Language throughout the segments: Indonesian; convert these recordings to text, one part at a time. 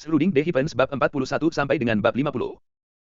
Reading the Heavens bab 41 sampai dengan bab 50.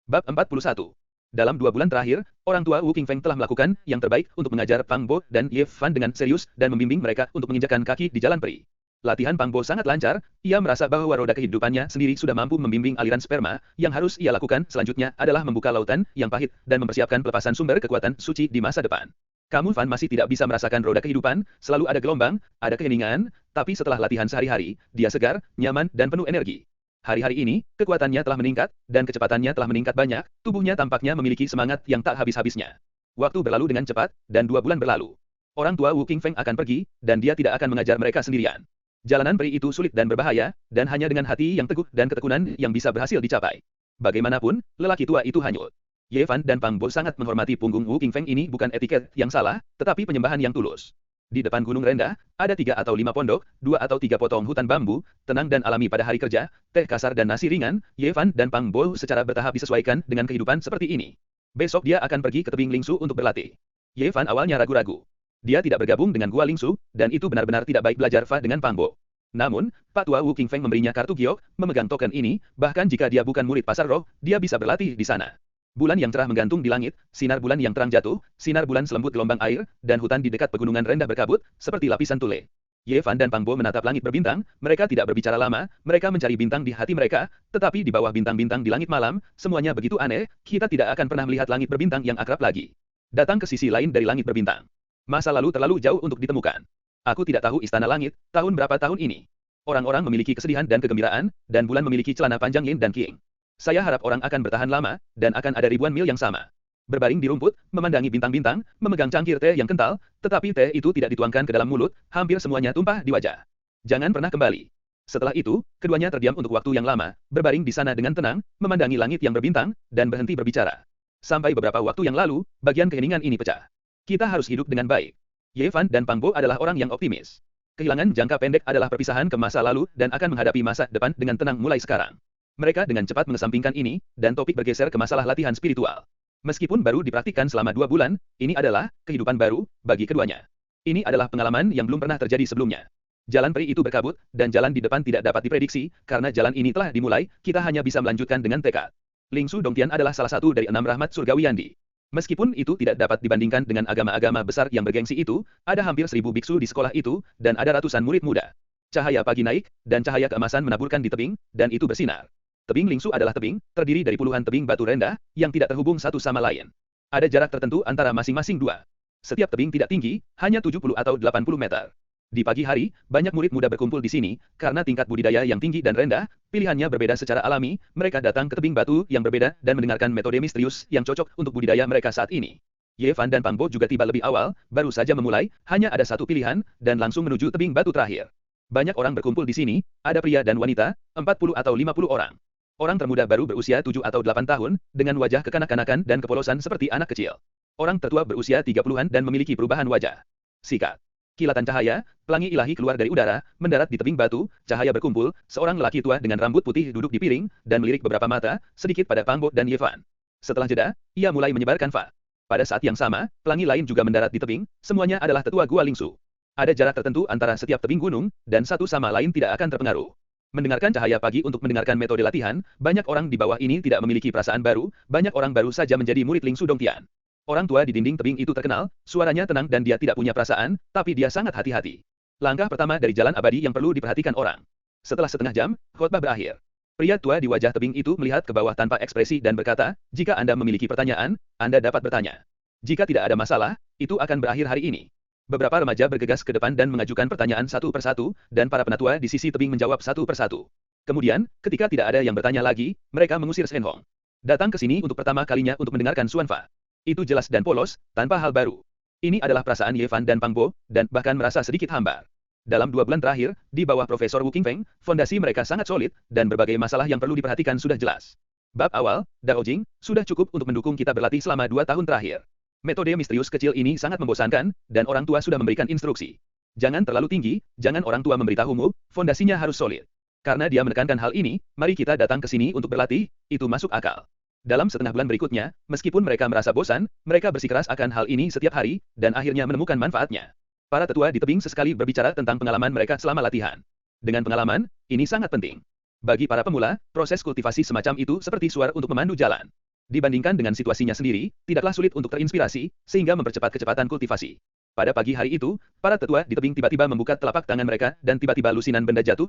Bab 41. Dalam 2 bulan terakhir, orang tua Wu Qingfeng telah melakukan yang terbaik untuk mengajar Pang Bo dan Ye Fan dengan serius dan membimbing mereka untuk menginjakkan kaki di jalan peri. Latihan Pang Bo sangat lancar, ia merasa bahwa roda kehidupannya sendiri sudah mampu membimbing aliran sperma, yang harus ia lakukan selanjutnya adalah membuka lautan yang pahit dan mempersiapkan pelepasan sumber kekuatan suci di masa depan. Kamu Fan masih tidak bisa merasakan roda kehidupan, selalu ada gelombang, ada keheningan, tapi setelah latihan sehari-hari, dia segar, nyaman, dan penuh energi. Hari-hari ini, kekuatannya telah meningkat, dan kecepatannya telah meningkat banyak, tubuhnya tampaknya memiliki semangat yang tak habis-habisnya. Waktu berlalu dengan cepat, dan 2 bulan berlalu. Orang tua Wu Qingfeng akan pergi, dan dia tidak akan mengajar mereka sendirian. Jalanan peri itu sulit dan berbahaya, dan hanya dengan hati yang teguh dan ketekunan yang bisa berhasil dicapai. Bagaimanapun, lelaki tua itu hanyut. Ye Fan dan Pang Bo sangat menghormati punggung Wu Qingfeng ini bukan etiket yang salah, tetapi penyembahan yang tulus. Di depan gunung rendah, ada 3 atau 5 pondok, 2 atau 3 potong hutan bambu, tenang dan alami pada hari kerja, teh kasar dan nasi ringan, Ye Fan dan Pang Bo secara bertahap disesuaikan dengan kehidupan seperti ini. Besok dia akan pergi ke tebing Lingsu untuk berlatih. Ye Fan awalnya ragu-ragu. Dia tidak bergabung dengan Gua Lingsu, dan itu benar-benar tidak baik belajar Fa dengan Pang Bo. Namun, Pak Tua Wu Qingfeng memberinya kartu giok, memegang token ini, bahkan jika dia bukan murid pasar roh, dia bisa berlatih di sana. Bulan yang cerah menggantung di langit, sinar bulan yang terang jatuh, sinar bulan selembut gelombang air, dan hutan di dekat pegunungan rendah berkabut, seperti lapisan tule. Ye Fan dan Pang Bo menatap langit berbintang, mereka tidak berbicara lama, mereka mencari bintang di hati mereka, tetapi di bawah bintang-bintang di langit malam, semuanya begitu aneh, kita tidak akan pernah melihat langit berbintang yang akrab lagi. Datang ke sisi lain dari langit berbintang. Masa lalu terlalu jauh untuk ditemukan. Aku tidak tahu istana langit, tahun berapa tahun ini. Orang-orang memiliki kesedihan dan kegembiraan, dan bulan memiliki celana panjang Yin dan Qing. Saya harap orang akan bertahan lama, dan akan ada ribuan mil yang sama. Berbaring di rumput, memandangi bintang-bintang, memegang cangkir teh yang kental, tetapi teh itu tidak dituangkan ke dalam mulut, hampir semuanya tumpah di wajah. Jangan pernah kembali. Setelah itu, keduanya terdiam untuk waktu yang lama, berbaring di sana dengan tenang, memandangi langit yang berbintang, dan berhenti berbicara. Sampai beberapa waktu yang lalu, bagian keheningan ini pecah. Kita harus hidup dengan baik. Ye Fan dan Pang Bo adalah orang yang optimis. Kehilangan jangka pendek adalah perpisahan ke masa lalu dan akan menghadapi masa depan dengan tenang mulai sekarang. Mereka dengan cepat mengesampingkan ini, dan topik bergeser ke masalah latihan spiritual. Meskipun baru dipraktikkan selama 2 bulan, ini adalah kehidupan baru bagi keduanya. Ini adalah pengalaman yang belum pernah terjadi sebelumnya. Jalan peri itu berkabut, dan jalan di depan tidak dapat diprediksi, karena jalan ini telah dimulai, kita hanya bisa melanjutkan dengan tekad. Lingsu Dongtian adalah salah satu dari 6 rahmat surgawi Yandi. Meskipun itu tidak dapat dibandingkan dengan agama-agama besar yang bergengsi itu, ada hampir 1000 biksu di sekolah itu, dan ada ratusan murid muda. Cahaya pagi naik, dan cahaya keemasan menaburkan di tebing, dan itu bersinar. Tebing Lingsu adalah tebing, terdiri dari puluhan tebing batu rendah, yang tidak terhubung satu sama lain. Ada jarak tertentu antara masing-masing 2. Setiap tebing tidak tinggi, hanya 70 atau 80 meter. Di pagi hari, banyak murid muda berkumpul di sini, karena tingkat budidaya yang tinggi dan rendah, pilihannya berbeda secara alami, mereka datang ke tebing batu yang berbeda dan mendengarkan metode misterius yang cocok untuk budidaya mereka saat ini. Ye Fan dan Pang Bo juga tiba lebih awal, baru saja memulai, hanya ada satu pilihan, dan langsung menuju tebing batu terakhir. Banyak orang berkumpul di sini, ada pria dan wanita, 40 atau 50 orang. Orang termuda baru berusia 7 atau 8 tahun, dengan wajah kekanak-kanakan dan kepolosan seperti anak kecil. Orang tertua berusia 30-an dan memiliki perubahan wajah. Sikat. Kilatan cahaya, pelangi ilahi keluar dari udara, mendarat di tebing batu, cahaya berkumpul, seorang lelaki tua dengan rambut putih duduk di piring, dan melirik beberapa mata, sedikit pada Pang Bo dan Ye Fan. Setelah jeda, ia mulai menyebarkan Fa. Pada saat yang sama, pelangi lain juga mendarat di tebing, semuanya adalah tetua Gua Lingsu. Ada jarak tertentu antara setiap tebing gunung, dan satu sama lain tidak akan terpengaruh. Mendengarkan cahaya pagi untuk mendengarkan metode latihan, banyak orang di bawah ini tidak memiliki perasaan baru, banyak orang baru saja menjadi murid Lingsu Dongtian. Orang tua di dinding tebing itu terkenal, suaranya tenang dan dia tidak punya perasaan, tapi dia sangat hati-hati. Langkah pertama dari jalan abadi yang perlu diperhatikan orang. Setelah setengah jam, khotbah berakhir. Pria tua di wajah tebing itu melihat ke bawah tanpa ekspresi dan berkata, jika Anda memiliki pertanyaan, Anda dapat bertanya. Jika tidak ada masalah, itu akan berakhir hari ini. Beberapa remaja bergegas ke depan dan mengajukan pertanyaan satu persatu, dan para penatua di sisi tebing menjawab satu persatu. Kemudian, ketika tidak ada yang bertanya lagi, mereka mengusir Shen Hong. Datang ke sini untuk pertama kalinya untuk mendengarkan Xuan Fa. Itu jelas dan polos, tanpa hal baru. Ini adalah perasaan Ye Fan dan Pang Bo, dan bahkan merasa sedikit hambar. Dalam 2 bulan terakhir, di bawah Profesor Wu Qingfeng, fondasi mereka sangat solid, dan berbagai masalah yang perlu diperhatikan sudah jelas. Bab awal, Dao Jing, sudah cukup untuk mendukung kita berlatih selama 2 tahun terakhir. Metode misterius kecil ini sangat membosankan, dan orang tua sudah memberikan instruksi. Jangan terlalu tinggi, jangan orang tua memberitahumu, fondasinya harus solid. Karena dia menekankan hal ini, mari kita datang ke sini untuk berlatih, itu masuk akal. Dalam setengah bulan berikutnya, meskipun mereka merasa bosan, mereka bersikeras akan hal ini setiap hari, dan akhirnya menemukan manfaatnya. Para tetua di tebing sesekali berbicara tentang pengalaman mereka selama latihan. Dengan pengalaman, ini sangat penting. Bagi para pemula, proses kultivasi semacam itu seperti suar untuk memandu jalan. Dibandingkan dengan situasinya sendiri, tidaklah sulit untuk terinspirasi, sehingga mempercepat kecepatan kultivasi. Pada pagi hari itu, para tetua di tebing tiba-tiba membuka telapak tangan mereka dan tiba-tiba lusinan benda jatuh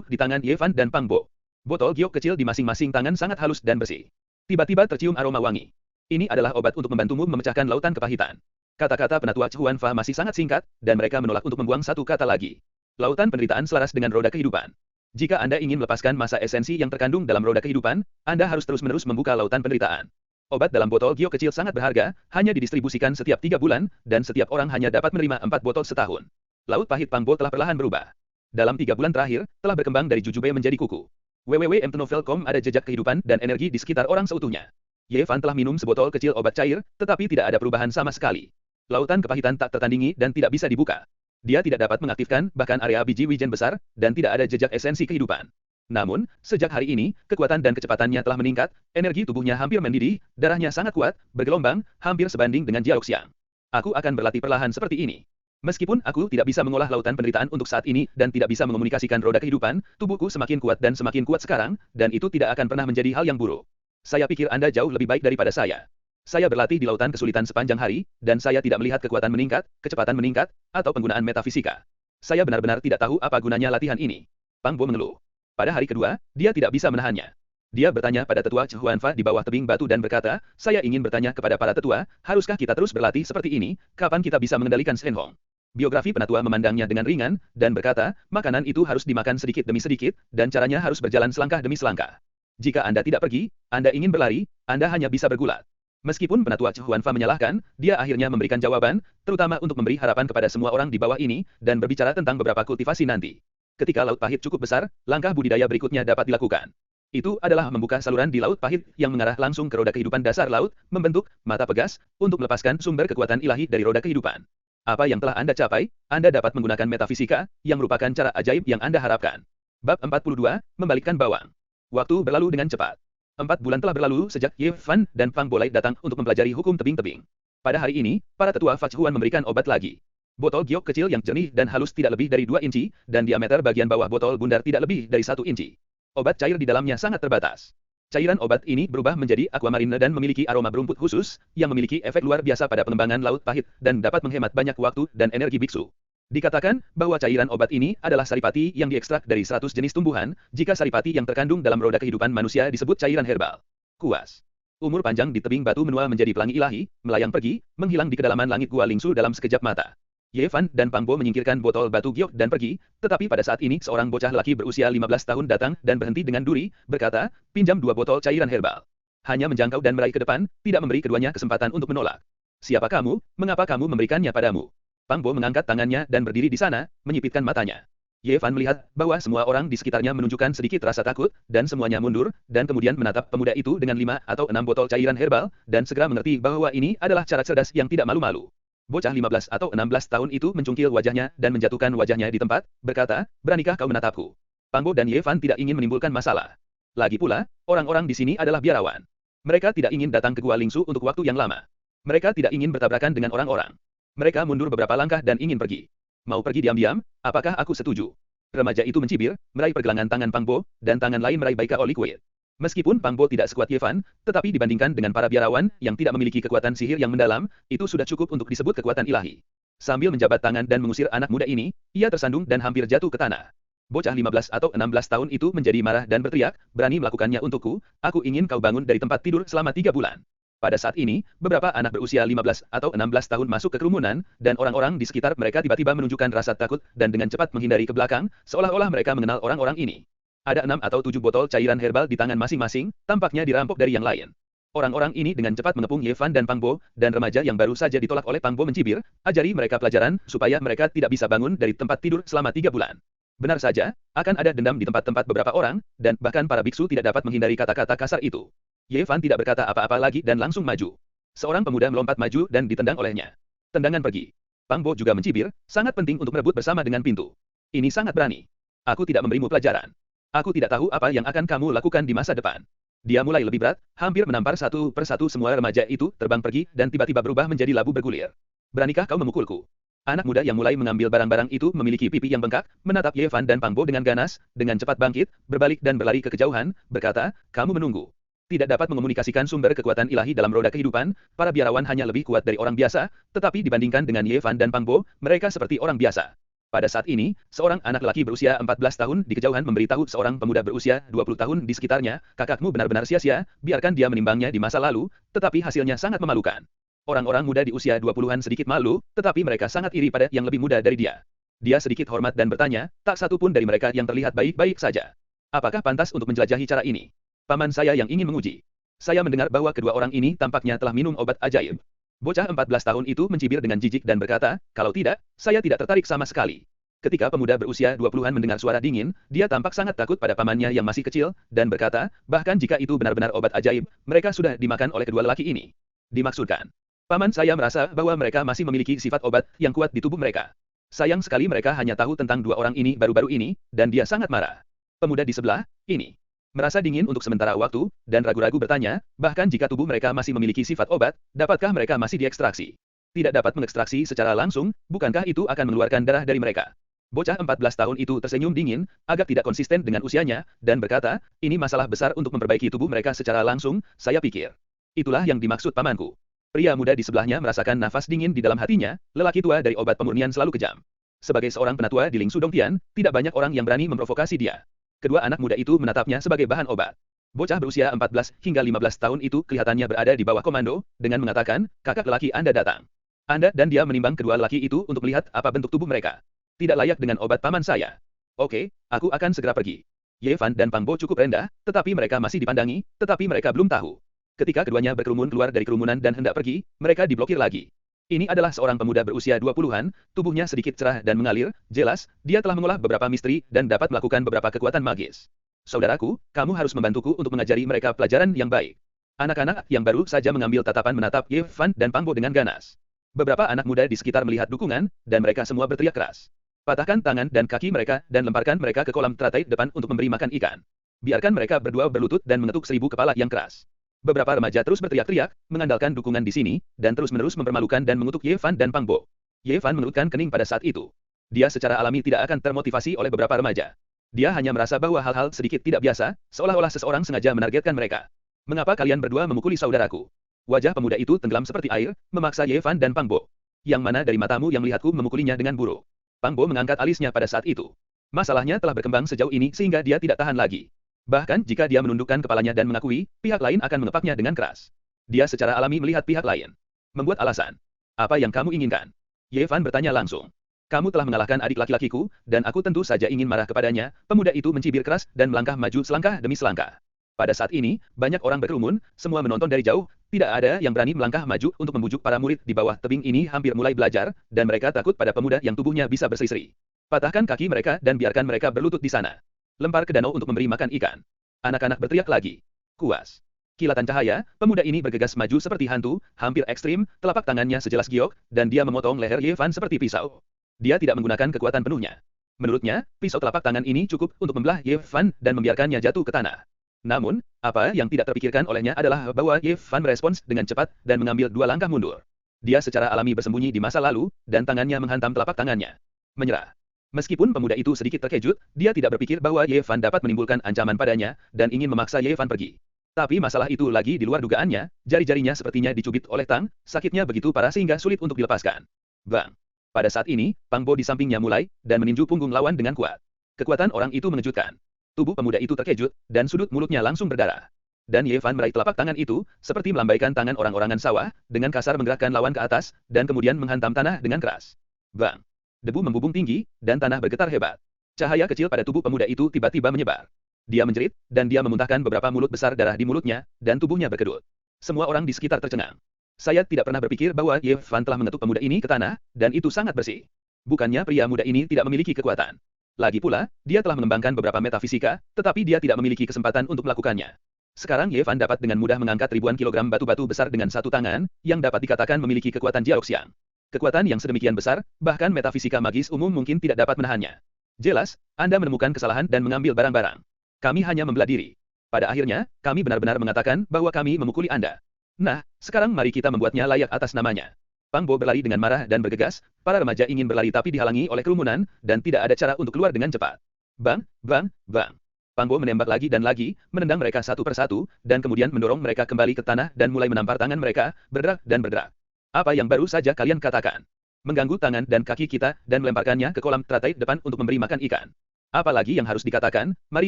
di tangan Yevan dan Pang Bo. Botol giok kecil di masing-masing tangan sangat halus dan bersih. Tiba-tiba tercium aroma wangi. Ini adalah obat untuk membantumu memecahkan lautan kepahitan. Kata-kata penatua Chuan Fa masih sangat singkat, dan mereka menolak untuk membuang satu kata lagi. Lautan penderitaan selaras dengan roda kehidupan. Jika Anda ingin melepaskan masa esensi yang terkandung dalam roda kehidupan, Anda harus terus-menerus membuka lautan penderitaan. Obat dalam botol giok kecil sangat berharga, hanya didistribusikan setiap 3 bulan, dan setiap orang hanya dapat menerima 4 botol setahun. Laut pahit Pang Bo telah perlahan berubah. Dalam 3 bulan terakhir, telah berkembang dari jujube menjadi kuku. www.mtnovel.com ada jejak kehidupan dan energi di sekitar orang seutuhnya. Ye Fan telah minum sebotol kecil obat cair, tetapi tidak ada perubahan sama sekali. Lautan kepahitan tak tertandingi dan tidak bisa dibuka. Dia tidak dapat mengaktifkan bahkan area biji wijen besar, dan tidak ada jejak esensi kehidupan. Namun, sejak hari ini, kekuatan dan kecepatannya telah meningkat, energi tubuhnya hampir mendidih, darahnya sangat kuat, bergelombang, hampir sebanding dengan Jiaoxiang. Aku akan berlatih perlahan seperti ini. Meskipun aku tidak bisa mengolah lautan penderitaan untuk saat ini dan tidak bisa mengomunikasikan roda kehidupan, tubuhku semakin kuat dan semakin kuat sekarang, dan itu tidak akan pernah menjadi hal yang buruk. Saya pikir Anda jauh lebih baik daripada saya. Saya berlatih di lautan kesulitan sepanjang hari, dan saya tidak melihat kekuatan meningkat, kecepatan meningkat, atau penggunaan metafisika. Saya benar-benar tidak tahu apa gunanya latihan ini. Pang Bo mengeluh. Pada hari kedua, dia tidak bisa menahannya. Dia bertanya pada tetua Chuan Fa di bawah tebing batu dan berkata, saya ingin bertanya kepada para tetua, haruskah kita terus berlatih seperti ini, kapan kita bisa mengendalikan Shen Hong? Biografi penatua memandangnya dengan ringan, dan berkata, makanan itu harus dimakan sedikit demi sedikit, dan caranya harus berjalan selangkah demi selangkah. Jika Anda tidak pergi, Anda ingin berlari, Anda hanya bisa bergulat. Meskipun penatua Chuan Fa menyalahkan, dia akhirnya memberikan jawaban, terutama untuk memberi harapan kepada semua orang di bawah ini, dan berbicara tentang beberapa kultivasi nanti. Ketika laut pahit cukup besar, langkah budidaya berikutnya dapat dilakukan. Itu adalah membuka saluran di laut pahit yang mengarah langsung ke roda kehidupan dasar laut, membentuk mata pegas untuk melepaskan sumber kekuatan ilahi dari roda kehidupan. Apa yang telah Anda capai, Anda dapat menggunakan metafisika, yang merupakan cara ajaib yang Anda harapkan. Bab 42, Membalikkan Bawang. Waktu berlalu dengan cepat. 4 bulan telah berlalu sejak Ye Fan dan Pang Bo datang untuk mempelajari hukum tebing-tebing. Pada hari ini, para tetua Fa Chuan memberikan obat lagi. Botol giok kecil yang jernih dan halus tidak lebih dari 2 inci, dan diameter bagian bawah botol bundar tidak lebih dari 1 inci. Obat cair di dalamnya sangat terbatas. Cairan obat ini berubah menjadi aquamarine dan memiliki aroma berumput khusus, yang memiliki efek luar biasa pada pengembangan laut pahit, dan dapat menghemat banyak waktu dan energi biksu. Dikatakan bahwa cairan obat ini adalah saripati yang diekstrak dari 100 jenis tumbuhan, jika saripati yang terkandung dalam roda kehidupan manusia disebut cairan herbal. Kuas. Umur panjang di tebing batu menua menjadi pelangi ilahi, melayang pergi, menghilang di kedalaman langit gua Lingsu dalam sekejap mata. Ye Fan dan Pang Bo menyingkirkan botol batu giok dan pergi, tetapi pada saat ini seorang bocah laki berusia 15 tahun datang dan berhenti dengan duri, berkata, pinjam 2 botol cairan herbal. Hanya menjangkau dan meraih ke depan, tidak memberi keduanya kesempatan untuk menolak. Siapa kamu, mengapa kamu memberikannya padamu? Pang Bo mengangkat tangannya dan berdiri di sana, menyipitkan matanya. Ye Fan melihat bahwa semua orang di sekitarnya menunjukkan sedikit rasa takut, dan semuanya mundur, dan kemudian menatap pemuda itu dengan 5 atau 6 botol cairan herbal, dan segera mengerti bahwa ini adalah cara cerdas yang tidak malu-malu. Bocah 15 atau 16 tahun itu mencungkil wajahnya dan menjatuhkan wajahnya di tempat, berkata, beranikah kau menatapku? Pang Bo dan Ye Fan tidak ingin menimbulkan masalah. Lagi pula, orang-orang di sini adalah biarawan. Mereka tidak ingin datang ke Gua Lingsu untuk waktu yang lama. Mereka tidak ingin bertabrakan dengan orang-orang. Mereka mundur beberapa langkah dan ingin pergi. Mau pergi diam-diam, apakah aku setuju? Remaja itu mencibir, meraih pergelangan tangan Pang Bo, dan tangan lain meraih Baika Oliquid. Meskipun Pang Bo tidak sekuat Ye Fan, tetapi dibandingkan dengan para biarawan yang tidak memiliki kekuatan sihir yang mendalam, itu sudah cukup untuk disebut kekuatan ilahi. Sambil menjabat tangan dan mengusir anak muda ini, ia tersandung dan hampir jatuh ke tanah. Bocah 15 atau 16 tahun itu menjadi marah dan berteriak, berani melakukannya untukku, aku ingin kau bangun dari tempat tidur selama 3 bulan. Pada saat ini, beberapa anak berusia 15 atau 16 tahun masuk ke kerumunan, dan orang-orang di sekitar mereka tiba-tiba menunjukkan rasa takut dan dengan cepat menghindari ke belakang, seolah-olah mereka mengenal orang-orang ini. Ada 6 atau 7 botol cairan herbal di tangan masing-masing, tampaknya dirampok dari yang lain. Orang-orang ini dengan cepat mengepung Ye Fan dan Pang Bo, dan remaja yang baru saja ditolak oleh Pang Bo mencibir, ajari mereka pelajaran, supaya mereka tidak bisa bangun dari tempat tidur selama 3 bulan. Benar saja, akan ada dendam di tempat-tempat beberapa orang, dan bahkan para biksu tidak dapat menghindari kata-kata kasar itu. Ye Fan tidak berkata apa-apa lagi dan langsung maju. Seorang pemuda melompat maju dan ditendang olehnya. Tendangan pergi. Pang Bo juga mencibir, sangat penting untuk merebut bersama dengan pintu. Ini sangat berani. Aku tidak memberimu pelajaran. Aku tidak tahu apa yang akan kamu lakukan di masa depan. Dia mulai lebih berat, hampir menampar satu persatu semua remaja itu, terbang pergi, dan tiba-tiba berubah menjadi labu bergulir. Beranikah kau memukulku? Anak muda yang mulai mengambil barang-barang itu memiliki pipi yang bengkak, menatap Ye Fan dan Pang Bo dengan ganas, dengan cepat bangkit, berbalik dan berlari ke kejauhan, berkata, kamu menunggu. Tidak dapat mengomunikasikan sumber kekuatan ilahi dalam roda kehidupan, para biarawan hanya lebih kuat dari orang biasa, tetapi dibandingkan dengan Ye Fan dan Pang Bo, mereka seperti orang biasa. Pada saat ini, seorang anak lelaki berusia 14 tahun di kejauhan memberitahu seorang pemuda berusia 20 tahun di sekitarnya, kakakmu benar-benar sia-sia, biarkan dia menimbangnya di masa lalu, tetapi hasilnya sangat memalukan. Orang-orang muda di usia 20-an sedikit malu, tetapi mereka sangat iri pada yang lebih muda dari dia. Dia sedikit hormat dan bertanya, tak satu pun dari mereka yang terlihat baik-baik saja. Apakah pantas untuk menjelajahi cara ini? Paman saya yang ingin menguji. Saya mendengar bahwa kedua orang ini tampaknya telah minum obat ajaib. Bocah 14 tahun itu mencibir dengan jijik dan berkata, kalau tidak, saya tidak tertarik sama sekali. Ketika pemuda berusia 20-an mendengar suara dingin, dia tampak sangat takut pada pamannya yang masih kecil, dan berkata, bahkan jika itu benar-benar obat ajaib, mereka sudah dimakan oleh kedua lelaki ini. Dimaksudkan. Paman saya merasa bahwa mereka masih memiliki sifat obat yang kuat di tubuh mereka. Sayang sekali mereka hanya tahu tentang dua orang ini baru-baru ini, dan dia sangat marah. Pemuda di sebelah, ini, merasa dingin untuk sementara waktu, dan ragu-ragu bertanya, bahkan jika tubuh mereka masih memiliki sifat obat, dapatkah mereka masih diekstraksi? Tidak dapat mengekstraksi secara langsung, bukankah itu akan mengeluarkan darah dari mereka? Bocah 14 tahun itu tersenyum dingin, agak tidak konsisten dengan usianya, dan berkata, ini masalah besar untuk memperbaiki tubuh mereka secara langsung, saya pikir. Itulah yang dimaksud pamanku. Pria muda di sebelahnya merasakan nafas dingin di dalam hatinya, lelaki tua dari obat pemurnian selalu kejam. Sebagai seorang penatua di Ling Su Dongtian, tidak banyak orang yang berani memprovokasi dia. Kedua anak muda itu menatapnya sebagai bahan obat. Bocah berusia 14 hingga 15 tahun itu kelihatannya berada di bawah komando, dengan mengatakan, kakak lelaki Anda datang. Anda dan dia menimbang kedua lelaki itu untuk melihat apa bentuk tubuh mereka. Tidak layak dengan obat paman saya. Oke, aku akan segera pergi. Ye Fan dan Pang Bo cukup rendah, tetapi mereka masih dipandangi, tetapi mereka belum tahu. Ketika keduanya berkerumun keluar dari kerumunan dan hendak pergi, mereka diblokir lagi. Ini adalah seorang pemuda berusia 20-an, tubuhnya sedikit cerah dan mengalir, jelas, dia telah mengolah beberapa misteri dan dapat melakukan beberapa kekuatan magis. Saudaraku, kamu harus membantuku untuk mengajari mereka pelajaran yang baik. Anak-anak yang baru saja mengambil tatapan menatap Ye Fan dan Pang Bo dengan ganas. Beberapa anak muda di sekitar melihat dukungan, dan mereka semua berteriak keras. Patahkan tangan dan kaki mereka dan lemparkan mereka ke kolam teratai depan untuk memberi makan ikan. Biarkan mereka berdua berlutut dan mengetuk 1000 kepala yang keras. Beberapa remaja terus berteriak-teriak, mengandalkan dukungan di sini, dan terus-menerus mempermalukan dan mengutuk Ye Fan dan Pang Bo. Ye Fan mengerutkan kening pada saat itu. Dia secara alami tidak akan termotivasi oleh beberapa remaja. Dia hanya merasa bahwa hal-hal sedikit tidak biasa, seolah-olah seseorang sengaja menargetkan mereka. Mengapa kalian berdua memukuli saudaraku? Wajah pemuda itu tenggelam seperti air, memaksa Ye Fan dan Pang Bo. Yang mana dari matamu yang melihatku memukulinya dengan buruk? Pang Bo mengangkat alisnya pada saat itu. Masalahnya telah berkembang sejauh ini sehingga dia tidak tahan lagi. Bahkan jika dia menundukkan kepalanya dan mengakui, pihak lain akan mengepaknya dengan keras. Dia secara alami melihat pihak lain. Membuat alasan. Apa yang kamu inginkan? Ye Fan bertanya langsung. Kamu telah mengalahkan adik laki-lakiku, dan aku tentu saja ingin marah kepadanya. Pemuda itu mencibir keras dan melangkah maju selangkah demi selangkah. Pada saat ini, banyak orang berkerumun, semua menonton dari jauh, tidak ada yang berani melangkah maju untuk membujuk para murid di bawah tebing ini hampir mulai belajar, dan mereka takut pada pemuda yang tubuhnya bisa berseri-seri. Patahkan kaki mereka dan biarkan mereka berlutut di sana. Lempar ke danau untuk memberi makan ikan. Anak-anak berteriak lagi. Kuas. Kilatan cahaya, pemuda ini bergegas maju seperti hantu, hampir ekstrim, telapak tangannya sejelas giok, dan dia memotong leher Ye Fan seperti pisau. Dia tidak menggunakan kekuatan penuhnya. Menurutnya, pisau telapak tangan ini cukup untuk membelah Ye Fan dan membiarkannya jatuh ke tanah. Namun, apa yang tidak terpikirkan olehnya adalah bahwa Ye Fan merespons dengan cepat dan mengambil 2 langkah mundur. Dia secara alami bersembunyi di masa lalu, dan tangannya menghantam telapak tangannya. Menyerah. Meskipun pemuda itu sedikit terkejut, dia tidak berpikir bahwa Ye Fan dapat menimbulkan ancaman padanya, dan ingin memaksa Ye Fan pergi. Tapi masalah itu lagi di luar dugaannya, jari-jarinya sepertinya dicubit oleh tang, sakitnya begitu parah sehingga sulit untuk dilepaskan. Bang! Pada saat ini, Pang Bo di sampingnya mulai, dan meninju punggung lawan dengan kuat. Kekuatan orang itu mengejutkan. Tubuh pemuda itu terkejut, dan sudut mulutnya langsung berdarah. Dan Ye Fan meraih telapak tangan itu, seperti melambaikan tangan orang-orangan sawah, dengan kasar menggerakkan lawan ke atas, dan kemudian menghantam tanah dengan keras. Bang! Debu membubung tinggi, dan tanah bergetar hebat. Cahaya kecil pada tubuh pemuda itu tiba-tiba menyebar. Dia menjerit, dan dia memuntahkan beberapa mulut besar darah di mulutnya, dan tubuhnya berkedut. Semua orang di sekitar tercengang. Saya tidak pernah berpikir bahwa Ye Fan telah mengetuk pemuda ini ke tanah, dan itu sangat bersih. Bukannya pria muda ini tidak memiliki kekuatan. Lagi pula, dia telah mengembangkan beberapa metafisika, tetapi dia tidak memiliki kesempatan untuk melakukannya. Sekarang Ye Fan dapat dengan mudah mengangkat ribuan kilogram batu-batu besar dengan satu tangan, yang dapat dikatakan memiliki kekuatan Jiaoxiang. Kekuatan yang sedemikian besar, bahkan metafisika magis umum mungkin tidak dapat menahannya. Jelas, Anda menemukan kesalahan dan mengambil barang-barang. Kami hanya membela diri. Pada akhirnya, kami benar-benar mengatakan bahwa kami memukuli Anda. Nah, sekarang mari kita membuatnya layak atas namanya. Pang Bo berlari dengan marah dan bergegas, para remaja ingin berlari tapi dihalangi oleh kerumunan, dan tidak ada cara untuk keluar dengan cepat. Bang, bang, bang. Pang Bo menembak lagi dan lagi, menendang mereka satu persatu, dan kemudian mendorong mereka kembali ke tanah dan mulai menampar tangan mereka, bergerak dan bergerak. Apa yang baru saja kalian katakan? Mengganggu tangan dan kaki kita dan melemparkannya ke kolam teratai depan untuk memberi makan ikan. Apalagi yang harus dikatakan, mari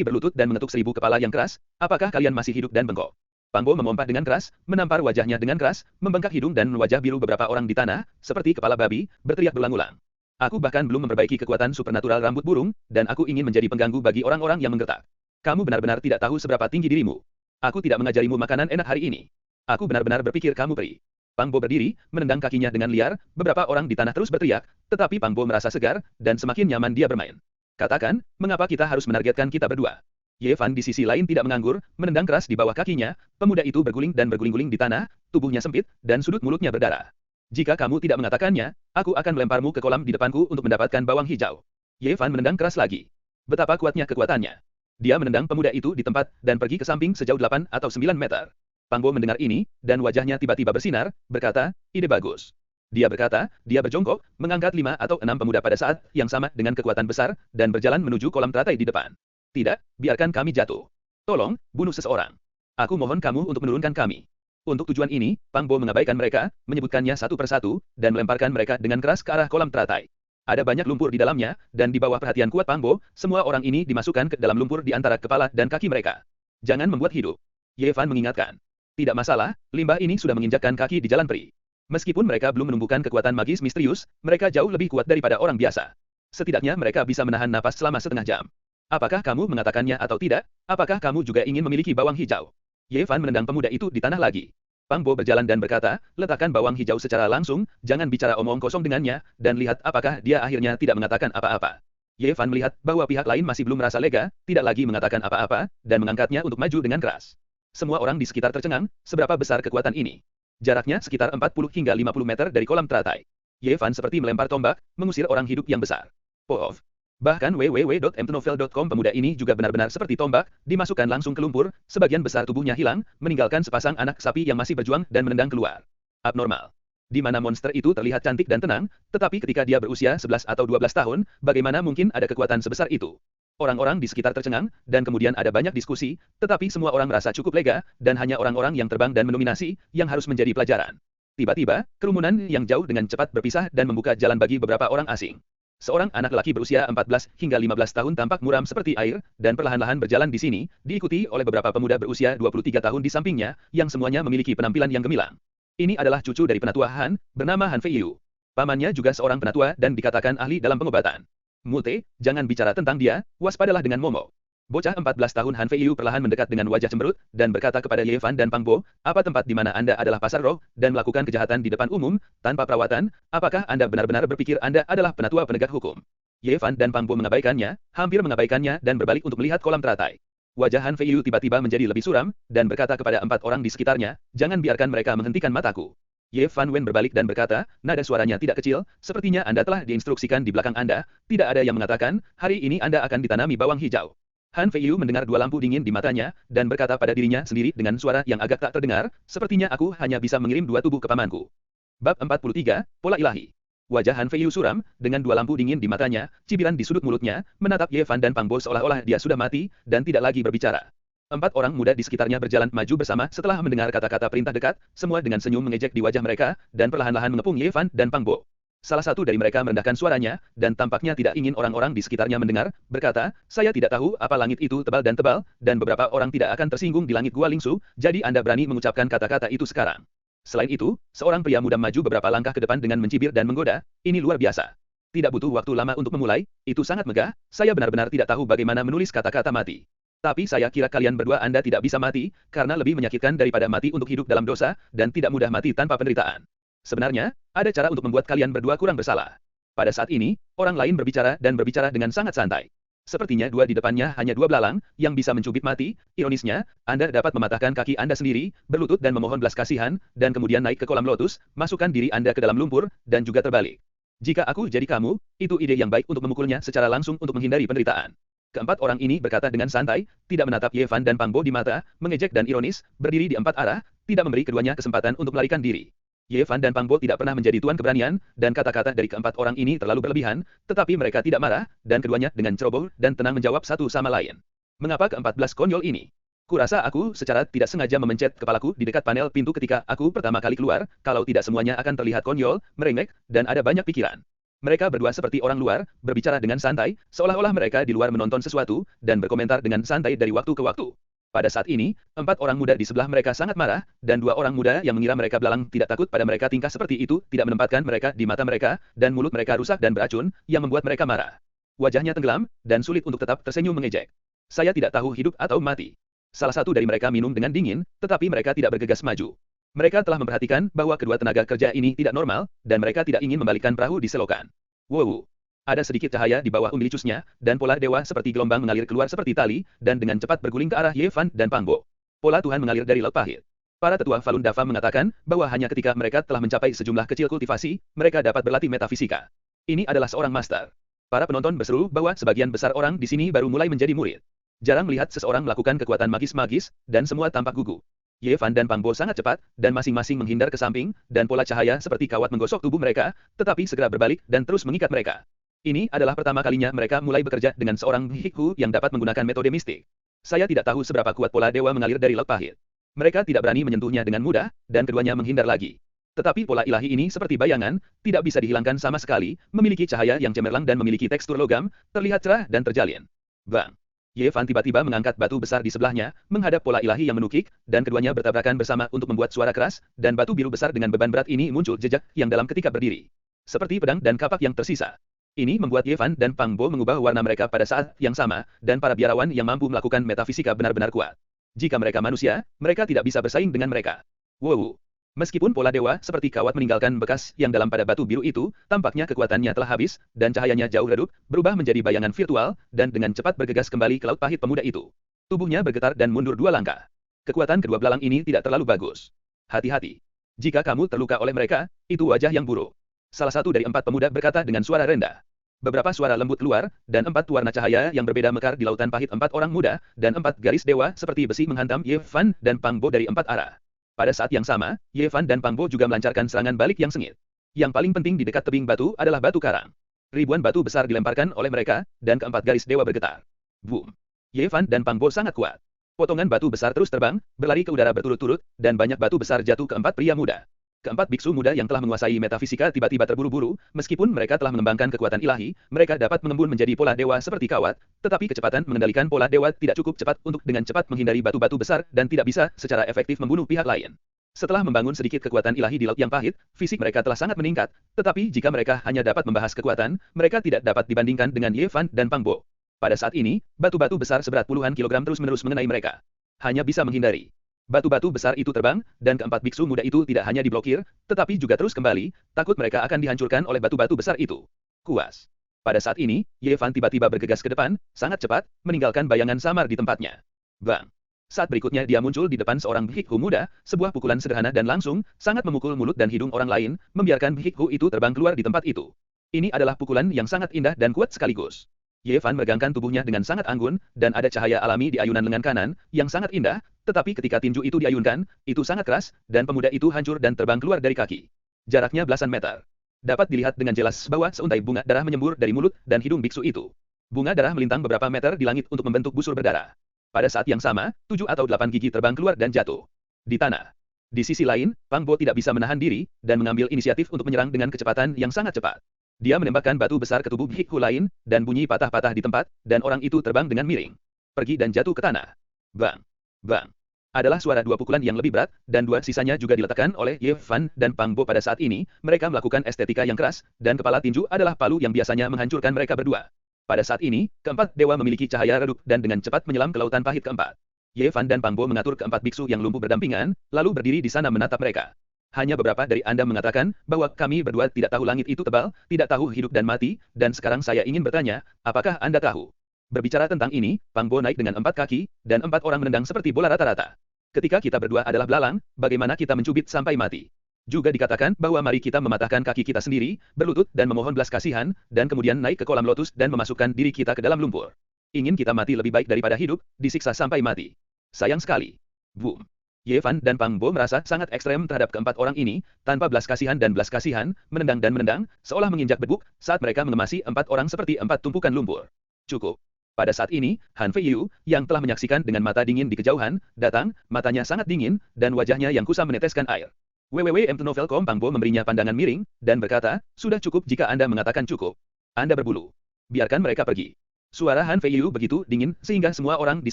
berlutut dan mengetuk 1000 kepala yang keras, apakah kalian masih hidup dan bengkok? Pang Bo memompa dengan keras, menampar wajahnya dengan keras, membengkak hidung dan wajah biru beberapa orang di tanah, seperti kepala babi, berteriak berulang-ulang. Aku bahkan belum memperbaiki kekuatan supernatural rambut burung, dan aku ingin menjadi pengganggu bagi orang-orang yang menggertak. Kamu benar-benar tidak tahu seberapa tinggi dirimu. Aku tidak mengajarimu makanan enak hari ini. Aku benar-benar berpikir kamu peri. Pang Bo berdiri, menendang kakinya dengan liar, beberapa orang di tanah terus berteriak, tetapi Pang Bo merasa segar, dan semakin nyaman dia bermain. Katakan, mengapa kita harus menargetkan kita berdua? Ye Fan di sisi lain tidak menganggur, menendang keras di bawah kakinya, pemuda itu berguling dan berguling-guling di tanah, tubuhnya sempit, dan sudut mulutnya berdarah. Jika kamu tidak mengatakannya, aku akan melemparmu ke kolam di depanku untuk mendapatkan bawang hijau. Ye Fan menendang keras lagi. Betapa kuatnya kekuatannya. Dia menendang pemuda itu di tempat, dan pergi ke samping sejauh 8 atau 9 meter. Pang Bo mendengar ini, dan wajahnya tiba-tiba bersinar, berkata, ide bagus. Dia berkata, dia berjongkok, mengangkat 5 atau 6 pemuda pada saat yang sama dengan kekuatan besar, dan berjalan menuju kolam teratai di depan. Tidak, biarkan kami jatuh. Tolong, bunuh seseorang. Aku mohon kamu untuk menurunkan kami. Untuk tujuan ini, Pang Bo mengabaikan mereka, menyebutkannya satu persatu, dan melemparkan mereka dengan keras ke arah kolam teratai. Ada banyak lumpur di dalamnya, dan di bawah perhatian kuat Pang Bo, semua orang ini dimasukkan ke dalam lumpur di antara kepala dan kaki mereka. Jangan membuat hidup. Ye Fan mengingatkan. Tidak masalah, limbah ini sudah menginjakkan kaki di jalan peri. Meskipun mereka belum menumbuhkan kekuatan magis misterius, mereka jauh lebih kuat daripada orang biasa. Setidaknya mereka bisa menahan napas selama setengah jam. Apakah kamu mengatakannya atau tidak? Apakah kamu juga ingin memiliki bawang hijau? Ye Fan menendang pemuda itu di tanah lagi. Pang Bo berjalan dan berkata, letakkan bawang hijau secara langsung, jangan bicara omong kosong dengannya, dan lihat apakah dia akhirnya tidak mengatakan apa-apa. Ye Fan melihat bahwa pihak lain masih belum merasa lega, tidak lagi mengatakan apa-apa, dan mengangkatnya untuk maju dengan keras. Semua orang di sekitar tercengang, seberapa besar kekuatan ini. Jaraknya sekitar 40 hingga 50 meter dari kolam teratai. Ye Fan seperti melempar tombak, mengusir orang hidup yang besar. Poof. Bahkan www.mtnovel.com pemuda ini juga benar-benar seperti tombak, dimasukkan langsung ke lumpur, sebagian besar tubuhnya hilang, meninggalkan sepasang anak sapi yang masih berjuang dan menendang keluar. Abnormal. Di mana monster itu terlihat cantik dan tenang, tetapi ketika dia berusia 11 atau 12 tahun, bagaimana mungkin ada kekuatan sebesar itu? Orang-orang di sekitar tercengang, dan kemudian ada banyak diskusi, tetapi semua orang merasa cukup lega, dan hanya orang-orang yang terbang dan mendominasi, yang harus menjadi pelajaran. Tiba-tiba, kerumunan yang jauh dengan cepat berpisah dan membuka jalan bagi beberapa orang asing. Seorang anak lelaki berusia 14 hingga 15 tahun tampak muram seperti air, dan perlahan-lahan berjalan di sini, diikuti oleh beberapa pemuda berusia 23 tahun di sampingnya, yang semuanya memiliki penampilan yang gemilang. Ini adalah cucu dari penatua Han, bernama Han Feiyu. Pamannya juga seorang penatua dan dikatakan ahli dalam pengobatan. Mute, jangan bicara tentang dia, waspadalah dengan Momo. Bocah 14 tahun Han Feiyu perlahan mendekat dengan wajah cemberut, dan berkata kepada Ye Fan dan Pang Bo, apa tempat di mana Anda adalah pasar roh, dan melakukan kejahatan di depan umum, tanpa perawatan, apakah Anda benar-benar berpikir Anda adalah penatua penegak hukum? Ye Fan dan Pang Bo mengabaikannya, hampir mengabaikannya dan berbalik untuk melihat kolam teratai. Wajah Han Feiyu tiba-tiba menjadi lebih suram, dan berkata kepada 4 orang di sekitarnya, jangan biarkan mereka menghentikan mataku. Ye Fan Wen berbalik dan berkata, nada suaranya tidak kecil, sepertinya Anda telah diinstruksikan di belakang Anda, tidak ada yang mengatakan, hari ini Anda akan ditanami bawang hijau. Han Feiyu mendengar 2 lampu dingin di matanya, dan berkata pada dirinya sendiri dengan suara yang agak tak terdengar, sepertinya aku hanya bisa mengirim 2 tubuh ke pamanku. Bab 43, Pola Ilahi. Wajah Han Feiyu suram, dengan 2 lampu dingin di matanya, cibiran di sudut mulutnya, menatap Ye Fan dan Pang Bo seolah-olah dia sudah mati, dan tidak lagi berbicara. 4 orang muda di sekitarnya berjalan maju bersama setelah mendengar kata-kata perintah dekat, semua dengan senyum mengejek di wajah mereka, dan perlahan-lahan mengepung Ye Fan dan Pang Bo. Salah satu dari mereka merendahkan suaranya, dan tampaknya tidak ingin orang-orang di sekitarnya mendengar, berkata, saya tidak tahu apa langit itu tebal, dan beberapa orang tidak akan tersinggung di langit Gua Lingsu, jadi Anda berani mengucapkan kata-kata itu sekarang. Selain itu, seorang pria muda maju beberapa langkah ke depan dengan mencibir dan menggoda, ini luar biasa. Tidak butuh waktu lama untuk memulai, itu sangat megah, saya benar-benar tidak tahu bagaimana menulis kata-kata mati. Tapi saya kira kalian berdua Anda tidak bisa mati, karena lebih menyakitkan daripada mati untuk hidup dalam dosa, dan tidak mudah mati tanpa penderitaan. Sebenarnya, ada cara untuk membuat kalian berdua kurang bersalah. Pada saat ini, orang lain berbicara dan berbicara dengan sangat santai. Sepertinya 2 di depannya hanya 2 belalang, yang bisa mencubit mati, ironisnya, Anda dapat mematahkan kaki Anda sendiri, berlutut dan memohon belas kasihan, dan kemudian naik ke kolam lotus, masukkan diri Anda ke dalam lumpur, dan juga terbalik. Jika aku jadi kamu, itu ide yang baik untuk memukulnya secara langsung untuk menghindari penderitaan. Keempat orang ini berkata dengan santai, tidak menatap Ye Fan dan Pang Bo di mata, mengejek dan ironis, berdiri di 4 arah, tidak memberi keduanya kesempatan untuk melarikan diri. Ye Fan dan Pang Bo tidak pernah menjadi tuan keberanian, dan kata-kata dari keempat orang ini terlalu berlebihan, tetapi mereka tidak marah, dan keduanya dengan ceroboh dan tenang menjawab satu sama lain. Mengapa ke-14 konyol ini? Kurasa aku secara tidak sengaja memencet kepalaku di dekat panel pintu ketika aku pertama kali keluar, kalau tidak semuanya akan terlihat konyol, merengek, dan ada banyak pikiran. Mereka berdua seperti orang luar, berbicara dengan santai, seolah-olah mereka di luar menonton sesuatu, dan berkomentar dengan santai dari waktu ke waktu. Pada saat ini, 4 orang muda di sebelah mereka sangat marah, dan 2 orang muda yang mengira mereka belalang tidak takut pada mereka tingkah seperti itu tidak menempatkan mereka di mata mereka, dan mulut mereka rusak dan beracun, yang membuat mereka marah. Wajahnya tenggelam, dan sulit untuk tetap tersenyum mengejek. Saya tidak tahu hidup atau mati. Salah satu dari mereka minum dengan dingin, tetapi mereka tidak bergegas maju. Mereka telah memperhatikan bahwa kedua tenaga kerja ini tidak normal, dan mereka tidak ingin membalikkan perahu di selokan. Wow! Ada sedikit cahaya di bawah umbilicusnya, dan pola dewa seperti gelombang mengalir keluar seperti tali, dan dengan cepat berguling ke arah Ye Fan dan Pang Bo. Pola Tuhan mengalir dari Laut Pahit. Para tetua Falun Dafa mengatakan bahwa hanya ketika mereka telah mencapai sejumlah kecil kultivasi, mereka dapat berlatih metafisika. Ini adalah seorang master. Para penonton berseru bahwa sebagian besar orang di sini baru mulai menjadi murid. Jarang melihat seseorang melakukan kekuatan magis-magis, dan semua tampak gugup. Ye Fan dan Pang Bo sangat cepat, dan masing-masing menghindar ke samping, dan pola cahaya seperti kawat menggosok tubuh mereka, tetapi segera berbalik dan terus mengikat mereka. Ini adalah pertama kalinya mereka mulai bekerja dengan seorang Hikhu yang dapat menggunakan metode mistik. Saya tidak tahu seberapa kuat pola dewa mengalir dari Laut Pahit. Mereka tidak berani menyentuhnya dengan mudah, dan keduanya menghindar lagi. Tetapi pola ilahi ini seperti bayangan, tidak bisa dihilangkan sama sekali, memiliki cahaya yang cemerlang dan memiliki tekstur logam, terlihat cerah dan terjalin. Bang! Ye Fan tiba-tiba mengangkat batu besar di sebelahnya, menghadap pola ilahi yang menukik, dan keduanya bertabrakan bersama untuk membuat suara keras, dan batu biru besar dengan beban berat ini muncul jejak yang dalam ketika berdiri. Seperti pedang dan kapak yang tersisa. Ini membuat Ye Fan dan Pang Bo mengubah warna mereka pada saat yang sama, dan para biarawan yang mampu melakukan metafisika benar-benar kuat. Jika mereka manusia, mereka tidak bisa bersaing dengan mereka. Wow! Meskipun pola dewa seperti kawat meninggalkan bekas yang dalam pada batu biru itu, tampaknya kekuatannya telah habis, dan cahayanya jauh redup, berubah menjadi bayangan virtual, dan dengan cepat bergegas kembali ke Laut Pahit pemuda itu. Tubuhnya bergetar dan mundur 2 langkah. Kekuatan kedua belalang ini tidak terlalu bagus. Hati-hati. Jika kamu terluka oleh mereka, itu wajah yang buruk. Salah satu dari 4 pemuda berkata dengan suara rendah. Beberapa suara lembut keluar, dan 4 warna cahaya yang berbeda mekar di lautan pahit 4 orang muda, dan 4 garis dewa seperti besi menghantam Ye Fan dan Pang Bo dari 4 arah. Pada saat yang sama, Ye Fan dan Pang Bo juga melancarkan serangan balik yang sengit. Yang paling penting di dekat tebing batu adalah batu karang. Ribuan batu besar dilemparkan oleh mereka, dan keempat garis dewa bergetar. Boom! Ye Fan dan Pang Bo sangat kuat. Potongan batu besar terus terbang, berlari ke udara berturut-turut, dan banyak batu besar jatuh ke 4 pria muda. Keempat biksu muda yang telah menguasai metafisika tiba-tiba terburu-buru, meskipun mereka telah mengembangkan kekuatan ilahi, mereka dapat mengembun menjadi pola dewa seperti kawat, tetapi kecepatan mengendalikan pola dewa tidak cukup cepat untuk dengan cepat menghindari batu-batu besar dan tidak bisa secara efektif membunuh pihak lain. Setelah membangun sedikit kekuatan ilahi di laut yang pahit, fisik mereka telah sangat meningkat, tetapi jika mereka hanya dapat membahas kekuatan, mereka tidak dapat dibandingkan dengan Ye Fan dan Pang Bo. Pada saat ini, batu-batu besar seberat puluhan kilogram terus-menerus mengenai mereka. Hanya bisa menghindari. Batu-batu besar itu terbang, dan keempat biksu muda itu tidak hanya diblokir, tetapi juga terus kembali, takut mereka akan dihancurkan oleh batu-batu besar itu. Kuas. Pada saat ini, Ye Fan tiba-tiba bergegas ke depan, sangat cepat, meninggalkan bayangan samar di tempatnya. Bang! Saat berikutnya dia muncul di depan seorang Hikhu muda, sebuah pukulan sederhana dan langsung, sangat memukul mulut dan hidung orang lain, membiarkan Hikhu itu terbang keluar di tempat itu. Ini adalah pukulan yang sangat indah dan kuat sekaligus. Ye Fan meregangkan tubuhnya dengan sangat anggun, dan ada cahaya alami di ayunan lengan kanan, yang sangat indah, tetapi ketika tinju itu diayunkan, itu sangat keras, dan pemuda itu hancur dan terbang keluar dari kaki. Jaraknya belasan meter. Dapat dilihat dengan jelas bahwa seuntai bunga darah menyembur dari mulut dan hidung biksu itu. Bunga darah melintang beberapa meter di langit untuk membentuk busur berdarah. Pada saat yang sama, 7 atau 8 gigi terbang keluar dan jatuh di tanah. Di sisi lain, Pang Bo tidak bisa menahan diri, dan mengambil inisiatif untuk menyerang dengan kecepatan yang sangat cepat. Dia menembakkan batu besar ke tubuh Hikhu lain, dan bunyi patah-patah di tempat, dan orang itu terbang dengan miring. Pergi dan jatuh ke tanah. Bang! Bang! Adalah suara 2 pukulan yang lebih berat, dan 2 sisanya juga diletakkan oleh Ye Fan dan Pang Bo pada saat ini, mereka melakukan estetika yang keras, dan kepala tinju adalah palu yang biasanya menghancurkan mereka berdua. Pada saat ini, keempat dewa memiliki cahaya redup dan dengan cepat menyelam ke lautan pahit keempat. Ye Fan dan Pang Bo mengatur keempat biksu yang lumpuh berdampingan, lalu berdiri di sana menatap mereka. Hanya beberapa dari Anda mengatakan bahwa kami berdua tidak tahu langit itu tebal, tidak tahu hidup dan mati, dan sekarang saya ingin bertanya, apakah Anda tahu? Berbicara tentang ini, Pang Bo naik dengan 4 kaki, dan 4 orang menendang seperti bola rata-rata. Ketika kita berdua adalah belalang, bagaimana kita mencubit sampai mati? Juga dikatakan bahwa mari kita mematahkan kaki kita sendiri, berlutut dan memohon belas kasihan, dan kemudian naik ke kolam lotus dan memasukkan diri kita ke dalam lumpur. Ingin kita mati lebih baik daripada hidup, disiksa sampai mati. Sayang sekali. Boom. Ye Fan dan Pang Bo merasa sangat ekstrem terhadap keempat orang ini, tanpa belas kasihan dan belas kasihan, menendang, seolah menginjak beduk, saat mereka mengemasi empat orang seperti empat tumpukan lumpur. Cukup. Pada saat ini, Han Fei Yu, yang telah menyaksikan dengan mata dingin di kejauhan, datang, matanya sangat dingin, dan wajahnya yang kusam meneteskan air. Novel.com Pang Bo memberinya pandangan miring, dan berkata, sudah cukup jika Anda mengatakan cukup. Anda berbulu. Biarkan mereka pergi. Suara Han Fei Yu begitu dingin, sehingga semua orang di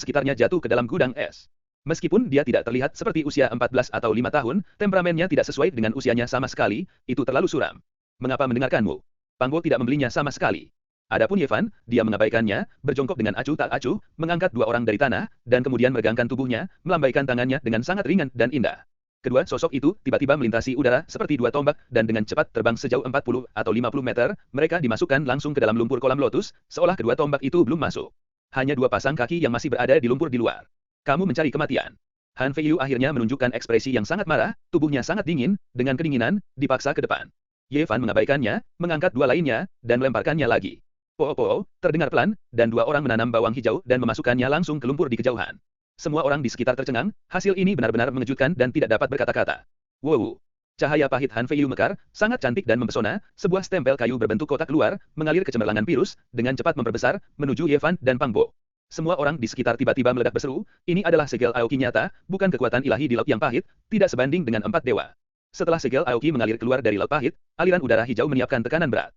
sekitarnya jatuh ke dalam gudang es. Meskipun dia tidak terlihat seperti usia 14 atau 5 tahun, temperamennya tidak sesuai dengan usianya sama sekali, itu terlalu suram. Mengapa mendengarkanmu? Pang Bo tidak membelinya sama sekali. Adapun Ye Fan, dia mengabaikannya, berjongkok dengan acuh tak acuh, mengangkat dua orang dari tanah, dan kemudian meregangkan tubuhnya, melambaikan tangannya dengan sangat ringan dan indah. Kedua sosok itu tiba-tiba melintasi udara seperti dua tombak, dan dengan cepat terbang sejauh 40 atau 50 meter, mereka dimasukkan langsung ke dalam lumpur kolam lotus, seolah kedua tombak itu belum masuk. Hanya dua pasang kaki yang masih berada di lumpur di luar. Kamu mencari kematian. Han Fei Yu akhirnya menunjukkan ekspresi yang sangat marah, tubuhnya sangat dingin, dengan kedinginan, dipaksa ke depan. Ye Fan mengabaikannya, mengangkat dua lainnya, dan melemparkannya lagi. Po-po, terdengar pelan, dan dua orang menanam bawang hijau dan memasukkannya langsung ke lumpur di kejauhan. Semua orang di sekitar tercengang, hasil ini benar-benar mengejutkan dan tidak dapat berkata-kata. Wow! Cahaya pahit Han Fei Yu mekar, sangat cantik dan mempesona, sebuah stempel kayu berbentuk kotak keluar, mengalir ke cemerlangan virus, dengan cepat memperbesar, menuju Ye Fan dan Pang Bo. Semua orang di sekitar tiba-tiba meledak berseru, ini adalah segel Aoki nyata, bukan kekuatan ilahi di laut yang pahit, tidak sebanding dengan empat dewa. Setelah segel Aoki mengalir keluar dari laut pahit, aliran udara hijau menyiapkan tekanan berat.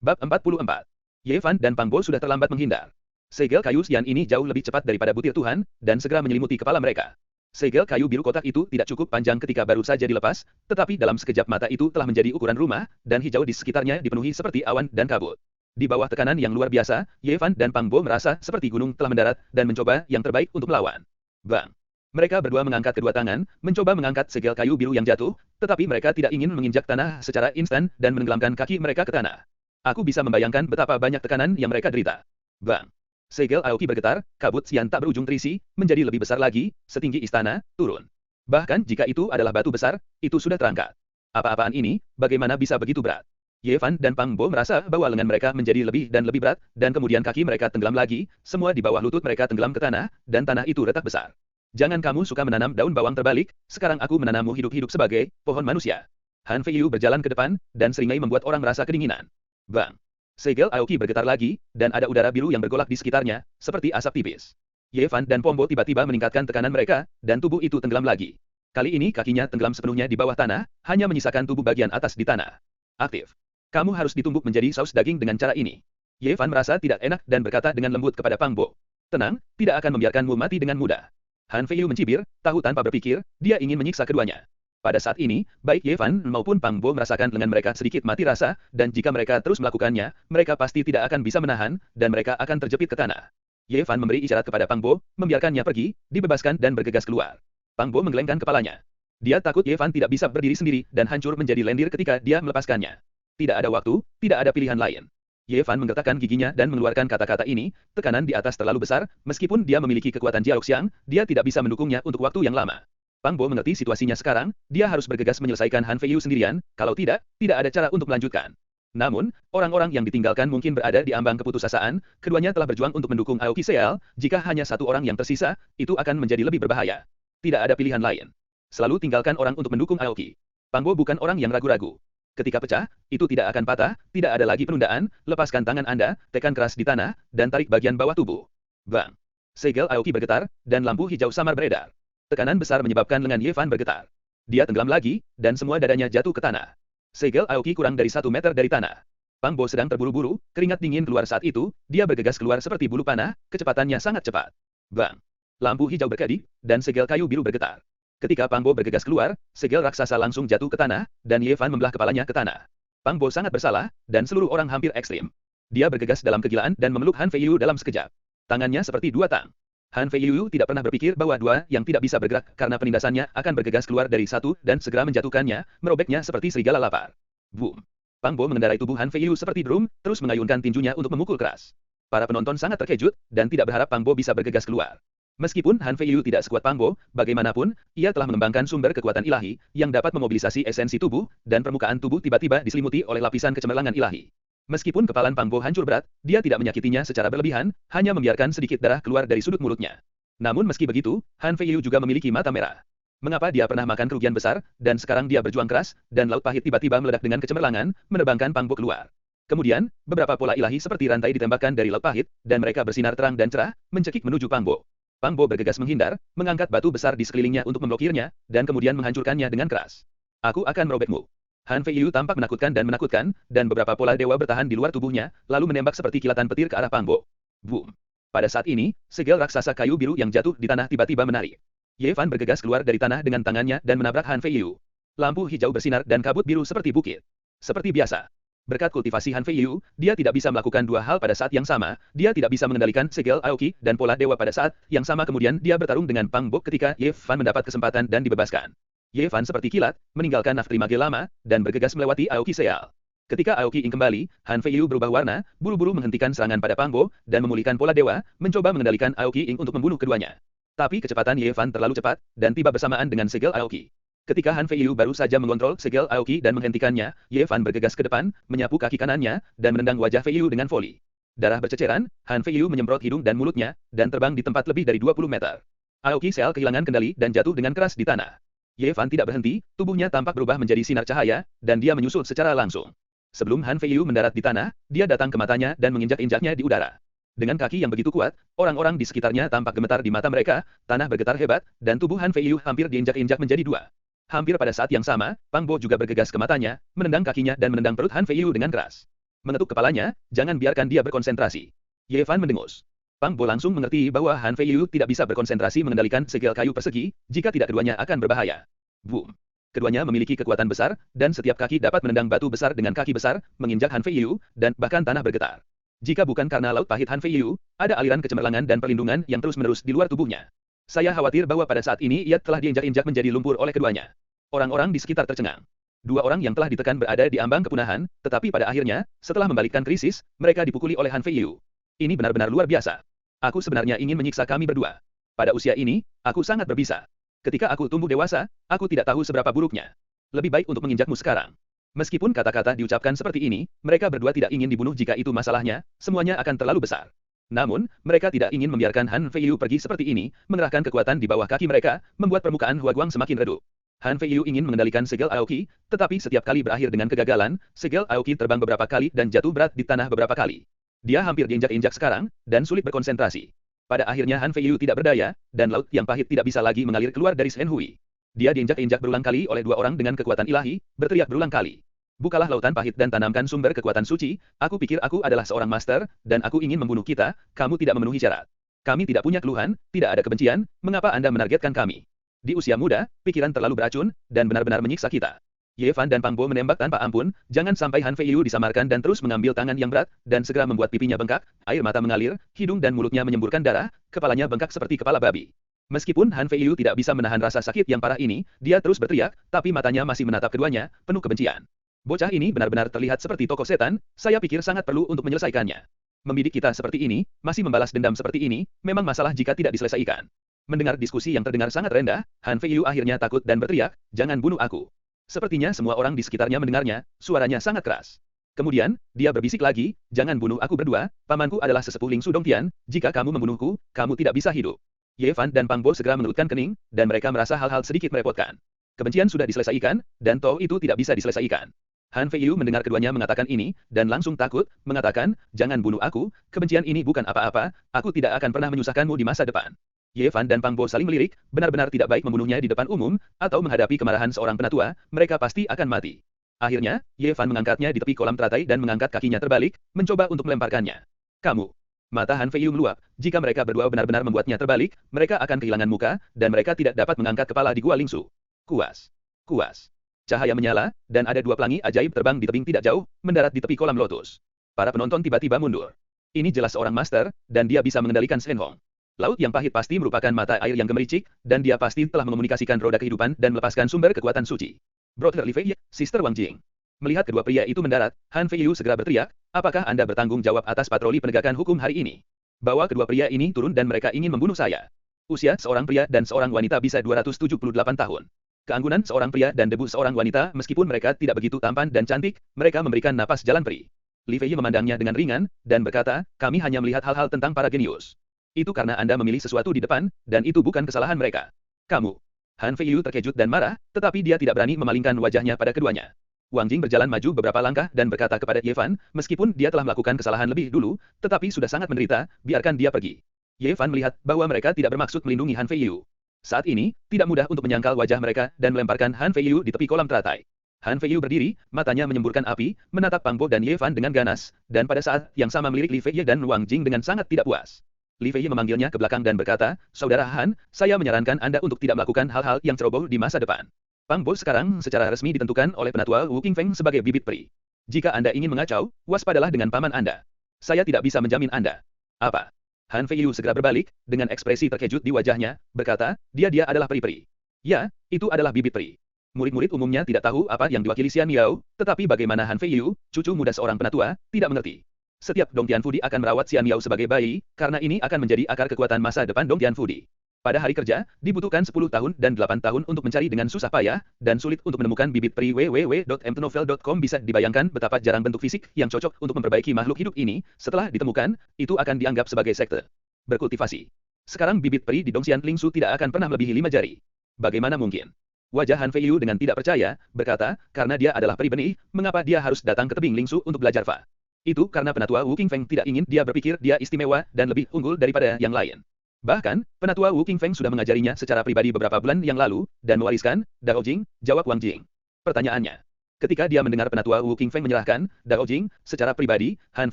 Bab 44. Ye Fan dan Pang Bo sudah terlambat menghindar. Segel kayu sian ini jauh lebih cepat daripada butir Tuhan, dan segera menyelimuti kepala mereka. Segel kayu biru kotak itu tidak cukup panjang ketika baru saja dilepas, tetapi dalam sekejap mata itu telah menjadi ukuran rumah, dan hijau di sekitarnya dipenuhi seperti awan dan kabut. Di bawah tekanan yang luar biasa, Ye Fan dan Pang Bo merasa seperti gunung telah mendarat, dan mencoba yang terbaik untuk melawan. Bang! Mereka berdua mengangkat kedua tangan, mencoba mengangkat segel kayu biru yang jatuh, tetapi mereka tidak ingin menginjak tanah secara instan, dan menenggelamkan kaki mereka ke tanah. Aku bisa membayangkan betapa banyak tekanan yang mereka derita. Bang! Segel Aoki bergetar, kabut sian tak berujung terisi, menjadi lebih besar lagi, setinggi istana, turun. Bahkan jika itu adalah batu besar, itu sudah terangkat. Apa-apaan ini, bagaimana bisa begitu berat? Ye Fan dan Pang Bo merasa bahwa lengan mereka menjadi lebih dan lebih berat, dan kemudian kaki mereka tenggelam lagi, semua di bawah lutut mereka tenggelam ke tanah, dan tanah itu retak besar. Jangan kamu suka menanam daun bawang terbalik, sekarang aku menanammu hidup-hidup sebagai pohon manusia. Han Fei Yu berjalan ke depan, dan seringai membuat orang merasa kedinginan. Bang! Segel Aoki bergetar lagi, dan ada udara biru yang bergolak di sekitarnya, seperti asap tipis. Ye Fan dan Pang Bo tiba-tiba meningkatkan tekanan mereka, dan tubuh itu tenggelam lagi. Kali ini kakinya tenggelam sepenuhnya di bawah tanah, hanya menyisakan tubuh bagian atas di tanah. Aktif. Kamu harus ditumbuk menjadi saus daging dengan cara ini. Ye Fan merasa tidak enak dan berkata dengan lembut kepada Pang Bo. Tenang, tidak akan membiarkanmu mati dengan mudah. Han Fei Yu mencibir, tahu tanpa berpikir, dia ingin menyiksa keduanya. Pada saat ini, baik Ye Fan maupun Pang Bo merasakan lengan mereka sedikit mati rasa, dan jika mereka terus melakukannya, mereka pasti tidak akan bisa menahan, dan mereka akan terjepit ke tanah. Ye Fan memberi isyarat kepada Pang Bo, membiarkannya pergi, dibebaskan dan bergegas keluar. Pang Bo menggelengkan kepalanya. Dia takut Ye Fan tidak bisa berdiri sendiri dan hancur menjadi lendir ketika dia melepaskannya. Tidak ada waktu, tidak ada pilihan lain. Ye Fan menggertakkan giginya dan mengeluarkan kata-kata ini, tekanan di atas terlalu besar, meskipun dia memiliki kekuatan Jiaoxiang, dia tidak bisa mendukungnya untuk waktu yang lama. Pang Bo mengerti situasinya sekarang, dia harus bergegas menyelesaikan Han Fei Yu sendirian, kalau tidak, tidak ada cara untuk melanjutkan. Namun, orang-orang yang ditinggalkan mungkin berada di ambang keputusasaan, keduanya telah berjuang untuk mendukung Aoki Seal, jika hanya satu orang yang tersisa, itu akan menjadi lebih berbahaya. Tidak ada pilihan lain. Selalu tinggalkan orang untuk mendukung Aoki. Pang Bo bukan orang yang ragu-ragu. Ketika pecah, itu tidak akan patah, tidak ada lagi penundaan, lepaskan tangan Anda, tekan keras di tanah, dan tarik bagian bawah tubuh. Bang! Segel Aoki bergetar, dan lampu hijau samar beredar. Tekanan besar menyebabkan lengan Ye Fan bergetar. Dia tenggelam lagi, dan semua dadanya jatuh ke tanah. Segel Aoki kurang dari 1 meter dari tanah. Pang Bo sedang terburu-buru, keringat dingin keluar saat itu, dia bergegas keluar seperti bulu panah, kecepatannya sangat cepat. Bang! Lampu hijau berkedip, dan segel kayu biru bergetar. Ketika Pang Bo bergegas keluar, segel raksasa langsung jatuh ke tanah, dan Ye Fan membelah kepalanya ke tanah. Pang Bo sangat bersalah, dan seluruh orang hampir ekstrim. Dia bergegas dalam kegilaan dan memeluk Han Fei Yu dalam sekejap. Tangannya seperti dua tang. Han Fei Yu tidak pernah berpikir bahwa dua yang tidak bisa bergerak karena penindasannya akan bergegas keluar dari satu dan segera menjatuhkannya, merobeknya seperti serigala lapar. Boom! Pang Bo mengendarai tubuh Han Fei Yu seperti drum, terus mengayunkan tinjunya untuk memukul keras. Para penonton sangat terkejut, dan tidak berharap Pang Bo bisa bergegas keluar. Meskipun Han Fei Yu tidak sekuat Pang Bo, bagaimanapun, ia telah mengembangkan sumber kekuatan ilahi, yang dapat memobilisasi esensi tubuh, dan permukaan tubuh tiba-tiba diselimuti oleh lapisan kecemerlangan ilahi. Meskipun kepalan Pang Bo hancur berat, dia tidak menyakitinya secara berlebihan, hanya membiarkan sedikit darah keluar dari sudut mulutnya. Namun meski begitu, Han Fei Yu juga memiliki mata merah. Mengapa dia pernah makan kerugian besar, dan sekarang dia berjuang keras, dan laut pahit tiba-tiba meledak dengan kecemerlangan, menerbangkan Pang Bo keluar. Kemudian, beberapa pola ilahi seperti rantai ditembakkan dari laut pahit, dan mereka bersinar terang dan cerah, mencekik menuju Pang Bo. Pang Bo bergegas menghindar, mengangkat batu besar di sekelilingnya untuk memblokirnya, dan kemudian menghancurkannya dengan keras. Aku akan merobekmu. Han Fei Yu tampak menakutkan, dan beberapa pola dewa bertahan di luar tubuhnya, lalu menembak seperti kilatan petir ke arah Pang Bo. Boom. Pada saat ini, segel raksasa kayu biru yang jatuh di tanah tiba-tiba menari. Ye Fan bergegas keluar dari tanah dengan tangannya dan menabrak Han Fei Yu. Lampu hijau bersinar dan kabut biru seperti bukit. Seperti biasa. Berkat kultivasi Han Fei Yu, dia tidak bisa melakukan dua hal pada saat yang sama, dia tidak bisa mengendalikan segel Aoki dan pola dewa pada saat yang sama, kemudian dia bertarung dengan Pang Bo ketika Ye Fan mendapat kesempatan dan dibebaskan. Ye Fan seperti kilat, meninggalkan Naftrima lama, dan bergegas melewati Aoki Seal. Ketika Aoki Ing kembali, Han Fei Yu berubah warna, buru-buru menghentikan serangan pada Pang Bo, dan memulihkan pola dewa, mencoba mengendalikan Aoki Ing untuk membunuh keduanya. Tapi kecepatan Ye Fan terlalu cepat, dan tiba bersamaan dengan segel Aoki. Ketika Han Fei Yu baru saja mengontrol segel Aoki dan menghentikannya, Ye Fan bergegas ke depan, menyapu kaki kanannya, dan menendang wajah Fei Yu dengan voli. Darah berceceran, Han Fei Yu menyemprot hidung dan mulutnya, dan terbang di tempat lebih dari 20 meter. Aoki Seal kehilangan kendali dan jatuh dengan keras di tanah. Ye Fan tidak berhenti, tubuhnya tampak berubah menjadi sinar cahaya, dan dia menyusul secara langsung. Sebelum Han Fei Yu mendarat di tanah, dia datang ke matanya dan menginjak-injaknya di udara. Dengan kaki yang begitu kuat, orang-orang di sekitarnya tampak gemetar di mata mereka, tanah bergetar hebat, dan tubuh Han Fei Yu hampir diinjak-injak menjadi dua. Hampir pada saat yang sama, Pang Bo juga bergegas ke matanya, menendang kakinya dan menendang perut Han Fei Yu dengan keras. Mengetuk kepalanya, jangan biarkan dia berkonsentrasi. Ye Fan mendengus. Pang Bo langsung mengerti bahwa Han Fei Yu tidak bisa berkonsentrasi mengendalikan segel kayu persegi, jika tidak keduanya akan berbahaya. Boom. Keduanya memiliki kekuatan besar, dan setiap kaki dapat menendang batu besar dengan kaki besar, menginjak Han Fei Yu, dan bahkan tanah bergetar. Jika bukan karena laut pahit Han Fei Yu, ada aliran kecemerlangan dan perlindungan yang terus-menerus di luar tubuhnya. Saya khawatir bahwa pada saat ini ia telah diinjak-injak menjadi lumpur oleh keduanya. Orang-orang di sekitar tercengang. Dua orang yang telah ditekan berada di ambang kepunahan, tetapi pada akhirnya, setelah membalikkan krisis, mereka dipukuli oleh Han Fei Yu. Ini benar-benar luar biasa. Aku sebenarnya ingin menyiksa kami berdua. Pada usia ini, aku sangat berbisa. Ketika aku tumbuh dewasa, aku tidak tahu seberapa buruknya. Lebih baik untuk menginjakmu sekarang. Meskipun kata-kata diucapkan seperti ini, mereka berdua tidak ingin dibunuh jika itu masalahnya, semuanya akan terlalu besar. Namun, mereka tidak ingin membiarkan Han Fei Yu pergi seperti ini, mengerahkan kekuatan di bawah kaki mereka, membuat permukaan Huaguang semakin redup. Han Fei Yu ingin mengendalikan segel Aoki, tetapi setiap kali berakhir dengan kegagalan, segel Aoki terbang beberapa kali dan jatuh berat di tanah beberapa kali. Dia hampir diinjak-injak sekarang, dan sulit berkonsentrasi. Pada akhirnya Han Fei Yu tidak berdaya, dan laut yang pahit tidak bisa lagi mengalir keluar dari Shen Hui. Dia diinjak-injak berulang kali oleh dua orang dengan kekuatan ilahi, berteriak berulang kali. Bukalah lautan pahit dan tanamkan sumber kekuatan suci, aku pikir aku adalah seorang master, dan aku ingin membunuh kita, kamu tidak memenuhi syarat. Kami tidak punya keluhan, tidak ada kebencian, mengapa Anda menargetkan kami? Di usia muda, pikiran terlalu beracun, dan benar-benar menyiksa kita. Ye Fan dan Pang Bo menembak tanpa ampun, jangan sampai Han Fei Yu disamarkan dan terus mengambil tangan yang berat, dan segera membuat pipinya bengkak, air mata mengalir, hidung dan mulutnya menyemburkan darah, kepalanya bengkak seperti kepala babi. Meskipun Han Fei Yu tidak bisa menahan rasa sakit yang parah ini, dia terus berteriak, tapi matanya masih menatap keduanya, penuh kebencian. Bocah ini benar-benar terlihat seperti tokoh setan, saya pikir sangat perlu untuk menyelesaikannya. Membidik kita seperti ini, masih membalas dendam seperti ini, memang masalah jika tidak diselesaikan. Mendengar diskusi yang terdengar sangat rendah, Han Fei Yu akhirnya takut dan berteriak, jangan bunuh aku. Sepertinya semua orang di sekitarnya mendengarnya, suaranya sangat keras. Kemudian, dia berbisik lagi, jangan bunuh aku berdua, pamanku adalah sesepuh Ling Su Dongtian, jika kamu membunuhku, kamu tidak bisa hidup. Ye Fan dan Pang Bo segera mengerutkan kening, dan mereka merasa hal-hal sedikit merepotkan. Kebencian sudah diselesaikan, dan toh itu tidak bisa diselesaikan. Han Fei Yu mendengar keduanya mengatakan ini, dan langsung takut, mengatakan, jangan bunuh aku, kebencian ini bukan apa-apa, aku tidak akan pernah menyusahkanmu di masa depan. Ye Fan dan Pang Bo saling melirik, benar-benar tidak baik membunuhnya di depan umum, atau menghadapi kemarahan seorang penatua, mereka pasti akan mati. Akhirnya, Ye Fan mengangkatnya di tepi kolam teratai dan mengangkat kakinya terbalik, mencoba untuk melemparkannya. Kamu. Mata Han Fei Yu meluap, jika mereka berdua benar-benar membuatnya terbalik, mereka akan kehilangan muka, dan mereka tidak dapat mengangkat kepala di Gua Lingsu. Kuas. Kuas. Cahaya menyala, dan ada dua pelangi ajaib terbang di tebing tidak jauh, mendarat di tepi kolam lotus. Para penonton tiba-tiba mundur. Ini jelas seorang master, dan dia bisa mengendalikan Shen Hong. Laut yang pahit pasti merupakan mata air yang gemericik, dan dia pasti telah mengomunikasikan roda kehidupan dan melepaskan sumber kekuatan suci. Brother Li Fei, Sister Wang Jing. Melihat kedua pria itu mendarat, Han Fei Yu segera berteriak, apakah Anda bertanggung jawab atas patroli penegakan hukum hari ini? Bawa kedua pria ini turun dan mereka ingin membunuh saya. Usia seorang pria dan seorang wanita bisa 278 tahun. Keanggunan seorang pria dan debu seorang wanita meskipun mereka tidak begitu tampan dan cantik, mereka memberikan napas jalan peri. Li Fei memandangnya dengan ringan, dan berkata, kami hanya melihat hal-hal tentang para genius. Itu karena Anda memilih sesuatu di depan, dan itu bukan kesalahan mereka. Kamu. Han Feiyu terkejut dan marah, tetapi dia tidak berani memalingkan wajahnya pada keduanya. Wang Jing berjalan maju beberapa langkah dan berkata kepada Ye Fan, meskipun dia telah melakukan kesalahan lebih dulu, tetapi sudah sangat menderita, biarkan dia pergi. Ye Fan melihat bahwa mereka tidak bermaksud melindungi Han Feiyu. Saat ini, tidak mudah untuk menyangkal wajah mereka dan melemparkan Han Feiyu di tepi kolam teratai. Han Feiyu berdiri, matanya menyemburkan api, menatap Pang Bo dan Ye Fan dengan ganas, dan pada saat yang sama melirik Li Feiye dan Wang Jing dengan sangat tidak puas. Li Feiye memanggilnya ke belakang dan berkata, Saudara Han, saya menyarankan Anda untuk tidak melakukan hal-hal yang ceroboh di masa depan. Pang Bo sekarang secara resmi ditentukan oleh penatua Wu Qingfeng sebagai bibit peri. Jika Anda ingin mengacau, waspadalah dengan paman Anda. Saya tidak bisa menjamin Anda. Apa? Han Feiyu segera berbalik, dengan ekspresi terkejut di wajahnya, berkata, dia adalah peri-peri. Ya, itu adalah bibit peri. Murid-murid umumnya tidak tahu apa yang diwakili Xian Miao, tetapi bagaimana Han Feiyu, cucu muda seorang penatua, tidak mengerti. Setiap Dong Tianfudi akan merawat Xian Miao sebagai bayi, karena ini akan menjadi akar kekuatan masa depan Dong Tianfudi. Pada hari kerja, dibutuhkan 10 tahun dan 8 tahun untuk mencari dengan susah payah, dan sulit untuk menemukan bibit peri. www.mtnovel.com bisa dibayangkan betapa jarang bentuk fisik yang cocok untuk memperbaiki makhluk hidup ini, setelah ditemukan, itu akan dianggap sebagai sekte. Berkultivasi. Sekarang bibit peri di Dongxian Lingsu tidak akan pernah melebihi 5 jari. Bagaimana mungkin? Wajah Han Feiyu dengan tidak percaya, berkata, karena dia adalah peri benih, mengapa dia harus datang ke tebing Lingsu untuk belajar Fa? Itu karena penatua Wu Qingfeng tidak ingin dia berpikir dia istimewa dan lebih unggul daripada yang lain. Bahkan, penatua Wu Qingfeng sudah mengajarinya secara pribadi beberapa bulan yang lalu, dan mewariskan, Dao Jing, jawab Wang Jing. Pertanyaannya, ketika dia mendengar penatua Wu Qingfeng menyerahkan, Dao Jing, secara pribadi, Han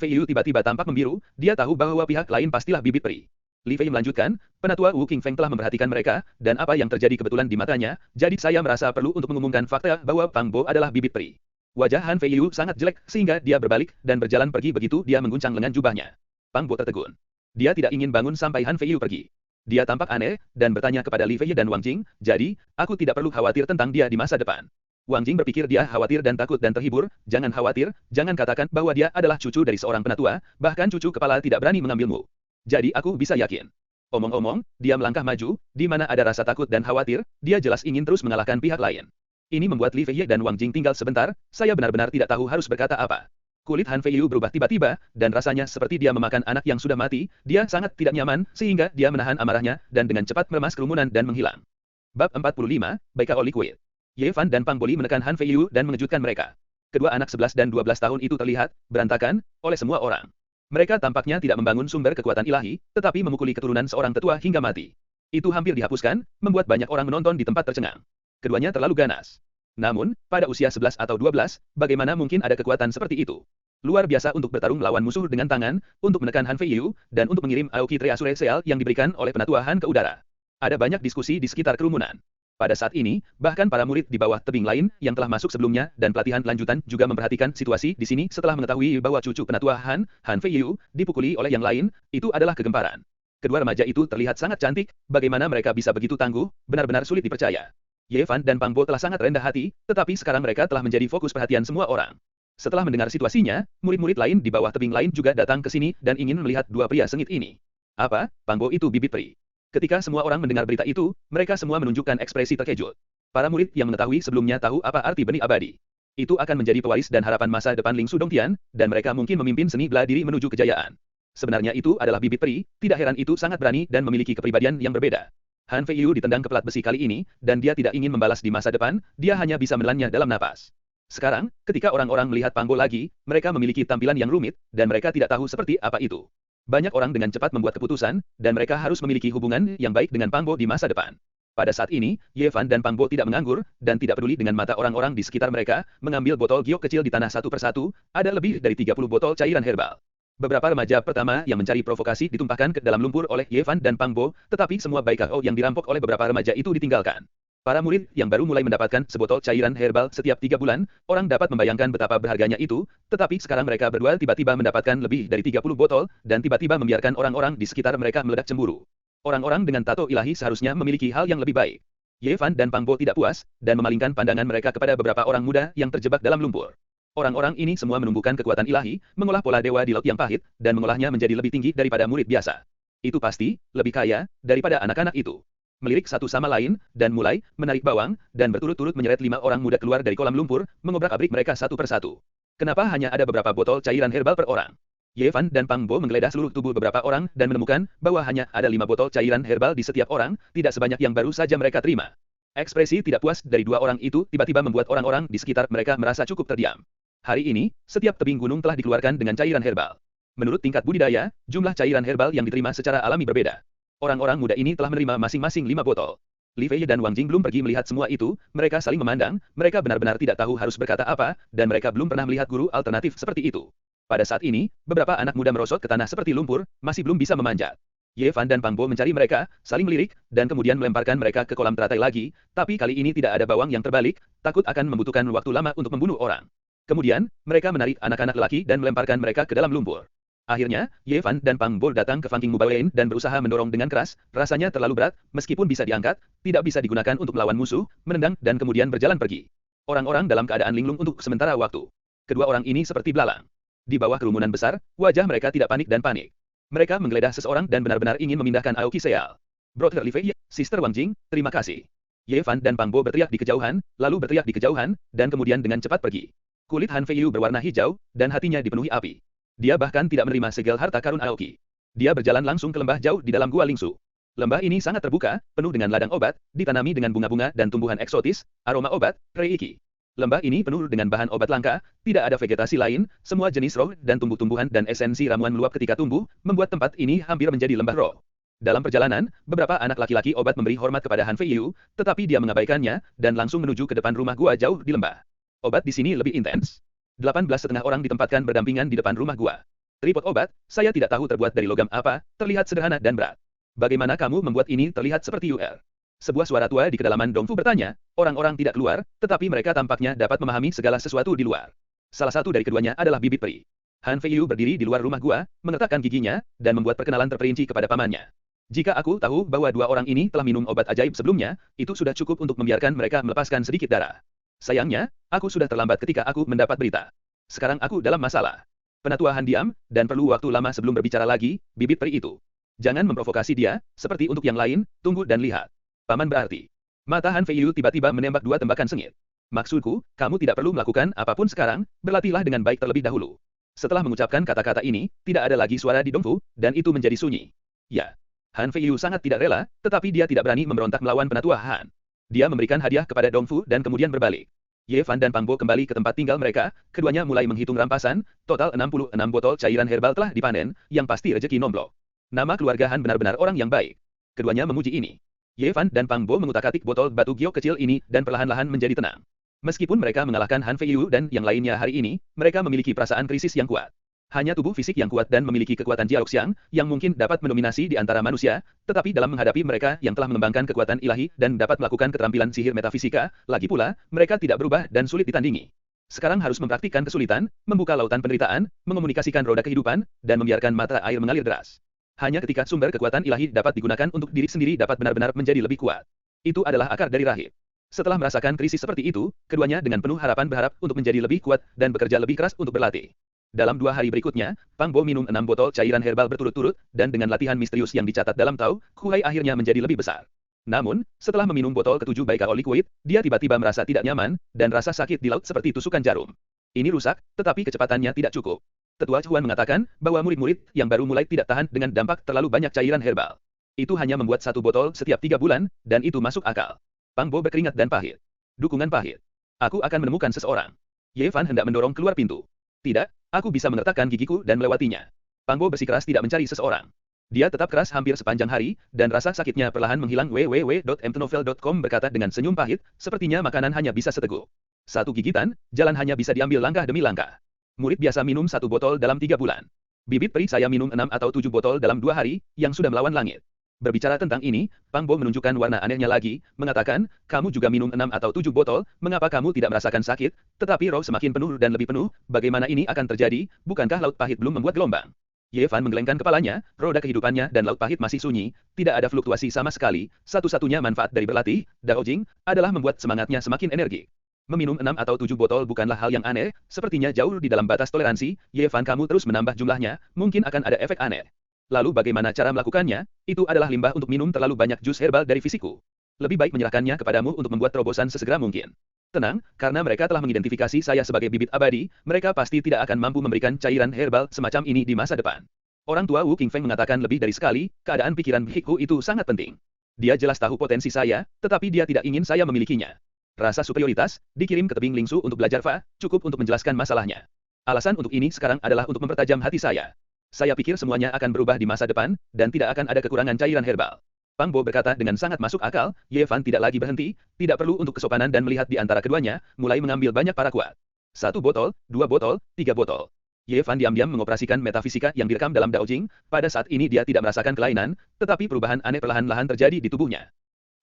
Feiyu tiba-tiba tampak membiru, dia tahu bahwa pihak lain pastilah bibit peri. Li Fei melanjutkan, penatua Wu Qingfeng telah memperhatikan mereka, dan apa yang terjadi kebetulan di matanya, jadi saya merasa perlu untuk mengumumkan fakta bahwa Pang Bo adalah bibit peri. Wajah Han Feiyu sangat jelek, sehingga dia berbalik, dan berjalan pergi begitu dia mengguncang lengan jubahnya. Pang Bo tertegun. Dia tidak ingin bangun sampai Han Feiyu pergi. Dia tampak aneh, dan bertanya kepada Li Feiye dan Wang Jing, jadi, aku tidak perlu khawatir tentang dia di masa depan. Wang Jing berpikir dia khawatir dan takut dan terhibur, jangan khawatir, jangan katakan bahwa dia adalah cucu dari seorang penatua, bahkan cucu kepala tidak berani mengambilmu. Jadi aku bisa yakin. Omong-omong, dia melangkah maju, di mana ada rasa takut dan khawatir, dia jelas ingin terus mengalahkan pihak lain. Ini membuat Li Feiye dan Wang Jing tinggal sebentar, saya benar-benar tidak tahu harus berkata apa. Kulit Han Feiyu berubah tiba-tiba, dan rasanya seperti dia memakan anak yang sudah mati, dia sangat tidak nyaman, sehingga dia menahan amarahnya, dan dengan cepat meremas kerumunan dan menghilang. Bab 45, Baika All Liquid. Ye Fan dan Pang Boli menekan Han Feiyu dan mengejutkan mereka. Kedua anak 11 dan 12 tahun itu terlihat, berantakan, oleh semua orang. Mereka tampaknya tidak membangun sumber kekuatan ilahi, tetapi memukuli keturunan seorang tetua hingga mati. Itu hampir dihapuskan, membuat banyak orang menonton di tempat tercengang. Keduanya terlalu ganas. Namun, pada usia 11 atau 12, bagaimana mungkin ada kekuatan seperti itu? Luar biasa untuk bertarung melawan musuh dengan tangan, untuk menekan Han Feiyu, dan untuk mengirim Aoki Treasure Seal yang diberikan oleh penatua Han ke udara. Ada banyak diskusi di sekitar kerumunan. Pada saat ini, bahkan para murid di bawah tebing lain yang telah masuk sebelumnya dan pelatihan lanjutan juga memperhatikan situasi di sini setelah mengetahui bahwa cucu penatua Han Feiyu, dipukuli oleh yang lain, itu adalah kegemparan. Kedua remaja itu terlihat sangat cantik, bagaimana mereka bisa begitu tangguh, benar-benar sulit dipercaya. Ye Fan dan Pang Bo telah sangat rendah hati, tetapi sekarang mereka telah menjadi fokus perhatian semua orang. Setelah mendengar situasinya, murid-murid lain di bawah tebing lain juga datang ke sini dan ingin melihat dua pria sengit ini. Apa? Pang Bo itu bibit peri. Ketika semua orang mendengar berita itu, mereka semua menunjukkan ekspresi terkejut. Para murid yang mengetahui sebelumnya tahu apa arti benih abadi. Itu akan menjadi pewaris dan harapan masa depan Lingsu Dongtian, dan mereka mungkin memimpin seni bela diri menuju kejayaan. Sebenarnya itu adalah bibit peri, tidak heran itu sangat berani dan memiliki kepribadian yang berbeda. Han Feiyu ditendang ke pelat besi kali ini, dan dia tidak ingin membalas di masa depan, dia hanya bisa menelannya dalam napas. Sekarang, ketika orang-orang melihat Pang Bo lagi, mereka memiliki tampilan yang rumit, dan mereka tidak tahu seperti apa itu. Banyak orang dengan cepat membuat keputusan, dan mereka harus memiliki hubungan yang baik dengan Pang Bo di masa depan. Pada saat ini, Ye Fan dan Pang Bo tidak menganggur, dan tidak peduli dengan mata orang-orang di sekitar mereka, mengambil botol giok kecil di tanah satu persatu, ada lebih dari 30 botol cairan herbal. Beberapa remaja pertama yang mencari provokasi ditumpahkan ke dalam lumpur oleh Ye Fan dan Pang Bo, tetapi semua baikao yang dirampok oleh beberapa remaja itu ditinggalkan. Para murid yang baru mulai mendapatkan sebotol cairan herbal setiap 3 bulan, orang dapat membayangkan betapa berharganya itu, tetapi sekarang mereka berdua tiba-tiba mendapatkan lebih dari 30 botol, dan tiba-tiba membiarkan orang-orang di sekitar mereka meledak cemburu. Orang-orang dengan tato ilahi seharusnya memiliki hal yang lebih baik. Ye Fan dan Pang Bo tidak puas, dan memalingkan pandangan mereka kepada beberapa orang muda yang terjebak dalam lumpur. Orang-orang ini semua menumbuhkan kekuatan ilahi, mengolah pola dewa di laut yang pahit, dan mengolahnya menjadi lebih tinggi daripada murid biasa. Itu pasti lebih kaya daripada anak-anak itu. Melirik satu sama lain, dan mulai menarik bawang, dan berturut-turut menyeret 5 orang muda keluar dari kolam lumpur, mengobrak-abrik mereka satu persatu. Kenapa hanya ada beberapa botol cairan herbal per orang? Ye Fan dan Pang Bo menggeledah seluruh tubuh beberapa orang dan menemukan bahwa hanya ada 5 botol cairan herbal di setiap orang, tidak sebanyak yang baru saja mereka terima. Ekspresi tidak puas dari dua orang itu tiba-tiba membuat orang-orang di sekitar mereka merasa cukup terdiam. Hari ini, setiap tebing gunung telah dikeluarkan dengan cairan herbal. Menurut tingkat budidaya, jumlah cairan herbal yang diterima secara alami berbeda. Orang-orang muda ini telah menerima masing-masing 5 botol. Li Fei dan Wang Jing belum pergi melihat semua itu, mereka saling memandang, mereka benar-benar tidak tahu harus berkata apa, dan mereka belum pernah melihat guru alternatif seperti itu. Pada saat ini, beberapa anak muda merosot ke tanah seperti lumpur, masih belum bisa memanjat. Ye Fan dan Pang Bo mencari mereka, saling melirik, dan kemudian melemparkan mereka ke kolam teratai lagi, tapi kali ini tidak ada bawang yang terbalik, takut akan membutuhkan waktu lama untuk membunuh orang. Kemudian, mereka menarik anak-anak lelaki dan melemparkan mereka ke dalam lumpur. Akhirnya, Ye Fan dan Pang Bo datang ke Fang King Mubawein dan berusaha mendorong dengan keras, rasanya terlalu berat, meskipun bisa diangkat, tidak bisa digunakan untuk melawan musuh, menendang dan kemudian berjalan pergi. Orang-orang dalam keadaan linglung untuk sementara waktu. Kedua orang ini seperti belalang. Di bawah kerumunan besar, wajah mereka tidak panik dan panik. Mereka menggeledah seseorang dan benar-benar ingin memindahkan Aoki Seal. Brother Li Fei, Sister Wang Jing, terima kasih. Ye Fan dan Pang Bo berteriak di kejauhan, lalu berteriak di kejauhan, dan kemudian dengan cepat pergi. Kulit Han Feiyu berwarna hijau, dan hatinya dipenuhi api. Dia bahkan tidak menerima segel harta karun Aoki. Dia berjalan langsung ke lembah jauh di dalam gua Lingsu. Lembah ini sangat terbuka, penuh dengan ladang obat, ditanami dengan bunga-bunga dan tumbuhan eksotis, aroma obat, reiki. Lembah ini penuh dengan bahan obat langka, tidak ada vegetasi lain, semua jenis roh dan tumbuh-tumbuhan dan esensi ramuan meluap ketika tumbuh, membuat tempat ini hampir menjadi lembah roh. Dalam perjalanan, beberapa anak laki-laki obat memberi hormat kepada Han Feiyu, tetapi dia mengabaikannya, dan langsung menuju ke depan rumah gua jauh di lembah. Obat di sini lebih intens. 18,5 orang ditempatkan berdampingan di depan rumah gua. Tripod obat, saya tidak tahu terbuat dari logam apa, terlihat sederhana dan berat. Bagaimana kamu membuat ini terlihat seperti UR? Sebuah suara tua di kedalaman Dongfu bertanya, orang-orang tidak keluar, tetapi mereka tampaknya dapat memahami segala sesuatu di luar. Salah satu dari keduanya adalah bibit peri. Han Feiyu berdiri di luar rumah gua, mengetakkan giginya, dan membuat perkenalan terperinci kepada pamannya. Jika aku tahu bahwa dua orang ini telah minum obat ajaib sebelumnya, itu sudah cukup untuk membiarkan mereka melepaskan sedikit darah. Sayangnya, aku sudah terlambat ketika aku mendapat berita. Sekarang aku dalam masalah. Penatua Han diam, dan perlu waktu lama sebelum berbicara lagi, bibit peri itu. Jangan memprovokasi dia, seperti untuk yang lain, tunggu dan lihat. Paman berarti. Mata Han Feiyu tiba-tiba menembak 2 tembakan sengit. Maksudku, kamu tidak perlu melakukan apapun sekarang, berlatihlah dengan baik terlebih dahulu. Setelah mengucapkan kata-kata ini, tidak ada lagi suara di Dongfu, dan itu menjadi sunyi. Ya. Han Feiyu sangat tidak rela, tetapi dia tidak berani memberontak melawan penatua Han. Dia memberikan hadiah kepada Dongfu dan kemudian berbalik. Ye Fan dan Pang Bo kembali ke tempat tinggal mereka, keduanya mulai menghitung rampasan, total 66 botol cairan herbal telah dipanen, yang pasti rezeki nomblok. Nama keluarga Han benar-benar orang yang baik. Keduanya memuji ini. Ye Fan dan Pang Bo mengutak-atik botol batu giok kecil ini dan perlahan-lahan menjadi tenang. Meskipun mereka mengalahkan Han Feiyu dan yang lainnya hari ini, mereka memiliki perasaan krisis yang kuat. Hanya tubuh fisik yang kuat dan memiliki kekuatan Jiaoxiang, yang mungkin dapat mendominasi di antara manusia, tetapi dalam menghadapi mereka yang telah mengembangkan kekuatan ilahi dan dapat melakukan keterampilan sihir metafisika, lagi pula, mereka tidak berubah dan sulit ditandingi. Sekarang harus mempraktikkan kesulitan, membuka lautan penderitaan, mengomunikasikan roda kehidupan, dan membiarkan mata air mengalir deras. Hanya ketika sumber kekuatan ilahi dapat digunakan untuk diri sendiri dapat benar-benar menjadi lebih kuat. Itu adalah akar dari rahib. Setelah merasakan krisis seperti itu, keduanya dengan penuh harapan berharap untuk menjadi lebih kuat dan bekerja lebih keras untuk berlatih. Dalam 2 hari berikutnya, Pang Bo minum 6 botol cairan herbal berturut-turut, dan dengan latihan misterius yang dicatat dalam Tao, Kuhai akhirnya menjadi lebih besar. Namun, setelah meminum botol ke-7 Baikao Liquid, dia tiba-tiba merasa tidak nyaman, dan rasa sakit di laut seperti tusukan jarum. Ini rusak, tetapi kecepatannya tidak cukup. Tetua Chuan mengatakan bahwa murid-murid yang baru mulai tidak tahan dengan dampak terlalu banyak cairan herbal. Itu hanya membuat 1 botol setiap 3 bulan, dan itu masuk akal. Pang Bo berkeringat dan pahit. Dukungan pahit. Aku akan menemukan seseorang. Ye Fan hendak mendorong keluar pintu. Tidak, aku bisa mengertakkan gigiku dan melewatinya. Pang Bo bersikeras tidak mencari seseorang. Dia tetap keras hampir sepanjang hari, dan rasa sakitnya perlahan menghilang. www.mtnovel.com berkata dengan senyum pahit, sepertinya makanan hanya bisa seteguk. 1 gigitan, jalan hanya bisa diambil langkah demi langkah. Murid biasa minum 1 botol dalam 3 bulan. Bibit peri saya minum 6 atau 7 botol dalam 2 hari, yang sudah melawan langit. Berbicara tentang ini, Pang Bo menunjukkan warna anehnya lagi, mengatakan, kamu juga minum 6 atau 7 botol, mengapa kamu tidak merasakan sakit, tetapi roh semakin penuh dan lebih penuh, bagaimana ini akan terjadi, bukankah laut pahit belum membuat gelombang? Ye Fan menggelengkan kepalanya, roda kehidupannya dan laut pahit masih sunyi, tidak ada fluktuasi sama sekali, satu-satunya manfaat dari berlatih, Dao Jing, adalah membuat semangatnya semakin energik. Meminum 6 atau 7 botol bukanlah hal yang aneh, sepertinya jauh di dalam batas toleransi, Ye Fan kamu terus menambah jumlahnya, mungkin akan ada efek aneh. Lalu bagaimana cara melakukannya? Itu adalah limbah untuk minum terlalu banyak jus herbal dari fisikku. Lebih baik menyerahkannya kepadamu untuk membuat terobosan sesegera mungkin. Tenang, karena mereka telah mengidentifikasi saya sebagai bibit abadi, mereka pasti tidak akan mampu memberikan cairan herbal semacam ini di masa depan. Orang tua Wu Qingfeng mengatakan lebih dari sekali, keadaan pikiran Bhikkhu itu sangat penting. Dia jelas tahu potensi saya, tetapi dia tidak ingin saya memilikinya. Rasa superioritas, dikirim ke tebing Lingsu untuk belajar Fa, cukup untuk menjelaskan masalahnya. Alasan untuk ini sekarang adalah untuk mempertajam hati saya. Saya pikir semuanya akan berubah di masa depan, dan tidak akan ada kekurangan cairan herbal. Pang Bo berkata dengan sangat masuk akal, Ye Fan tidak lagi berhenti, tidak perlu untuk kesopanan dan melihat di antara keduanya, mulai mengambil banyak para kuat. 1 botol, 2 botol, 3 botol. Ye Fan diam-diam mengoperasikan metafisika yang direkam dalam Dao Jing, pada saat ini dia tidak merasakan kelainan, tetapi perubahan aneh perlahan-lahan terjadi di tubuhnya.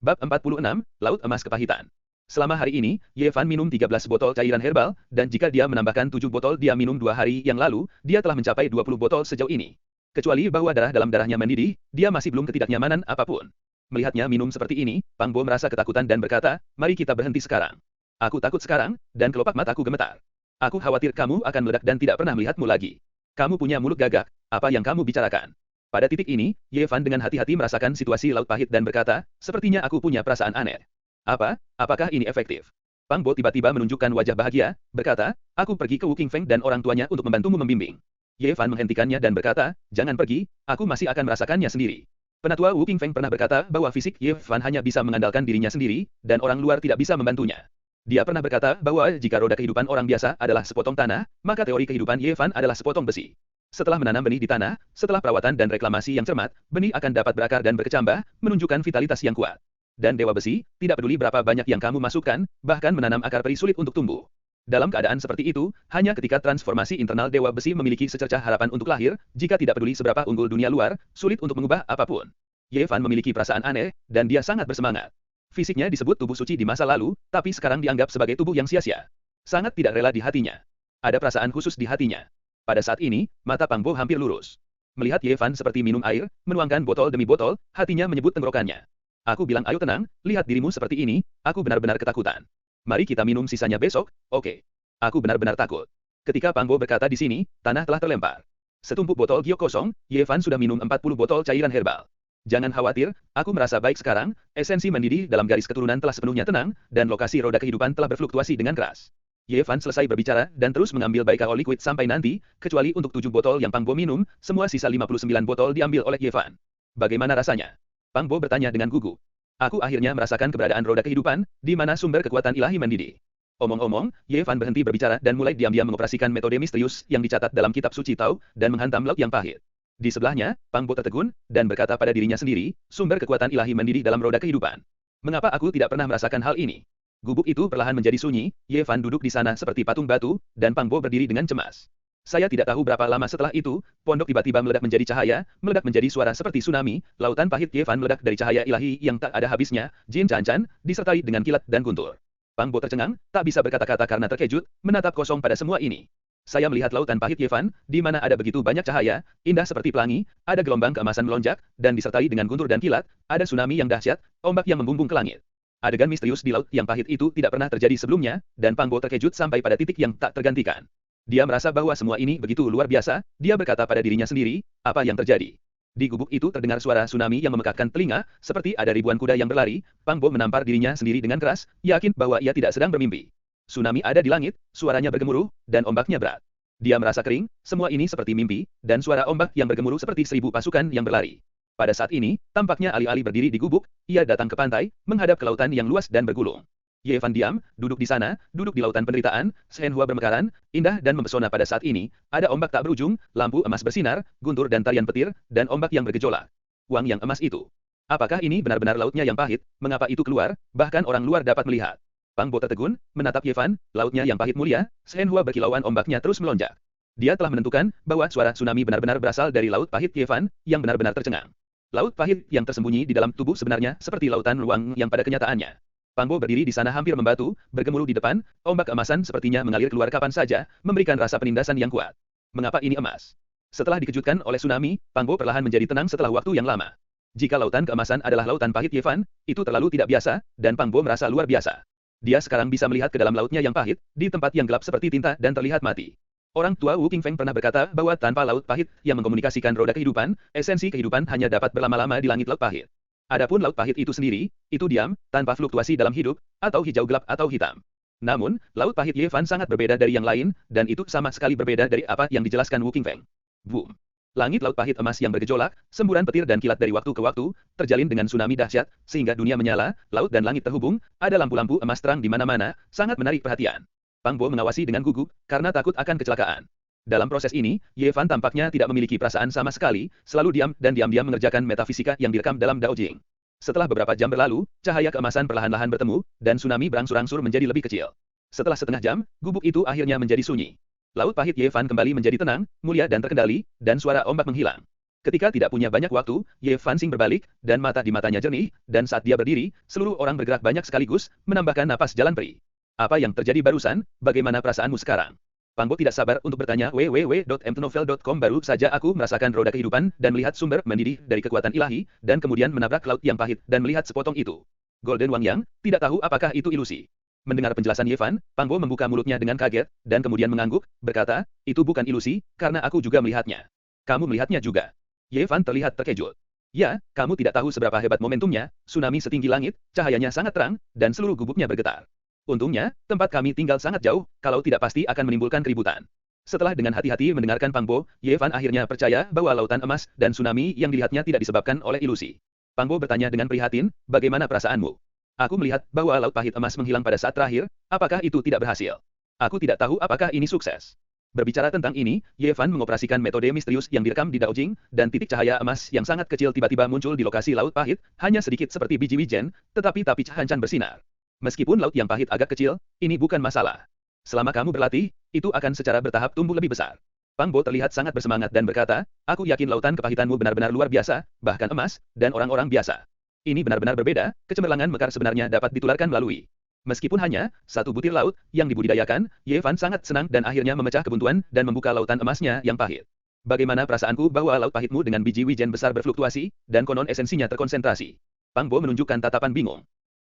Bab 46, Laut Emas Kepahitan. Selama hari ini, Ye Fan minum 13 botol cairan herbal, dan jika dia menambahkan 7 botol dia minum 2 hari yang lalu, dia telah mencapai 20 botol sejauh ini. Kecuali bahwa darah dalam darahnya mendidih, dia masih belum ketidaknyamanan apapun. Melihatnya minum seperti ini, Pang Bo merasa ketakutan dan berkata, mari kita berhenti sekarang. Aku takut sekarang, dan kelopak mataku gemetar. Aku khawatir kamu akan meledak dan tidak pernah melihatmu lagi. Kamu punya mulut gagak, apa yang kamu bicarakan? Pada titik ini, Ye Fan dengan hati-hati merasakan situasi laut pahit dan berkata, sepertinya aku punya perasaan aneh. Apa? Apakah ini efektif? Pang Bo tiba-tiba menunjukkan wajah bahagia, berkata, aku pergi ke Wu Qingfeng dan orang tuanya untuk membantumu membimbing. Ye Fan menghentikannya dan berkata, jangan pergi, aku masih akan merasakannya sendiri. Penatua Wu Qingfeng pernah berkata bahwa fisik Ye Fan hanya bisa mengandalkan dirinya sendiri, dan orang luar tidak bisa membantunya. Dia pernah berkata bahwa jika roda kehidupan orang biasa adalah sepotong tanah, maka teori kehidupan Ye Fan adalah sepotong besi. Setelah menanam benih di tanah, setelah perawatan dan reklamasi yang cermat, benih akan dapat berakar dan berkecambah, menunjukkan vitalitas yang kuat. Dan Dewa Besi, tidak peduli berapa banyak yang kamu masukkan, bahkan menanam akar peri sulit untuk tumbuh. Dalam keadaan seperti itu, hanya ketika transformasi internal Dewa Besi memiliki secercah harapan untuk lahir, jika tidak peduli seberapa unggul dunia luar, sulit untuk mengubah apapun. Ye Fan memiliki perasaan aneh, dan dia sangat bersemangat. Fisiknya disebut tubuh suci di masa lalu, tapi sekarang dianggap sebagai tubuh yang sia-sia. Sangat tidak rela di hatinya. Ada perasaan khusus di hatinya. Pada saat ini, mata Pang Bo hampir lurus. Melihat Ye Fan seperti minum air, menuangkan botol demi botol, hatinya menyebut tenggorokannya. Aku bilang ayo tenang, lihat dirimu seperti ini, aku benar-benar ketakutan. Mari kita minum sisanya besok, oke. Aku benar-benar takut. Ketika Pang Bo berkata di sini, tanah telah terlempar. Setumpuk botol giok kosong, Ye Fan sudah minum 40 botol cairan herbal. Jangan khawatir, aku merasa baik sekarang, esensi mendidih dalam garis keturunan telah sepenuhnya tenang, dan lokasi roda kehidupan telah berfluktuasi dengan keras. Ye Fan selesai berbicara dan terus mengambil baikal liquid sampai nanti, kecuali untuk 7 botol yang Pang Bo minum, semua sisa 59 botol diambil oleh Ye Fan. Bagaimana rasanya? Pang Bo bertanya dengan gugup. Aku akhirnya merasakan keberadaan roda kehidupan, di mana sumber kekuatan ilahi mendidih. Omong-omong, Ye Fan berhenti berbicara dan mulai diam-diam mengoperasikan metode misterius yang dicatat dalam kitab suci Tao, dan menghantam laut yang pahit. Di sebelahnya, Pang Bo tertegun, dan berkata pada dirinya sendiri, sumber kekuatan ilahi mendidih dalam roda kehidupan. Mengapa aku tidak pernah merasakan hal ini? Gubuk itu perlahan menjadi sunyi, Ye Fan duduk di sana seperti patung batu, dan Pang Bo berdiri dengan cemas. Saya tidak tahu berapa lama setelah itu, pondok tiba-tiba meledak menjadi cahaya, meledak menjadi suara seperti tsunami, lautan pahit Ye Fan meledak dari cahaya ilahi yang tak ada habisnya, Jin Chan-chan, disertai dengan kilat dan guntur. Pang Bo tercengang, tak bisa berkata-kata karena terkejut, menatap kosong pada semua ini. Saya melihat lautan pahit Ye Fan, di mana ada begitu banyak cahaya, indah seperti pelangi, ada gelombang keemasan melonjak, dan disertai dengan guntur dan kilat, ada tsunami yang dahsyat, ombak yang membumbung ke langit. Adegan misterius di laut yang pahit itu tidak pernah terjadi sebelumnya, dan Pang Bo terkejut sampai pada titik yang tak tergantikan. Dia merasa bahwa semua ini begitu luar biasa, dia berkata pada dirinya sendiri, apa yang terjadi? Di gubuk itu terdengar suara tsunami yang memekakkan telinga, seperti ada ribuan kuda yang berlari, Pang Bo menampar dirinya sendiri dengan keras, yakin bahwa ia tidak sedang bermimpi. Tsunami ada di langit, suaranya bergemuruh, dan ombaknya berat. Dia merasa kering, semua ini seperti mimpi, dan suara ombak yang bergemuruh seperti 1000 pasukan yang berlari. Pada saat ini, tampaknya alih-alih berdiri di gubuk, ia datang ke pantai, menghadap ke lautan yang luas dan bergulung. Ye Fan diam, duduk di sana, duduk di lautan penderitaan, Shenhua bermekaran, indah dan mempesona pada saat ini, ada ombak tak berujung, lampu emas bersinar, guntur dan tarian petir, dan ombak yang bergejolak. Uang yang emas itu. Apakah ini benar-benar lautnya yang pahit, mengapa itu keluar, bahkan orang luar dapat melihat. Pang Bo tertegun, menatap Ye Fan, lautnya yang pahit mulia, Shenhua berkilauan ombaknya terus melonjak. Dia telah menentukan bahwa suara tsunami benar-benar berasal dari laut pahit Ye Fan, yang benar-benar tercengang. Laut pahit yang tersembunyi di dalam tubuh sebenarnya seperti lautan luang yang pada kenyataannya. Pang Bo berdiri di sana hampir membatu, bergemuruh di depan, ombak emasan sepertinya mengalir keluar kapan saja, memberikan rasa penindasan yang kuat. Mengapa ini emas? Setelah dikejutkan oleh tsunami, Pang Bo perlahan menjadi tenang setelah waktu yang lama. Jika lautan keemasan adalah lautan pahit Ye Fan, itu terlalu tidak biasa, dan Pang Bo merasa luar biasa. Dia sekarang bisa melihat ke dalam lautnya yang pahit, di tempat yang gelap seperti tinta dan terlihat mati. Orang tua Wu Qingfeng pernah berkata bahwa tanpa laut pahit yang mengkomunikasikan roda kehidupan, esensi kehidupan hanya dapat berlama-lama di langit laut pahit. Adapun laut pahit itu sendiri, itu diam, tanpa fluktuasi dalam hidup, atau hijau gelap atau hitam. Namun, laut pahit Ye Fan sangat berbeda dari yang lain, dan itu sama sekali berbeda dari apa yang dijelaskan Wu Qingfeng. Boom. Langit laut pahit emas yang bergejolak, semburan petir dan kilat dari waktu ke waktu, terjalin dengan tsunami dahsyat, sehingga dunia menyala, laut dan langit terhubung, ada lampu-lampu emas terang di mana-mana, sangat menarik perhatian. Pang Bo mengawasi dengan gugup, karena takut akan kecelakaan. Dalam proses ini, Ye Fan tampaknya tidak memiliki perasaan sama sekali, selalu diam dan diam-diam mengerjakan metafisika yang direkam dalam Dao Jing. Setelah beberapa jam berlalu, cahaya keemasan perlahan-lahan bertemu, dan tsunami berangsur-angsur menjadi lebih kecil. Setelah setengah jam, gubuk itu akhirnya menjadi sunyi. Laut pahit Ye Fan kembali menjadi tenang, mulia dan terkendali, dan suara ombak menghilang. Ketika tidak punya banyak waktu, Ye Fan Xing berbalik, dan mata di matanya jernih, dan saat dia berdiri, seluruh orang bergerak banyak sekaligus, menambahkan napas jalan peri. Apa yang terjadi barusan? Bagaimana perasaanmu sekarang? Pang Bo tidak sabar untuk bertanya www.mtnovel.com. Baru saja aku merasakan roda kehidupan dan melihat sumber mendidih dari kekuatan ilahi, dan kemudian menabrak laut yang pahit dan melihat sepotong itu. Golden Wang Yang, tidak tahu apakah itu ilusi. Mendengar penjelasan Ye Fan, Pang Bo membuka mulutnya dengan kaget, dan kemudian mengangguk, berkata, itu bukan ilusi, karena aku juga melihatnya. Kamu melihatnya juga. Ye Fan terlihat terkejut. Ya, kamu tidak tahu seberapa hebat momentumnya, tsunami setinggi langit, cahayanya sangat terang, dan seluruh gubuknya bergetar. Untungnya, tempat kami tinggal sangat jauh, kalau tidak pasti akan menimbulkan keributan. Setelah dengan hati-hati mendengarkan Pang Bo, Ye Fan akhirnya percaya bahwa lautan emas dan tsunami yang dilihatnya tidak disebabkan oleh ilusi. Pang Bo bertanya dengan prihatin, bagaimana perasaanmu? Aku melihat bahwa laut pahit emas menghilang pada saat terakhir, apakah itu tidak berhasil? Aku tidak tahu apakah ini sukses. Berbicara tentang ini, Ye Fan mengoperasikan metode misterius yang direkam di Dao Jing, dan titik cahaya emas yang sangat kecil tiba-tiba muncul di lokasi laut pahit, hanya sedikit seperti biji wijen, tetapi hancan bersinar. Meskipun laut yang pahit agak kecil, ini bukan masalah. Selama kamu berlatih, itu akan secara bertahap tumbuh lebih besar. Pang Bo terlihat sangat bersemangat dan berkata, aku yakin lautan kepahitanmu benar-benar luar biasa, bahkan emas, dan orang-orang biasa. Ini benar-benar berbeda, kecemerlangan mekar sebenarnya dapat ditularkan melalui. Meskipun hanya satu butir laut yang dibudidayakan, Ye Fan sangat senang dan akhirnya memecah kebuntuan dan membuka lautan emasnya yang pahit. Bagaimana perasaanku bahwa laut pahitmu dengan biji wijen besar berfluktuasi, dan konon esensinya terkonsentrasi? Pang Bo menunjukkan tatapan bingung.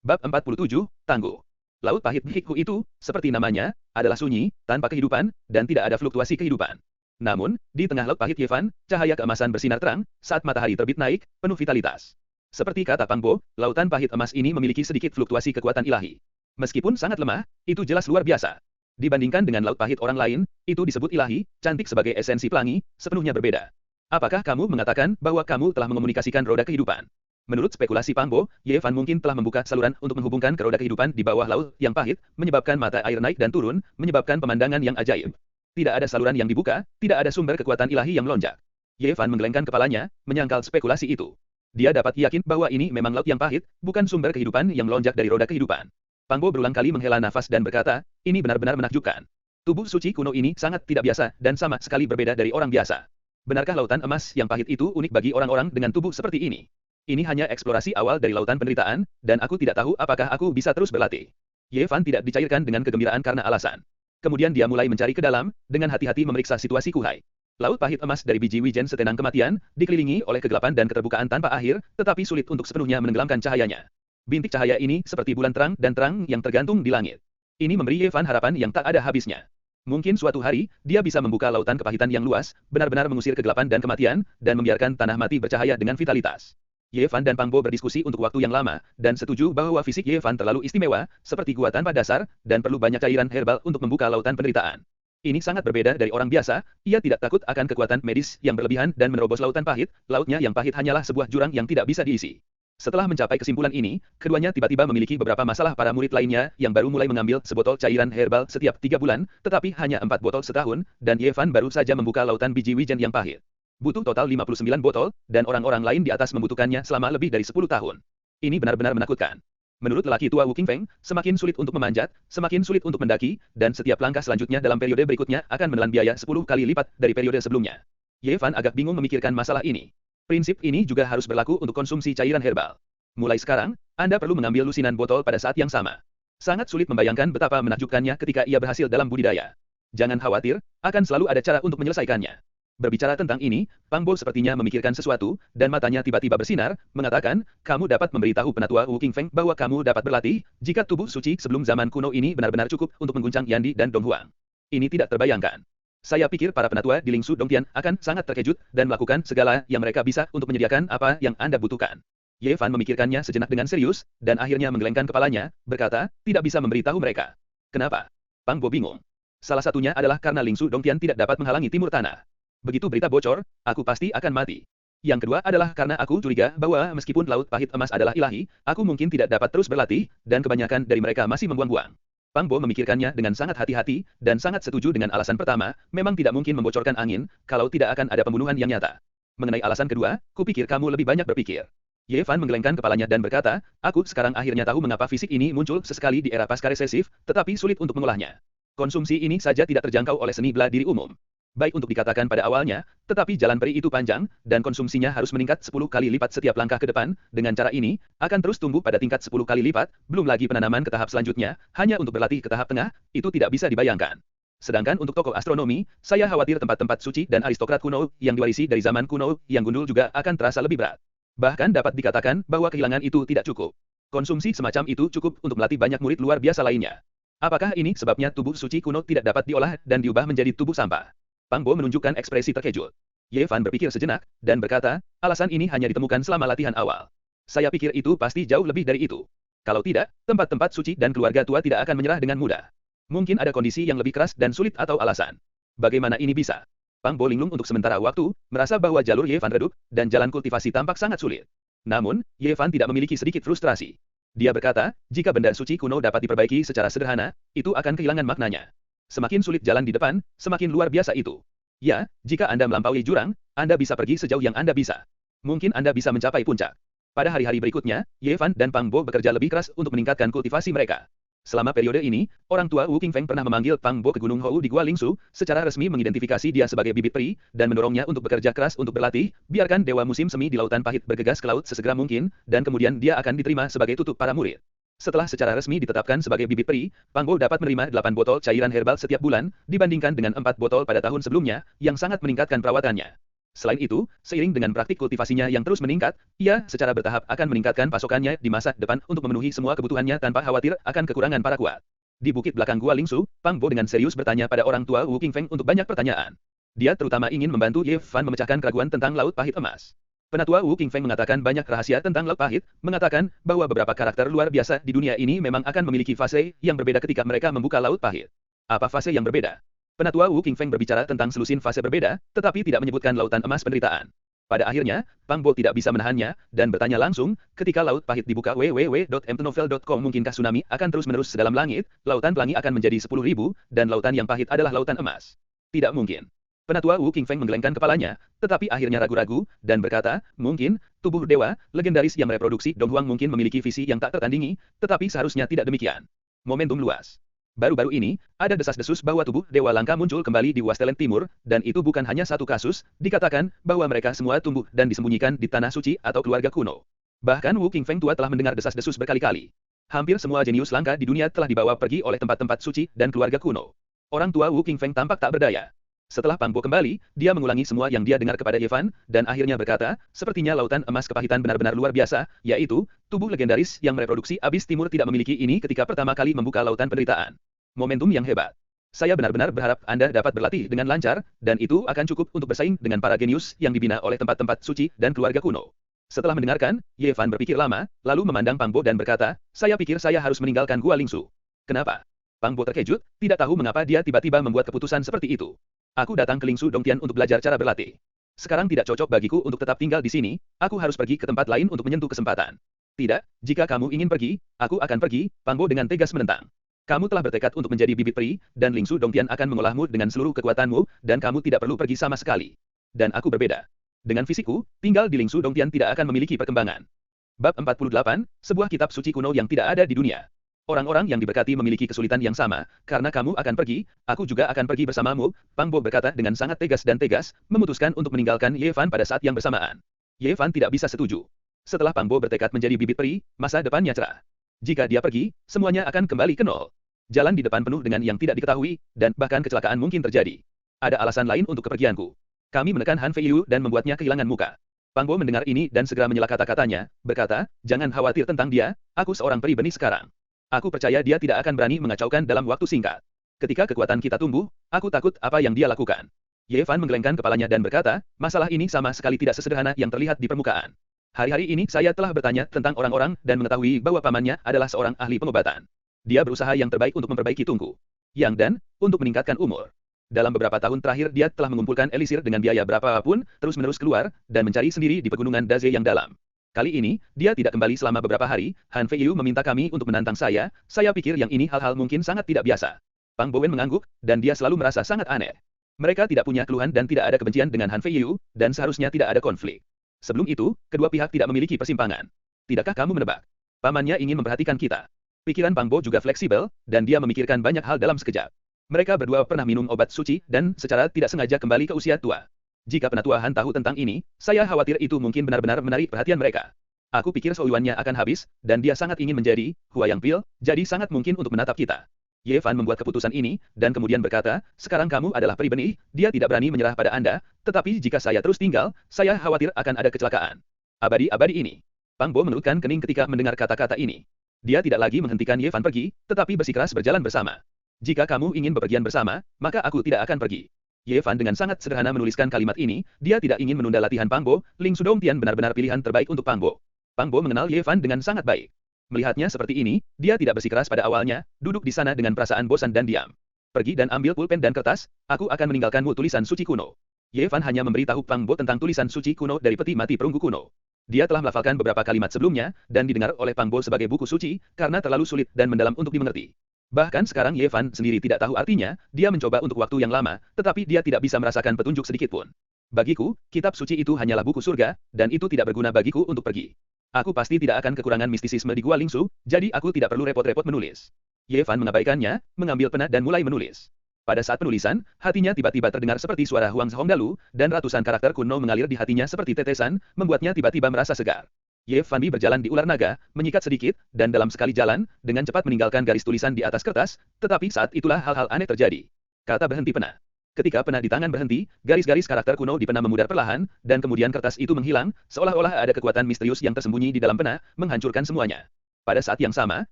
Bab 47, Tangguh. Laut pahit Hikhu itu, seperti namanya, adalah sunyi, tanpa kehidupan, dan tidak ada fluktuasi kehidupan. Namun, di tengah laut pahit Ye Fan, cahaya keemasan bersinar terang, saat matahari terbit naik, penuh vitalitas. Seperti kata Pang Bo, lautan pahit emas ini memiliki sedikit fluktuasi kekuatan ilahi. Meskipun sangat lemah, itu jelas luar biasa. Dibandingkan dengan laut pahit orang lain, itu disebut ilahi, cantik sebagai esensi pelangi, sepenuhnya berbeda. Apakah kamu mengatakan bahwa kamu telah mengomunikasikan roda kehidupan? Menurut spekulasi Pang Bo, Ye Fan mungkin telah membuka saluran untuk menghubungkan ke roda kehidupan di bawah laut yang pahit, menyebabkan mata air naik dan turun, menyebabkan pemandangan yang ajaib. Tidak ada saluran yang dibuka, tidak ada sumber kekuatan ilahi yang melonjak. Ye Fan menggelengkan kepalanya, menyangkal spekulasi itu. Dia dapat yakin bahwa ini memang laut yang pahit, bukan sumber kehidupan yang melonjak dari roda kehidupan. Pang Bo berulang kali menghela nafas dan berkata, ini benar-benar menakjubkan. Tubuh suci kuno ini sangat tidak biasa dan sama sekali berbeda dari orang biasa. Benarkah lautan emas yang pahit itu unik bagi orang-orang dengan tubuh seperti ini? Ini hanya eksplorasi awal dari lautan penderitaan, dan aku tidak tahu apakah aku bisa terus berlatih. Ye Fan tidak dicairkan dengan kegembiraan karena alasan. Kemudian dia mulai mencari ke dalam, dengan hati-hati memeriksa situasi Kuhai. Laut pahit emas dari biji wijen setenang kematian, dikelilingi oleh kegelapan dan keterbukaan tanpa akhir, tetapi sulit untuk sepenuhnya menenggelamkan cahayanya. Bintik cahaya ini seperti bulan terang dan terang yang tergantung di langit. Ini memberi Ye Fan harapan yang tak ada habisnya. Mungkin suatu hari, dia bisa membuka lautan kepahitan yang luas, benar-benar mengusir kegelapan dan kematian, dan membiarkan tanah mati bercahaya dengan vitalitas. Ye Fan dan Pang Bo berdiskusi untuk waktu yang lama, dan setuju bahwa fisik Ye Fan terlalu istimewa, seperti gua tanpa dasar, dan perlu banyak cairan herbal untuk membuka lautan penderitaan. Ini sangat berbeda dari orang biasa, ia tidak takut akan kekuatan medis yang berlebihan dan menerobos lautan pahit, lautnya yang pahit hanyalah sebuah jurang yang tidak bisa diisi. Setelah mencapai kesimpulan ini, keduanya tiba-tiba memiliki beberapa masalah. Para murid lainnya yang baru mulai mengambil sebotol cairan herbal setiap 3 bulan, tetapi hanya 4 botol setahun, dan Ye Fan baru saja membuka lautan biji wijen yang pahit. Butuh total 59 botol, dan orang-orang lain di atas membutuhkannya selama lebih dari 10 tahun. Ini benar-benar menakutkan. Menurut lelaki tua Wu Qingfeng, semakin sulit untuk memanjat, semakin sulit untuk mendaki, dan setiap langkah selanjutnya dalam periode berikutnya akan menelan biaya 10 kali lipat dari periode sebelumnya. Ye Fan agak bingung memikirkan masalah ini. Prinsip ini juga harus berlaku untuk konsumsi cairan herbal. Mulai sekarang, Anda perlu mengambil lusinan botol pada saat yang sama. Sangat sulit membayangkan betapa menakjubkannya ketika ia berhasil dalam budidaya. Jangan khawatir, akan selalu ada cara untuk menyelesaikannya. Berbicara tentang ini, Pang Bo sepertinya memikirkan sesuatu, dan matanya tiba-tiba bersinar, mengatakan, kamu dapat memberitahu penatua Wu Qingfeng bahwa kamu dapat berlatih, jika tubuh suci sebelum zaman kuno ini benar-benar cukup untuk mengguncang Yandi dan Dong Huang. Ini tidak terbayangkan. Saya pikir para penatua di Lingsu Dongtian akan sangat terkejut dan melakukan segala yang mereka bisa untuk menyediakan apa yang Anda butuhkan. Ye Fan memikirkannya sejenak dengan serius, dan akhirnya menggelengkan kepalanya, berkata, tidak bisa memberitahu mereka. Kenapa? Pang Bo bingung. Salah satunya adalah karena Lingsu Dongtian tidak dapat menghalangi Timur Tanah. Begitu berita bocor, aku pasti akan mati. Yang kedua adalah karena aku curiga bahwa meskipun laut pahit emas adalah ilahi, aku mungkin tidak dapat terus berlatih, dan kebanyakan dari mereka masih membuang-buang. Pang Bo memikirkannya dengan sangat hati-hati, dan sangat setuju dengan alasan pertama, memang tidak mungkin membocorkan angin, kalau tidak akan ada pembunuhan yang nyata. Mengenai alasan kedua, kupikir kamu lebih banyak berpikir. Ye Fan menggelengkan kepalanya dan berkata, aku sekarang akhirnya tahu mengapa fisik ini muncul sesekali di era pasca resesif, tetapi sulit untuk mengolahnya. Konsumsi ini saja tidak terjangkau oleh seni bela diri umum. Baik untuk dikatakan pada awalnya, tetapi jalan peri itu panjang, dan konsumsinya harus meningkat 10 kali lipat setiap langkah ke depan. Dengan cara ini, akan terus tumbuh pada tingkat 10 kali lipat, belum lagi penanaman ke tahap selanjutnya, hanya untuk berlatih ke tahap tengah, itu tidak bisa dibayangkan. Sedangkan untuk tokoh astronomi, saya khawatir tempat-tempat suci dan aristokrat kuno, yang diwarisi dari zaman kuno, yang gundul juga akan terasa lebih berat. Bahkan dapat dikatakan bahwa kehilangan itu tidak cukup. Konsumsi semacam itu cukup untuk melatih banyak murid luar biasa lainnya. Apakah ini sebabnya tubuh suci kuno tidak dapat diolah dan diubah menjadi tubuh sampah? Pang Bo menunjukkan ekspresi terkejut. Ye Fan berpikir sejenak, dan berkata, alasan ini hanya ditemukan selama latihan awal. Saya pikir itu pasti jauh lebih dari itu. Kalau tidak, tempat-tempat suci dan keluarga tua tidak akan menyerah dengan mudah. Mungkin ada kondisi yang lebih keras dan sulit atau alasan. Bagaimana ini bisa? Pang Bo linglung untuk sementara waktu, merasa bahwa jalur Ye Fan redup, dan jalan kultivasi tampak sangat sulit. Namun, Ye Fan tidak memiliki sedikit frustrasi. Dia berkata, jika benda suci kuno dapat diperbaiki secara sederhana, itu akan kehilangan maknanya. Semakin sulit jalan di depan, semakin luar biasa itu. Ya, jika Anda melampaui jurang, Anda bisa pergi sejauh yang Anda bisa. Mungkin Anda bisa mencapai puncak. Pada hari-hari berikutnya, Ye Fan dan Pang Bo bekerja lebih keras untuk meningkatkan kultivasi mereka. Selama periode ini, orang tua Wu Qingfeng pernah memanggil Pang Bo ke Gunung Hou di Gua Lingsu, secara resmi mengidentifikasi dia sebagai bibit peri, dan mendorongnya untuk bekerja keras untuk berlatih, biarkan Dewa Musim Semi di Lautan Pahit bergegas ke laut sesegera mungkin, dan kemudian dia akan diterima sebagai tutup para murid. Setelah secara resmi ditetapkan sebagai bibit peri, Pang Bo dapat menerima 8 botol cairan herbal setiap bulan, dibandingkan dengan 4 botol pada tahun sebelumnya, yang sangat meningkatkan perawatannya. Selain itu, seiring dengan praktik kultivasinya yang terus meningkat, ia secara bertahap akan meningkatkan pasokannya di masa depan untuk memenuhi semua kebutuhannya tanpa khawatir akan kekurangan para kuat. Di bukit belakang Gua Lingsu, Pang Bo dengan serius bertanya pada orang tua Wu Qingfeng untuk banyak pertanyaan. Dia terutama ingin membantu Ye Fan memecahkan keraguan tentang Laut Pahit Emas. Penatua Wu Qingfeng mengatakan banyak rahasia tentang Laut Pahit, mengatakan bahwa beberapa karakter luar biasa di dunia ini memang akan memiliki fase yang berbeda ketika mereka membuka Laut Pahit. Apa fase yang berbeda? Penatua Wu Qingfeng berbicara tentang selusin fase berbeda, tetapi tidak menyebutkan lautan emas penderitaan. Pada akhirnya, Pang Bo tidak bisa menahannya, dan bertanya langsung, ketika Laut Pahit dibuka www.mtnovel.com mungkinkah tsunami akan terus-menerus sedalam langit, lautan pelangi akan menjadi 10.000, dan lautan yang pahit adalah lautan emas. Tidak mungkin. Penatua Wu Qingfeng menggelengkan kepalanya, tetapi akhirnya ragu-ragu, dan berkata, mungkin, tubuh dewa, legendaris yang mereproduksi Dong Huang mungkin memiliki visi yang tak tertandingi, tetapi seharusnya tidak demikian. Momentum luas. Baru-baru ini, ada desas-desus bahwa tubuh dewa langka muncul kembali di Westland Timur, dan itu bukan hanya satu kasus, dikatakan bahwa mereka semua tumbuh dan disembunyikan di tanah suci atau keluarga kuno. Bahkan Wu Qingfeng tua telah mendengar desas-desus berkali-kali. Hampir semua jenius langka di dunia telah dibawa pergi oleh tempat-tempat suci dan keluarga kuno. Orang tua Wu Qingfeng tampak tak berdaya. Setelah Pang Bo kembali, dia mengulangi semua yang dia dengar kepada Ye Fan, dan akhirnya berkata, sepertinya lautan emas kepahitan benar-benar luar biasa, yaitu, tubuh legendaris yang mereproduksi Abis Timur tidak memiliki ini ketika pertama kali membuka lautan penderitaan. Momentum yang hebat. Saya benar-benar berharap Anda dapat berlatih dengan lancar, dan itu akan cukup untuk bersaing dengan para genius yang dibina oleh tempat-tempat suci dan keluarga kuno. Setelah mendengarkan, Ye Fan berpikir lama, lalu memandang Pang Bo dan berkata, saya pikir saya harus meninggalkan Gua Lingsu. Kenapa? Pang Bo terkejut, tidak tahu mengapa dia tiba-tiba membuat keputusan seperti itu. Aku datang ke Lingsu Dongtian untuk belajar cara berlatih. Sekarang tidak cocok bagiku untuk tetap tinggal di sini, aku harus pergi ke tempat lain untuk menyentuh kesempatan. Tidak, jika kamu ingin pergi, aku akan pergi, Pang Bo dengan tegas menentang. Kamu telah bertekad untuk menjadi bibit peri, dan Lingsu Dongtian akan mengolahmu dengan seluruh kekuatanmu, dan kamu tidak perlu pergi sama sekali. Dan aku berbeda. Dengan fisikku, tinggal di Lingsu Dongtian tidak akan memiliki perkembangan. Bab 48, sebuah kitab suci kuno yang tidak ada di dunia. Orang-orang yang diberkati memiliki kesulitan yang sama, karena kamu akan pergi, aku juga akan pergi bersamamu, Pang Bo berkata dengan sangat tegas dan tegas, memutuskan untuk meninggalkan Ye Fan pada saat yang bersamaan. Ye Fan tidak bisa setuju. Setelah Pang Bo bertekad menjadi bibit peri, masa depannya cerah. Jika dia pergi, semuanya akan kembali ke nol. Jalan di depan penuh dengan yang tidak diketahui, dan bahkan kecelakaan mungkin terjadi. Ada alasan lain untuk kepergianku. Kami menekan Han Fei Yu dan membuatnya kehilangan muka. Pang Bo mendengar ini dan segera menyela kata-katanya, berkata, jangan khawatir tentang dia, aku seorang peri benih sekarang. Aku percaya dia tidak akan berani mengacaukan dalam waktu singkat. Ketika kekuatan kita tumbuh, aku takut apa yang dia lakukan. Ye Fan menggelengkan kepalanya dan berkata, masalah ini sama sekali tidak sesederhana yang terlihat di permukaan. Hari-hari ini saya telah bertanya tentang orang-orang dan mengetahui bahwa pamannya adalah seorang ahli pengobatan. Dia berusaha yang terbaik untuk memperbaiki tungku. Yang dan, untuk meningkatkan umur. Dalam beberapa tahun terakhir dia telah mengumpulkan elisir dengan biaya berapapun, terus-menerus keluar, dan mencari sendiri di pegunungan Daze yang dalam. Kali ini, dia tidak kembali selama beberapa hari. Han Feiyu meminta kami untuk menantang saya pikir yang ini hal-hal mungkin sangat tidak biasa. Pang Bowen mengangguk, dan dia selalu merasa sangat aneh. Mereka tidak punya keluhan dan tidak ada kebencian dengan Han Feiyu, dan seharusnya tidak ada konflik. Sebelum itu, kedua pihak tidak memiliki persimpangan. Tidakkah kamu menebak? Pamannya ingin memperhatikan kita. Pikiran Pang Bo juga fleksibel, dan dia memikirkan banyak hal dalam sekejap. Mereka berdua pernah minum obat suci, dan secara tidak sengaja kembali ke usia tua. Jika penatua Han tahu tentang ini, saya khawatir itu mungkin benar-benar menarik perhatian mereka. Aku pikir Souyuannya akan habis, dan dia sangat ingin menjadi Huayang Pil, jadi sangat mungkin untuk menatap kita. Ye Fan membuat keputusan ini, dan kemudian berkata, sekarang kamu adalah peri benih, dia tidak berani menyerah pada Anda, tetapi jika saya terus tinggal, saya khawatir akan ada kecelakaan. Abadi-abadi ini. Pang Bo mengerutkan kening ketika mendengar kata-kata ini. Dia tidak lagi menghentikan Ye Fan pergi, tetapi bersikeras berjalan bersama. Jika kamu ingin bepergian bersama, maka aku tidak akan pergi. Ye Fan dengan sangat sederhana menuliskan kalimat ini, dia tidak ingin menunda latihan Pang Bo, Ling Sudong Tian benar-benar pilihan terbaik untuk Pang Bo. Pang Bo mengenal Ye Fan dengan sangat baik. Melihatnya seperti ini, dia tidak bersikeras pada awalnya, duduk di sana dengan perasaan bosan dan diam. Pergi dan ambil pulpen dan kertas, aku akan meninggalkanmu tulisan suci kuno. Ye Fan hanya memberitahu Pang Bo tentang tulisan suci kuno dari peti mati perunggu kuno. Dia telah melafalkan beberapa kalimat sebelumnya, dan didengar oleh Pang Bo sebagai buku suci, karena terlalu sulit dan mendalam untuk dimengerti. Bahkan sekarang Ye Fan sendiri tidak tahu artinya, dia mencoba untuk waktu yang lama, tetapi dia tidak bisa merasakan petunjuk sedikitpun. Bagiku, kitab suci itu hanyalah buku surga, dan itu tidak berguna bagiku untuk pergi. Aku pasti tidak akan kekurangan mistisisme di Gua Lingsu, jadi aku tidak perlu repot-repot menulis. Ye Fan mengabaikannya, mengambil pena dan mulai menulis. Pada saat penulisan, hatinya tiba-tiba terdengar seperti suara Huang Zhongdalu, dan ratusan karakter kuno mengalir di hatinya seperti tetesan, membuatnya tiba-tiba merasa segar. Ye Fan berjalan di ular naga, menyikat sedikit, dan dalam sekali jalan, dengan cepat meninggalkan garis tulisan di atas kertas, tetapi saat itulah hal-hal aneh terjadi. Kata berhenti pena. Ketika pena di tangan berhenti, garis-garis karakter kuno di pena memudar perlahan, dan kemudian kertas itu menghilang, seolah-olah ada kekuatan misterius yang tersembunyi di dalam pena, menghancurkan semuanya. Pada saat yang sama,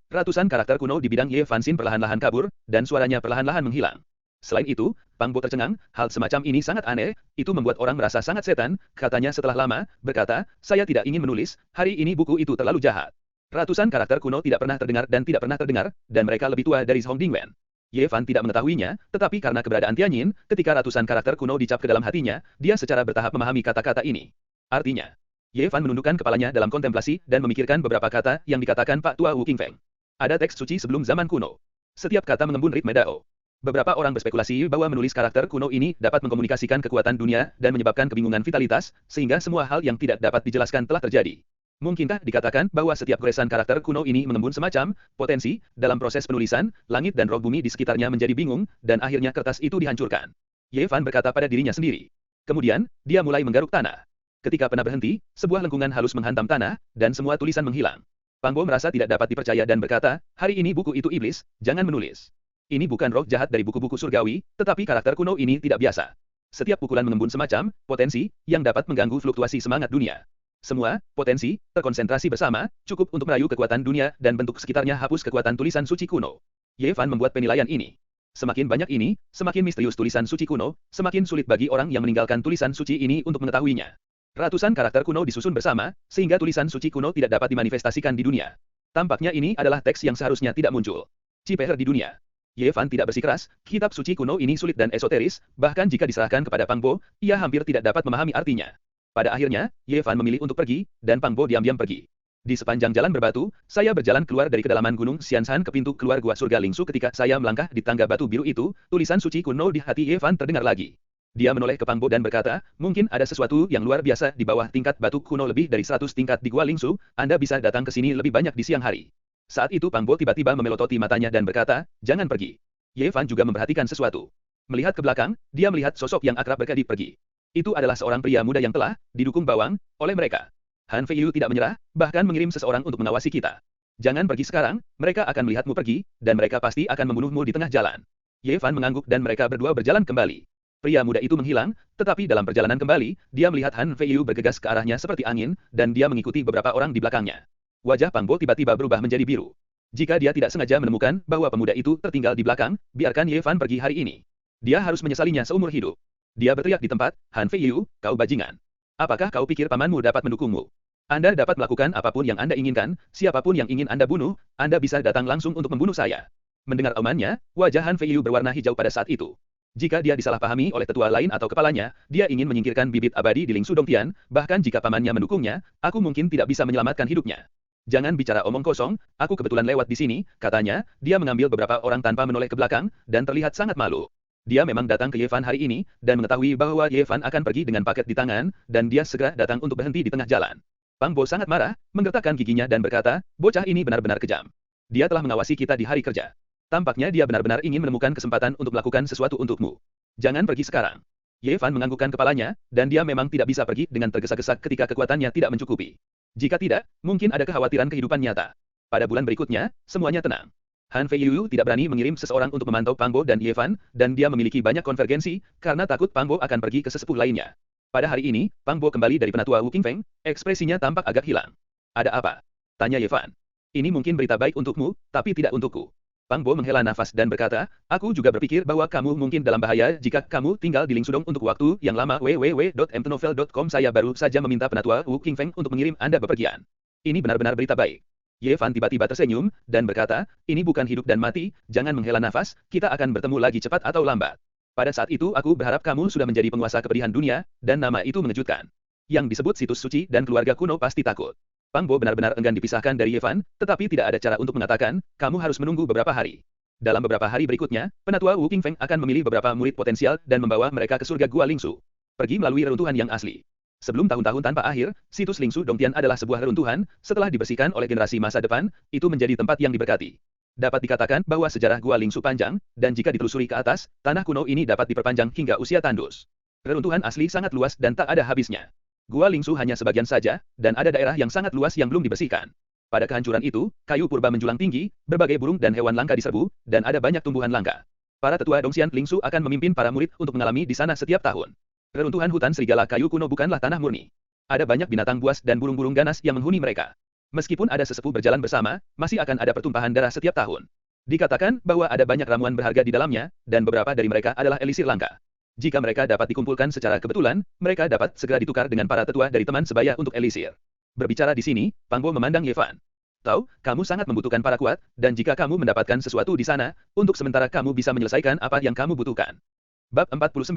ratusan karakter kuno di bidang Ye Fan Xin perlahan-lahan kabur, dan suaranya perlahan-lahan menghilang. Selain itu, Pang Bo tercengang, hal semacam ini sangat aneh, itu membuat orang merasa sangat setan, katanya setelah lama, berkata, saya tidak ingin menulis, hari ini buku itu terlalu jahat. Ratusan karakter kuno tidak pernah terdengar dan tidak pernah terdengar, dan mereka lebih tua dari Hong Dingwen. Ye Fan tidak mengetahuinya, tetapi karena keberadaan Tianyin, ketika ratusan karakter kuno dicap ke dalam hatinya, dia secara bertahap memahami kata-kata ini. Artinya, Ye Fan menundukkan kepalanya dalam kontemplasi dan memikirkan beberapa kata yang dikatakan Pak Tua Wu Qingfeng. Ada teks suci sebelum zaman kuno. Setiap kata mengembun ritme Dao. Beberapa orang berspekulasi bahwa menulis karakter kuno ini dapat mengkomunikasikan kekuatan dunia dan menyebabkan kebingungan vitalitas, sehingga semua hal yang tidak dapat dijelaskan telah terjadi. Mungkinkah dikatakan bahwa setiap goresan karakter kuno ini mengembun semacam potensi dalam proses penulisan, langit dan roh bumi di sekitarnya menjadi bingung, dan akhirnya kertas itu dihancurkan. Ye Fan berkata pada dirinya sendiri. Kemudian, dia mulai menggaruk tanah. Ketika pena berhenti, sebuah lengkungan halus menghantam tanah, dan semua tulisan menghilang. Pang Bo merasa tidak dapat dipercaya dan berkata, hari ini buku itu iblis, jangan menulis. Ini bukan roh jahat dari buku-buku surgawi, tetapi karakter kuno ini tidak biasa. Setiap pukulan mengembun semacam potensi yang dapat mengganggu fluktuasi semangat dunia. Semua potensi terkonsentrasi bersama, cukup untuk merayu kekuatan dunia dan bentuk sekitarnya hapus kekuatan tulisan suci kuno. Ye Fan membuat penilaian ini. Semakin banyak ini, semakin misterius tulisan suci kuno, semakin sulit bagi orang yang meninggalkan tulisan suci ini untuk mengetahuinya. Ratusan karakter kuno disusun bersama, sehingga tulisan suci kuno tidak dapat dimanifestasikan di dunia. Tampaknya ini adalah teks yang seharusnya tidak muncul. Ciper di dunia. Ye Fan tidak bersikeras, kitab suci kuno ini sulit dan esoteris, bahkan jika diserahkan kepada Pang Bo, ia hampir tidak dapat memahami artinya. Pada akhirnya, Ye Fan memilih untuk pergi, dan Pang Bo diam-diam pergi. Di sepanjang jalan berbatu, saya berjalan keluar dari kedalaman gunung Xianshan ke pintu keluar gua surga Lingsu ketika saya melangkah di tangga batu biru itu, tulisan suci kuno di hati Ye Fan terdengar lagi. Dia menoleh ke Pang Bo dan berkata, mungkin ada sesuatu yang luar biasa di bawah tingkat batu kuno lebih dari 100 tingkat di gua Lingsu, Anda bisa datang ke sini lebih banyak di siang hari. Saat itu Pang Bo tiba-tiba memelototi matanya dan berkata, jangan pergi. Ye Fan juga memperhatikan sesuatu. Melihat ke belakang, dia melihat sosok yang akrab berkedip pergi. Itu adalah seorang pria muda yang telah didukung bawang oleh mereka. Han Feiyu tidak menyerah, bahkan mengirim seseorang untuk mengawasi kita. Jangan pergi sekarang, mereka akan melihatmu pergi, dan mereka pasti akan membunuhmu di tengah jalan. Ye Fan mengangguk dan mereka berdua berjalan kembali. Pria muda itu menghilang, tetapi dalam perjalanan kembali, dia melihat Han Feiyu bergegas ke arahnya seperti angin, dan dia mengikuti beberapa orang di belakangnya. Wajah Pang Bo tiba-tiba berubah menjadi biru. Jika dia tidak sengaja menemukan bahwa pemuda itu tertinggal di belakang, biarkan Ye Fan pergi hari ini. Dia harus menyesalinya seumur hidup. Dia berteriak di tempat, Han Feiyu, kau bajingan. Apakah kau pikir pamanmu dapat mendukungmu? Anda dapat melakukan apapun yang Anda inginkan, siapapun yang ingin Anda bunuh, Anda bisa datang langsung untuk membunuh saya. Mendengar omongannya, wajah Han Feiyu berwarna hijau pada saat itu. Jika dia disalahpahami oleh tetua lain atau kepalanya, dia ingin menyingkirkan bibit abadi di Ling Su Dongtian, bahkan jika pamannya mendukungnya, aku mungkin tidak bisa menyelamatkan hidupnya. Jangan bicara omong kosong, aku kebetulan lewat di sini, katanya. Dia mengambil beberapa orang tanpa menoleh ke belakang, dan terlihat sangat malu. Dia memang datang ke Ye Fan hari ini, dan mengetahui bahwa Ye Fan akan pergi dengan paket di tangan, dan dia segera datang untuk berhenti di tengah jalan. Pang Bo sangat marah, menggertakkan giginya dan berkata, bocah ini benar-benar kejam. Dia telah mengawasi kita di hari kerja. Tampaknya dia benar-benar ingin menemukan kesempatan untuk melakukan sesuatu untukmu. Jangan pergi sekarang. Ye Fan menganggukkan kepalanya, dan dia memang tidak bisa pergi dengan tergesa-gesa ketika kekuatannya tidak mencukupi. Jika tidak, mungkin ada kekhawatiran kehidupan nyata. Pada bulan berikutnya, semuanya tenang. Han Fei Yu tidak berani mengirim seseorang untuk memantau Pang Bo dan Ye Fan, dan dia memiliki banyak konvergensi, karena takut Pang Bo akan pergi ke sesepuh lainnya. Pada hari ini, Pang Bo kembali dari penatua Wu Qingfeng, ekspresinya tampak agak hilang. Ada apa? Tanya Ye Fan. Ini mungkin berita baik untukmu, tapi tidak untukku. Pang Bo menghela nafas dan berkata, aku juga berpikir bahwa kamu mungkin dalam bahaya jika kamu tinggal di Ling Sudong untuk waktu yang lama. www.mtnovel.com. Saya baru saja meminta penatua Wu Qingfeng untuk mengirim Anda bepergian. Ini benar-benar berita baik. Ye Fan tiba-tiba tersenyum, dan berkata, ini bukan hidup dan mati, jangan menghela nafas, kita akan bertemu lagi cepat atau lambat. Pada saat itu aku berharap kamu sudah menjadi penguasa kepedihan dunia, dan nama itu mengejutkan. Yang disebut situs suci dan keluarga kuno pasti takut. Pang Bo benar-benar enggan dipisahkan dari Ye Fan, tetapi tidak ada cara untuk mengatakan, kamu harus menunggu beberapa hari. Dalam beberapa hari berikutnya, penatua Wu Qingfeng akan memilih beberapa murid potensial dan membawa mereka ke surga Gua Lingsu. Pergi melalui reruntuhan yang asli. Sebelum tahun-tahun tanpa akhir, situs Ling Su Dongtian adalah sebuah reruntuhan, setelah dibersihkan oleh generasi masa depan, itu menjadi tempat yang diberkati. Dapat dikatakan bahwa sejarah Gua Lingsu panjang, dan jika ditelusuri ke atas, tanah kuno ini dapat diperpanjang hingga usia tandus. Reruntuhan asli sangat luas dan tak ada habisnya. Gua Lingsu hanya sebagian saja, dan ada daerah yang sangat luas yang belum dibersihkan. Pada kehancuran itu, kayu purba menjulang tinggi, berbagai burung dan hewan langka diserbu, dan ada banyak tumbuhan langka. Para tetua Dongxian Lingsu akan memimpin para murid untuk mengalami di sana setiap tahun. Reruntuhan hutan serigala kayu kuno bukanlah tanah murni. Ada banyak binatang buas dan burung-burung ganas yang menghuni mereka. Meskipun ada sesepuh berjalan bersama, masih akan ada pertumpahan darah setiap tahun. Dikatakan bahwa ada banyak ramuan berharga di dalamnya, dan beberapa dari mereka adalah elisir langka. Jika mereka dapat dikumpulkan secara kebetulan, mereka dapat segera ditukar dengan para tetua dari teman sebaya untuk elisir. Berbicara di sini, Pang Bo memandang Ye Fan. Tahu, kamu sangat membutuhkan para kuat, dan jika kamu mendapatkan sesuatu di sana, untuk sementara kamu bisa menyelesaikan apa yang kamu butuhkan. Bab 49.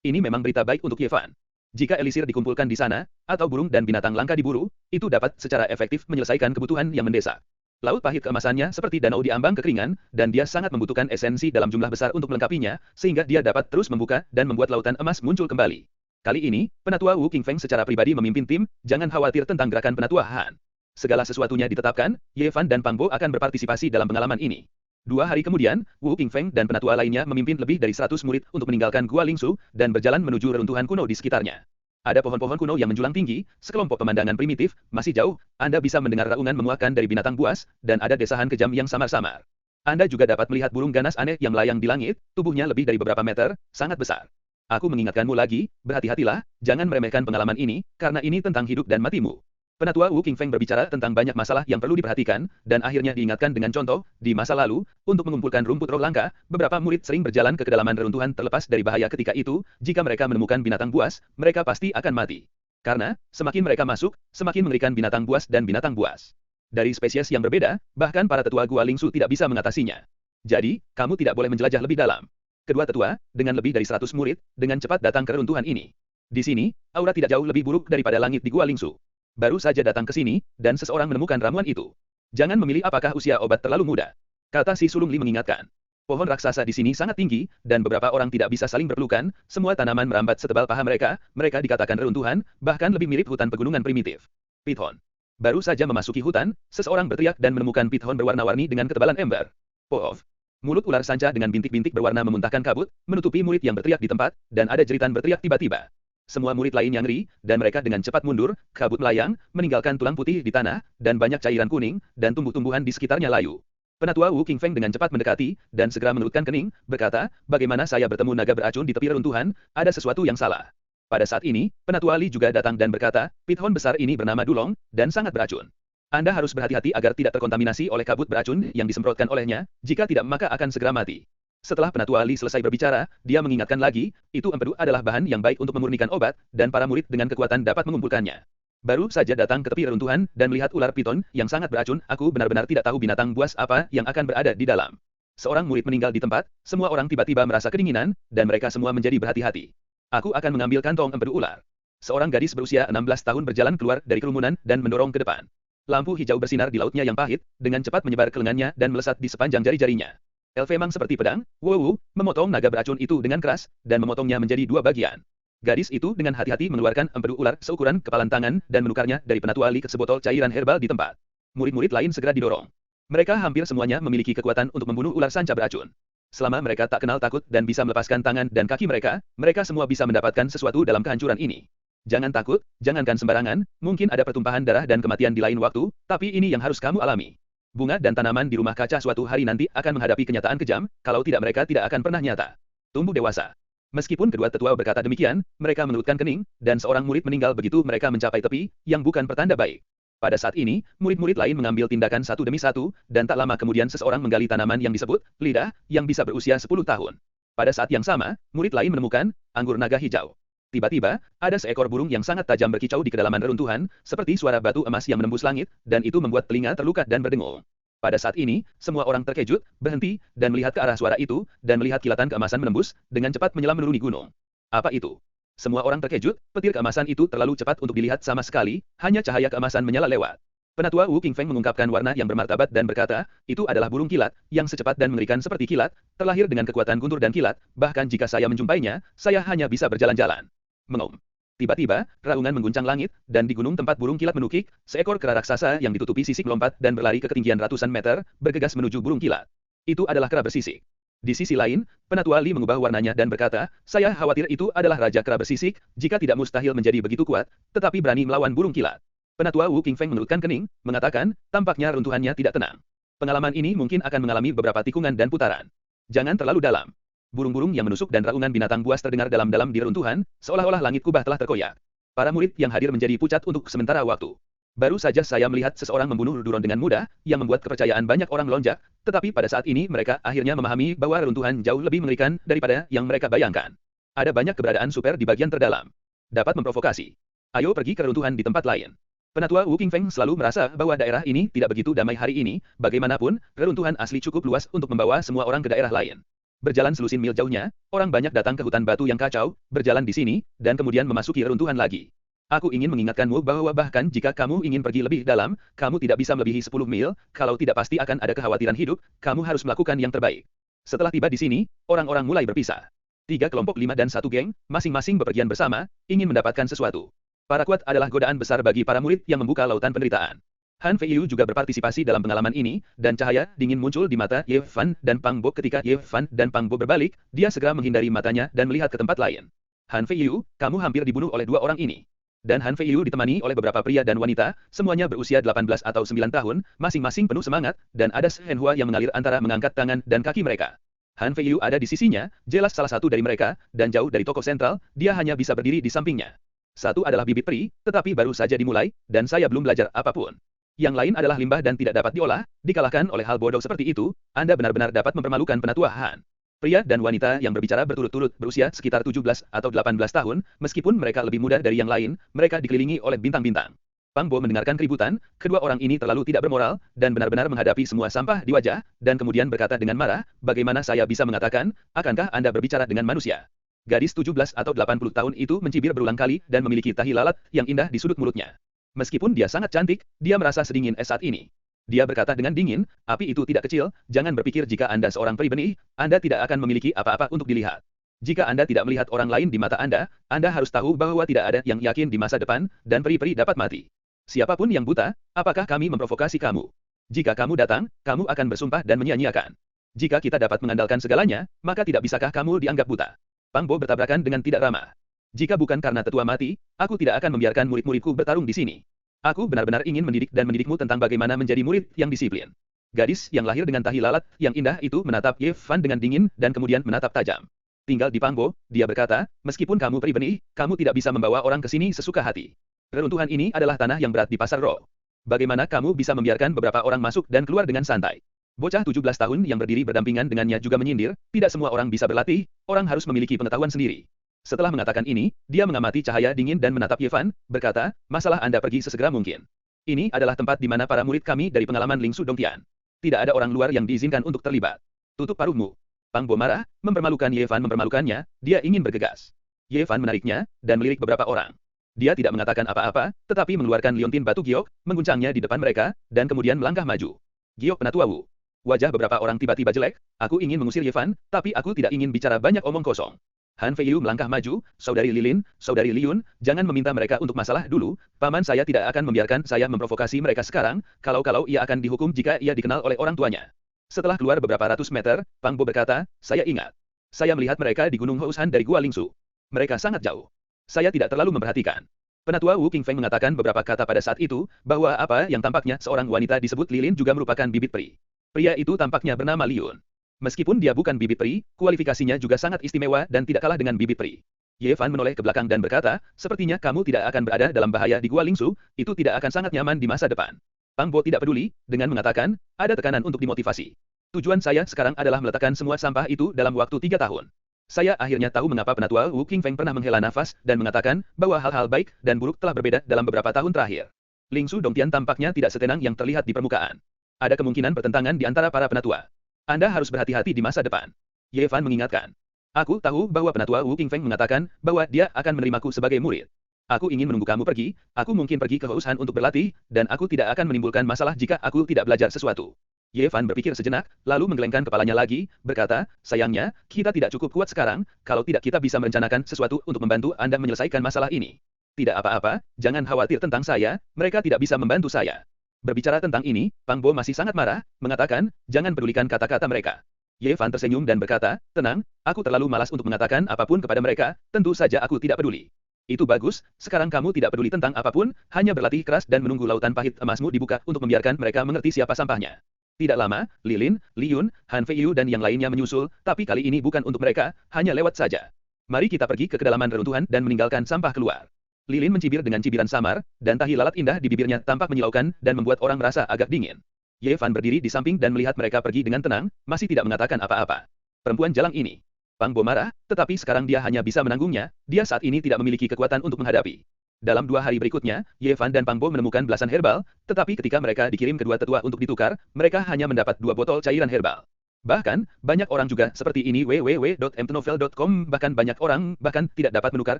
Ini memang berita baik untuk Ye Fan. Jika elisir dikumpulkan di sana, atau burung dan binatang langka diburu, itu dapat secara efektif menyelesaikan kebutuhan yang mendesak. Laut pahit keemasannya seperti danau di ambang kekeringan, dan dia sangat membutuhkan esensi dalam jumlah besar untuk melengkapinya, sehingga dia dapat terus membuka dan membuat lautan emas muncul kembali. Kali ini, penatua Wu Qingfeng secara pribadi memimpin tim, jangan khawatir tentang gerakan penatua Han. Segala sesuatunya ditetapkan, Ye Fan dan Pang Bo akan berpartisipasi dalam pengalaman ini. 2 hari kemudian, Wu Qingfeng dan penatua lainnya memimpin lebih dari 100 murid untuk meninggalkan Gua Lingsu, dan berjalan menuju reruntuhan kuno di sekitarnya. Ada pohon-pohon kuno yang menjulang tinggi, sekelompok pemandangan primitif, masih jauh, Anda bisa mendengar raungan memuakkan dari binatang buas, dan ada desahan kejam yang samar-samar. Anda juga dapat melihat burung ganas aneh yang melayang di langit, tubuhnya lebih dari beberapa meter, sangat besar. Aku mengingatkanmu lagi, berhati-hatilah, jangan meremehkan pengalaman ini, karena ini tentang hidup dan matimu. Penatua Wu Qingfeng berbicara tentang banyak masalah yang perlu diperhatikan, dan akhirnya diingatkan dengan contoh, di masa lalu, untuk mengumpulkan rumput roh langka, beberapa murid sering berjalan ke kedalaman reruntuhan terlepas dari bahaya ketika itu, jika mereka menemukan binatang buas, mereka pasti akan mati. Karena, semakin mereka masuk, semakin mengerikan binatang buas dan binatang buas. Dari spesies yang berbeda, bahkan para tetua Gua Lingsu tidak bisa mengatasinya. Jadi, kamu tidak boleh menjelajah lebih dalam. Kedua tetua, dengan lebih dari 100 murid, dengan cepat datang ke reruntuhan ini. Di sini, aura tidak jauh lebih buruk daripada langit di Gua Lingsu. Baru saja datang ke sini, dan seseorang menemukan ramuan itu. Jangan memilih apakah usia obat terlalu muda. Kata si Sulung Li mengingatkan. Pohon raksasa di sini sangat tinggi, dan beberapa orang tidak bisa saling berpelukan, semua tanaman merambat setebal paha mereka, mereka dikatakan reruntuhan, bahkan lebih mirip hutan pegunungan primitif. Pithon. Baru saja memasuki hutan, seseorang berteriak dan menemukan pithon berwarna-warni dengan ketebalan ember. Poof. Mulut ular sanca dengan bintik-bintik berwarna memuntahkan kabut, menutupi murid yang berteriak di tempat, dan ada jeritan berteriak tiba-tiba. Semua murid lain yang ngeri, dan mereka dengan cepat mundur, kabut melayang, meninggalkan tulang putih di tanah, dan banyak cairan kuning, dan tumbuh-tumbuhan di sekitarnya layu. Penatua Wu Qingfeng dengan cepat mendekati, dan segera mengerutkan kening, berkata, bagaimana saya bertemu naga beracun di tepi reruntuhan, ada sesuatu yang salah. Pada saat ini, Penatua Li juga datang dan berkata, pithon besar ini bernama Dulong, dan sangat beracun. Anda harus berhati-hati agar tidak terkontaminasi oleh kabut beracun yang disemprotkan olehnya, jika tidak maka akan segera mati. Setelah Penatua Li selesai berbicara, dia mengingatkan lagi, itu empedu adalah bahan yang baik untuk memurnikan obat, dan para murid dengan kekuatan dapat mengumpulkannya. Baru saja datang ke tepi reruntuhan, dan melihat ular piton, yang sangat beracun, aku benar-benar tidak tahu binatang buas apa yang akan berada di dalam. Seorang murid meninggal di tempat, semua orang tiba-tiba merasa kedinginan, dan mereka semua menjadi berhati-hati. Aku akan mengambil kantong empedu ular. Seorang gadis berusia 16 tahun berjalan keluar dari kerumunan dan mendorong ke depan. Lampu hijau bersinar di lautnya yang pahit, dengan cepat menyebar ke lengannya dan melesat di sepanjang jari-jarinya. Elfemang seperti pedang, wow, memotong naga beracun itu dengan keras, dan memotongnya menjadi dua bagian. Gadis itu dengan hati-hati mengeluarkan empedu ular seukuran kepalan tangan dan menukarnya dari penatua li ke sebotol cairan herbal di tempat. Murid-murid lain segera didorong. Mereka hampir semuanya memiliki kekuatan untuk membunuh ular sanca beracun. Selama mereka tak kenal takut dan bisa melepaskan tangan dan kaki mereka, mereka semua bisa mendapatkan sesuatu dalam kehancuran ini. Jangan takut, jangankan sembarangan, mungkin ada pertumpahan darah dan kematian di lain waktu, tapi ini yang harus kamu alami. Bunga dan tanaman di rumah kaca suatu hari nanti akan menghadapi kenyataan kejam, kalau tidak mereka tidak akan pernah nyata. Tumbuh dewasa. Meskipun kedua tetua berkata demikian, mereka mengerutkan kening, dan seorang murid meninggal begitu mereka mencapai tepi, yang bukan pertanda baik. Pada saat ini, murid-murid lain mengambil tindakan satu demi satu, dan tak lama kemudian seseorang menggali tanaman yang disebut lidah, yang bisa berusia 10 tahun. Pada saat yang sama, murid lain menemukan anggur naga hijau. Tiba-tiba, ada seekor burung yang sangat tajam berkicau di kedalaman reruntuhan, seperti suara batu emas yang menembus langit, dan itu membuat telinga terluka dan berdengung. Pada saat ini, semua orang terkejut, berhenti, dan melihat ke arah suara itu, dan melihat kilatan keemasan menembus, dengan cepat menyelam menuruni gunung. Apa itu? Semua orang terkejut, petir keemasan itu terlalu cepat untuk dilihat sama sekali, hanya cahaya keemasan menyala lewat. Penatua Wu Qingfeng mengungkapkan warna yang bermartabat dan berkata, itu adalah burung kilat, yang secepat dan mengerikan seperti kilat, terlahir dengan kekuatan guntur dan kilat, bahkan jika saya menjumpainya, saya hanya bisa berjalan-jalan. Mengom. Tiba-tiba, raungan mengguncang langit, dan di gunung tempat burung kilat menukik, seekor kera raksasa yang ditutupi sisik melompat dan berlari ke ketinggian ratusan meter, bergegas menuju burung kilat. Itu adalah kera bersisik. Di sisi lain, Penatua Li mengubah warnanya dan berkata, saya khawatir itu adalah Raja Kera Bersisik, jika tidak mustahil menjadi begitu kuat, tetapi berani melawan burung kilat. Penatua Wu Qingfeng mengerutkan kening, mengatakan, tampaknya runtuhannya tidak tenang. Pengalaman ini mungkin akan mengalami beberapa tikungan dan putaran. Jangan terlalu dalam. Burung-burung yang menusuk dan raungan binatang buas terdengar dalam-dalam di reruntuhan, seolah-olah langit kubah telah terkoyak. Para murid yang hadir menjadi pucat untuk sementara waktu. Baru saja saya melihat seseorang membunuh Duron dengan mudah, yang membuat kepercayaan banyak orang melonjak, tetapi pada saat ini mereka akhirnya memahami bahwa reruntuhan jauh lebih mengerikan daripada yang mereka bayangkan. Ada banyak keberadaan super di bagian terdalam. Dapat memprovokasi. Ayo pergi ke reruntuhan di tempat lain. Penatua Wu Qingfeng selalu merasa bahwa daerah ini tidak begitu damai hari ini, bagaimanapun, reruntuhan asli cukup luas untuk membawa semua orang ke daerah lain. Berjalan selusin mil jauhnya, orang banyak datang ke hutan batu yang kacau, berjalan di sini, dan kemudian memasuki reruntuhan lagi. Aku ingin mengingatkanmu bahwa bahkan jika kamu ingin pergi lebih dalam, kamu tidak bisa melebihi 10 mil, kalau tidak pasti akan ada kekhawatiran hidup, kamu harus melakukan yang terbaik. Setelah tiba di sini, orang-orang mulai berpisah. 3 kelompok 5 dan 1 geng, masing-masing bepergian bersama, ingin mendapatkan sesuatu. Para kuat adalah godaan besar bagi para murid yang membuka lautan penderitaan. Han Feiyu juga berpartisipasi dalam pengalaman ini, dan cahaya dingin muncul di mata Ye Fan dan Pang Bo ketika Ye Fan dan Pang Bo berbalik, dia segera menghindari matanya dan melihat ke tempat lain. Han Feiyu, kamu hampir dibunuh oleh 2 orang ini. Dan Han Feiyu ditemani oleh beberapa pria dan wanita, semuanya berusia 18 atau 9 tahun, masing-masing penuh semangat, dan ada Shenhua yang mengalir antara mengangkat tangan dan kaki mereka. Han Feiyu ada di sisinya, jelas salah satu dari mereka, dan jauh dari tokoh sentral, dia hanya bisa berdiri di sampingnya. Satu adalah bibit peri, tetapi baru saja dimulai, dan saya belum belajar apapun. Yang lain adalah limbah dan tidak dapat diolah, dikalahkan oleh hal bodoh seperti itu, Anda benar-benar dapat mempermalukan penatua Han. Pria dan wanita yang berbicara berturut-turut berusia sekitar 17 atau 18 tahun, meskipun mereka lebih muda dari yang lain, mereka dikelilingi oleh bintang-bintang. Pang Bo mendengarkan keributan, kedua orang ini terlalu tidak bermoral, dan benar-benar menghadapi semua sampah di wajah, dan kemudian berkata dengan marah, bagaimana saya bisa mengatakan, akankah Anda berbicara dengan manusia? Gadis 17 atau 80 tahun itu mencibir berulang kali dan memiliki tahi lalat yang indah di sudut mulutnya. Meskipun dia sangat cantik, dia merasa sedingin es saat ini. Dia berkata dengan dingin, api itu tidak kecil, jangan berpikir jika Anda seorang peri benih, Anda tidak akan memiliki apa-apa untuk dilihat. Jika Anda tidak melihat orang lain di mata Anda harus tahu bahwa tidak ada yang yakin di masa depan, dan peri-peri dapat mati. Siapapun yang buta, apakah kami memprovokasi kamu? Jika kamu datang, kamu akan bersumpah dan menyia-nyiakan. Jika kita dapat mengandalkan segalanya, maka tidak bisakah kamu dianggap buta? Pang Bo bertabrakan dengan tidak ramah. Jika bukan karena tetua mati, aku tidak akan membiarkan murid-muridku bertarung di sini. Aku benar-benar ingin mendidik dan mendidikmu tentang bagaimana menjadi murid yang disiplin. Gadis yang lahir dengan tahi lalat yang indah itu menatap Ye Fan dengan dingin dan kemudian menatap tajam. Tinggal di Pang Bo, dia berkata, meskipun kamu peri benih, kamu tidak bisa membawa orang ke sini sesuka hati. Reruntuhan ini adalah tanah yang berat di pasar roh. Bagaimana kamu bisa membiarkan beberapa orang masuk dan keluar dengan santai? Bocah 17 tahun yang berdiri berdampingan dengannya juga menyindir, tidak semua orang bisa berlatih, orang harus memiliki pengetahuan sendiri. Setelah mengatakan ini, dia mengamati cahaya dingin dan menatap Ye Fan, berkata, masalah Anda pergi sesegera mungkin. Ini adalah tempat di mana para murid kami dari pengalaman Ling Su Dongtian. Tidak ada orang luar yang diizinkan untuk terlibat. Tutup paruhmu. Pang Bo marah, mempermalukan Ye Fan mempermalukannya, dia ingin bergegas. Ye Fan menariknya, dan melirik beberapa orang. Dia tidak mengatakan apa-apa, tetapi mengeluarkan liontin batu giok, mengguncangnya di depan mereka, dan kemudian melangkah maju. Giok Penatua Wu. Wajah beberapa orang tiba-tiba jelek, aku ingin mengusir Ye Fan, tapi aku tidak ingin bicara banyak omong kosong. Han Feiyu melangkah maju, saudari Lilin, saudari Liun, jangan meminta mereka untuk masalah dulu, paman saya tidak akan membiarkan saya memprovokasi mereka sekarang, kalau ia akan dihukum jika ia dikenal oleh orang tuanya. Setelah keluar beberapa ratus meter, Pang Bo berkata, saya ingat. Saya melihat mereka di Gunung Houshan dari Gua Lingsu. Mereka sangat jauh. Saya tidak terlalu memperhatikan. Penatua Wu Qingfeng mengatakan beberapa kata pada saat itu, bahwa apa yang tampaknya seorang wanita disebut Lilin juga merupakan bibit peri. Pria itu tampaknya bernama Liun. Meskipun dia bukan bibit peri, kualifikasinya juga sangat istimewa dan tidak kalah dengan bibit peri. Ye Fan menoleh ke belakang dan berkata, sepertinya kamu tidak akan berada dalam bahaya di Gua Lingsu, itu tidak akan sangat nyaman di masa depan. Pang Bo tidak peduli, dengan mengatakan, ada tekanan untuk dimotivasi. Tujuan saya sekarang adalah meletakkan semua sampah itu dalam waktu 3 tahun. Saya akhirnya tahu mengapa Penatua Wu Qingfeng pernah menghela nafas dan mengatakan bahwa hal-hal baik dan buruk telah berbeda dalam beberapa tahun terakhir. Lingsu Dongtian tampaknya tidak setenang yang terlihat di permukaan. Ada kemungkinan pertentangan di antara para penatua. Anda harus berhati-hati di masa depan. Ye Fan mengingatkan. Aku tahu bahwa Penatua Wu Qingfeng mengatakan bahwa dia akan menerimaku sebagai murid. Aku ingin menunggu kamu pergi, aku mungkin pergi ke Houshan untuk berlatih, dan aku tidak akan menimbulkan masalah jika aku tidak belajar sesuatu. Ye Fan berpikir sejenak, lalu menggelengkan kepalanya lagi, berkata, sayangnya, kita tidak cukup kuat sekarang, kalau tidak kita bisa merencanakan sesuatu untuk membantu Anda menyelesaikan masalah ini. Tidak apa-apa, jangan khawatir tentang saya, mereka tidak bisa membantu saya. Berbicara tentang ini, Pang Bo masih sangat marah, mengatakan, jangan pedulikan kata-kata mereka. Ye Fan tersenyum dan berkata, tenang, aku terlalu malas untuk mengatakan apapun kepada mereka, tentu saja aku tidak peduli. Itu bagus, sekarang kamu tidak peduli tentang apapun, hanya berlatih keras dan menunggu lautan pahit emasmu dibuka untuk membiarkan mereka mengerti siapa sampahnya. Tidak lama, Lilin, Liun, Han Feiyu dan yang lainnya menyusul, tapi kali ini bukan untuk mereka, hanya lewat saja. Mari kita pergi ke kedalaman reruntuhan dan meninggalkan sampah keluar. Lilin mencibir dengan cibiran samar, dan tahi lalat indah di bibirnya tampak menyilaukan dan membuat orang merasa agak dingin. Ye Fan berdiri di samping dan melihat mereka pergi dengan tenang, masih tidak mengatakan apa-apa. Perempuan jalang ini. Pang Bo marah, tetapi sekarang dia hanya bisa menanggungnya, dia saat ini tidak memiliki kekuatan untuk menghadapi. Dalam 2 hari berikutnya, Ye Fan dan Pang Bo menemukan belasan herbal, tetapi ketika mereka dikirim kedua tetua untuk ditukar, mereka hanya mendapat 2 botol cairan herbal. Bahkan, banyak orang juga seperti ini www.mtnovel.com bahkan banyak orang bahkan tidak dapat menukar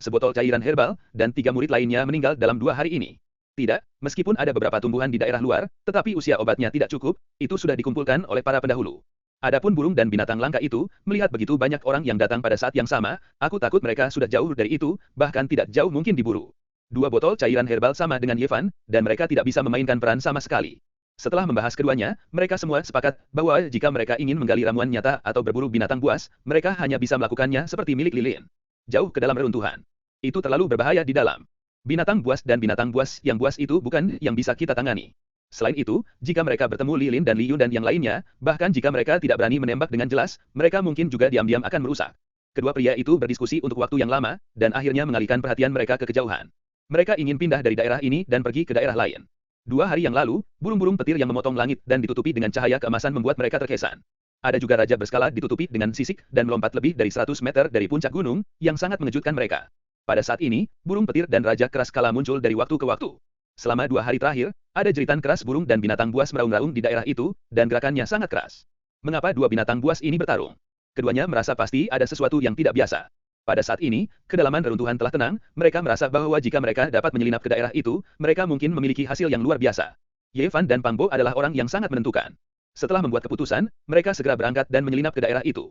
sebotol cairan herbal, dan 3 murid lainnya meninggal dalam 2 hari ini. Tidak, meskipun ada beberapa tumbuhan di daerah luar, tetapi usia obatnya tidak cukup, itu sudah dikumpulkan oleh para pendahulu. Adapun burung dan binatang langka itu, melihat begitu banyak orang yang datang pada saat yang sama, aku takut mereka sudah jauh dari itu, bahkan tidak jauh mungkin diburu. 2 botol cairan herbal sama dengan Ye Fan, dan mereka tidak bisa memainkan peran sama sekali. Setelah membahas keduanya, mereka semua sepakat bahwa jika mereka ingin menggali ramuan nyata atau berburu binatang buas, mereka hanya bisa melakukannya seperti milik Lilin. Jauh ke dalam reruntuhan. Itu terlalu berbahaya di dalam. Binatang buas dan binatang buas yang buas itu bukan yang bisa kita tangani. Selain itu, jika mereka bertemu Lilin dan Liun dan yang lainnya, bahkan jika mereka tidak berani menembak dengan jelas, mereka mungkin juga diam-diam akan merusak. Kedua pria itu berdiskusi untuk waktu yang lama, dan akhirnya mengalihkan perhatian mereka ke kejauhan. Mereka ingin pindah dari daerah ini dan pergi ke daerah lain. 2 hari yang lalu, burung-burung petir yang memotong langit dan ditutupi dengan cahaya keemasan membuat mereka terkesan. Ada juga raja berskala ditutupi dengan sisik dan melompat lebih dari 100 meter dari puncak gunung, yang sangat mengejutkan mereka. Pada saat ini, burung petir dan raja keras skala muncul dari waktu ke waktu. Selama 2 hari terakhir, ada jeritan keras burung dan binatang buas meraung-raung di daerah itu, dan gerakannya sangat keras. Mengapa 2 binatang buas ini bertarung? Keduanya merasa pasti ada sesuatu yang tidak biasa. Pada saat ini, kedalaman reruntuhan telah tenang, mereka merasa bahwa jika mereka dapat menyelinap ke daerah itu, mereka mungkin memiliki hasil yang luar biasa. Ye Fan dan Pang Bo adalah orang yang sangat menentukan. Setelah membuat keputusan, mereka segera berangkat dan menyelinap ke daerah itu.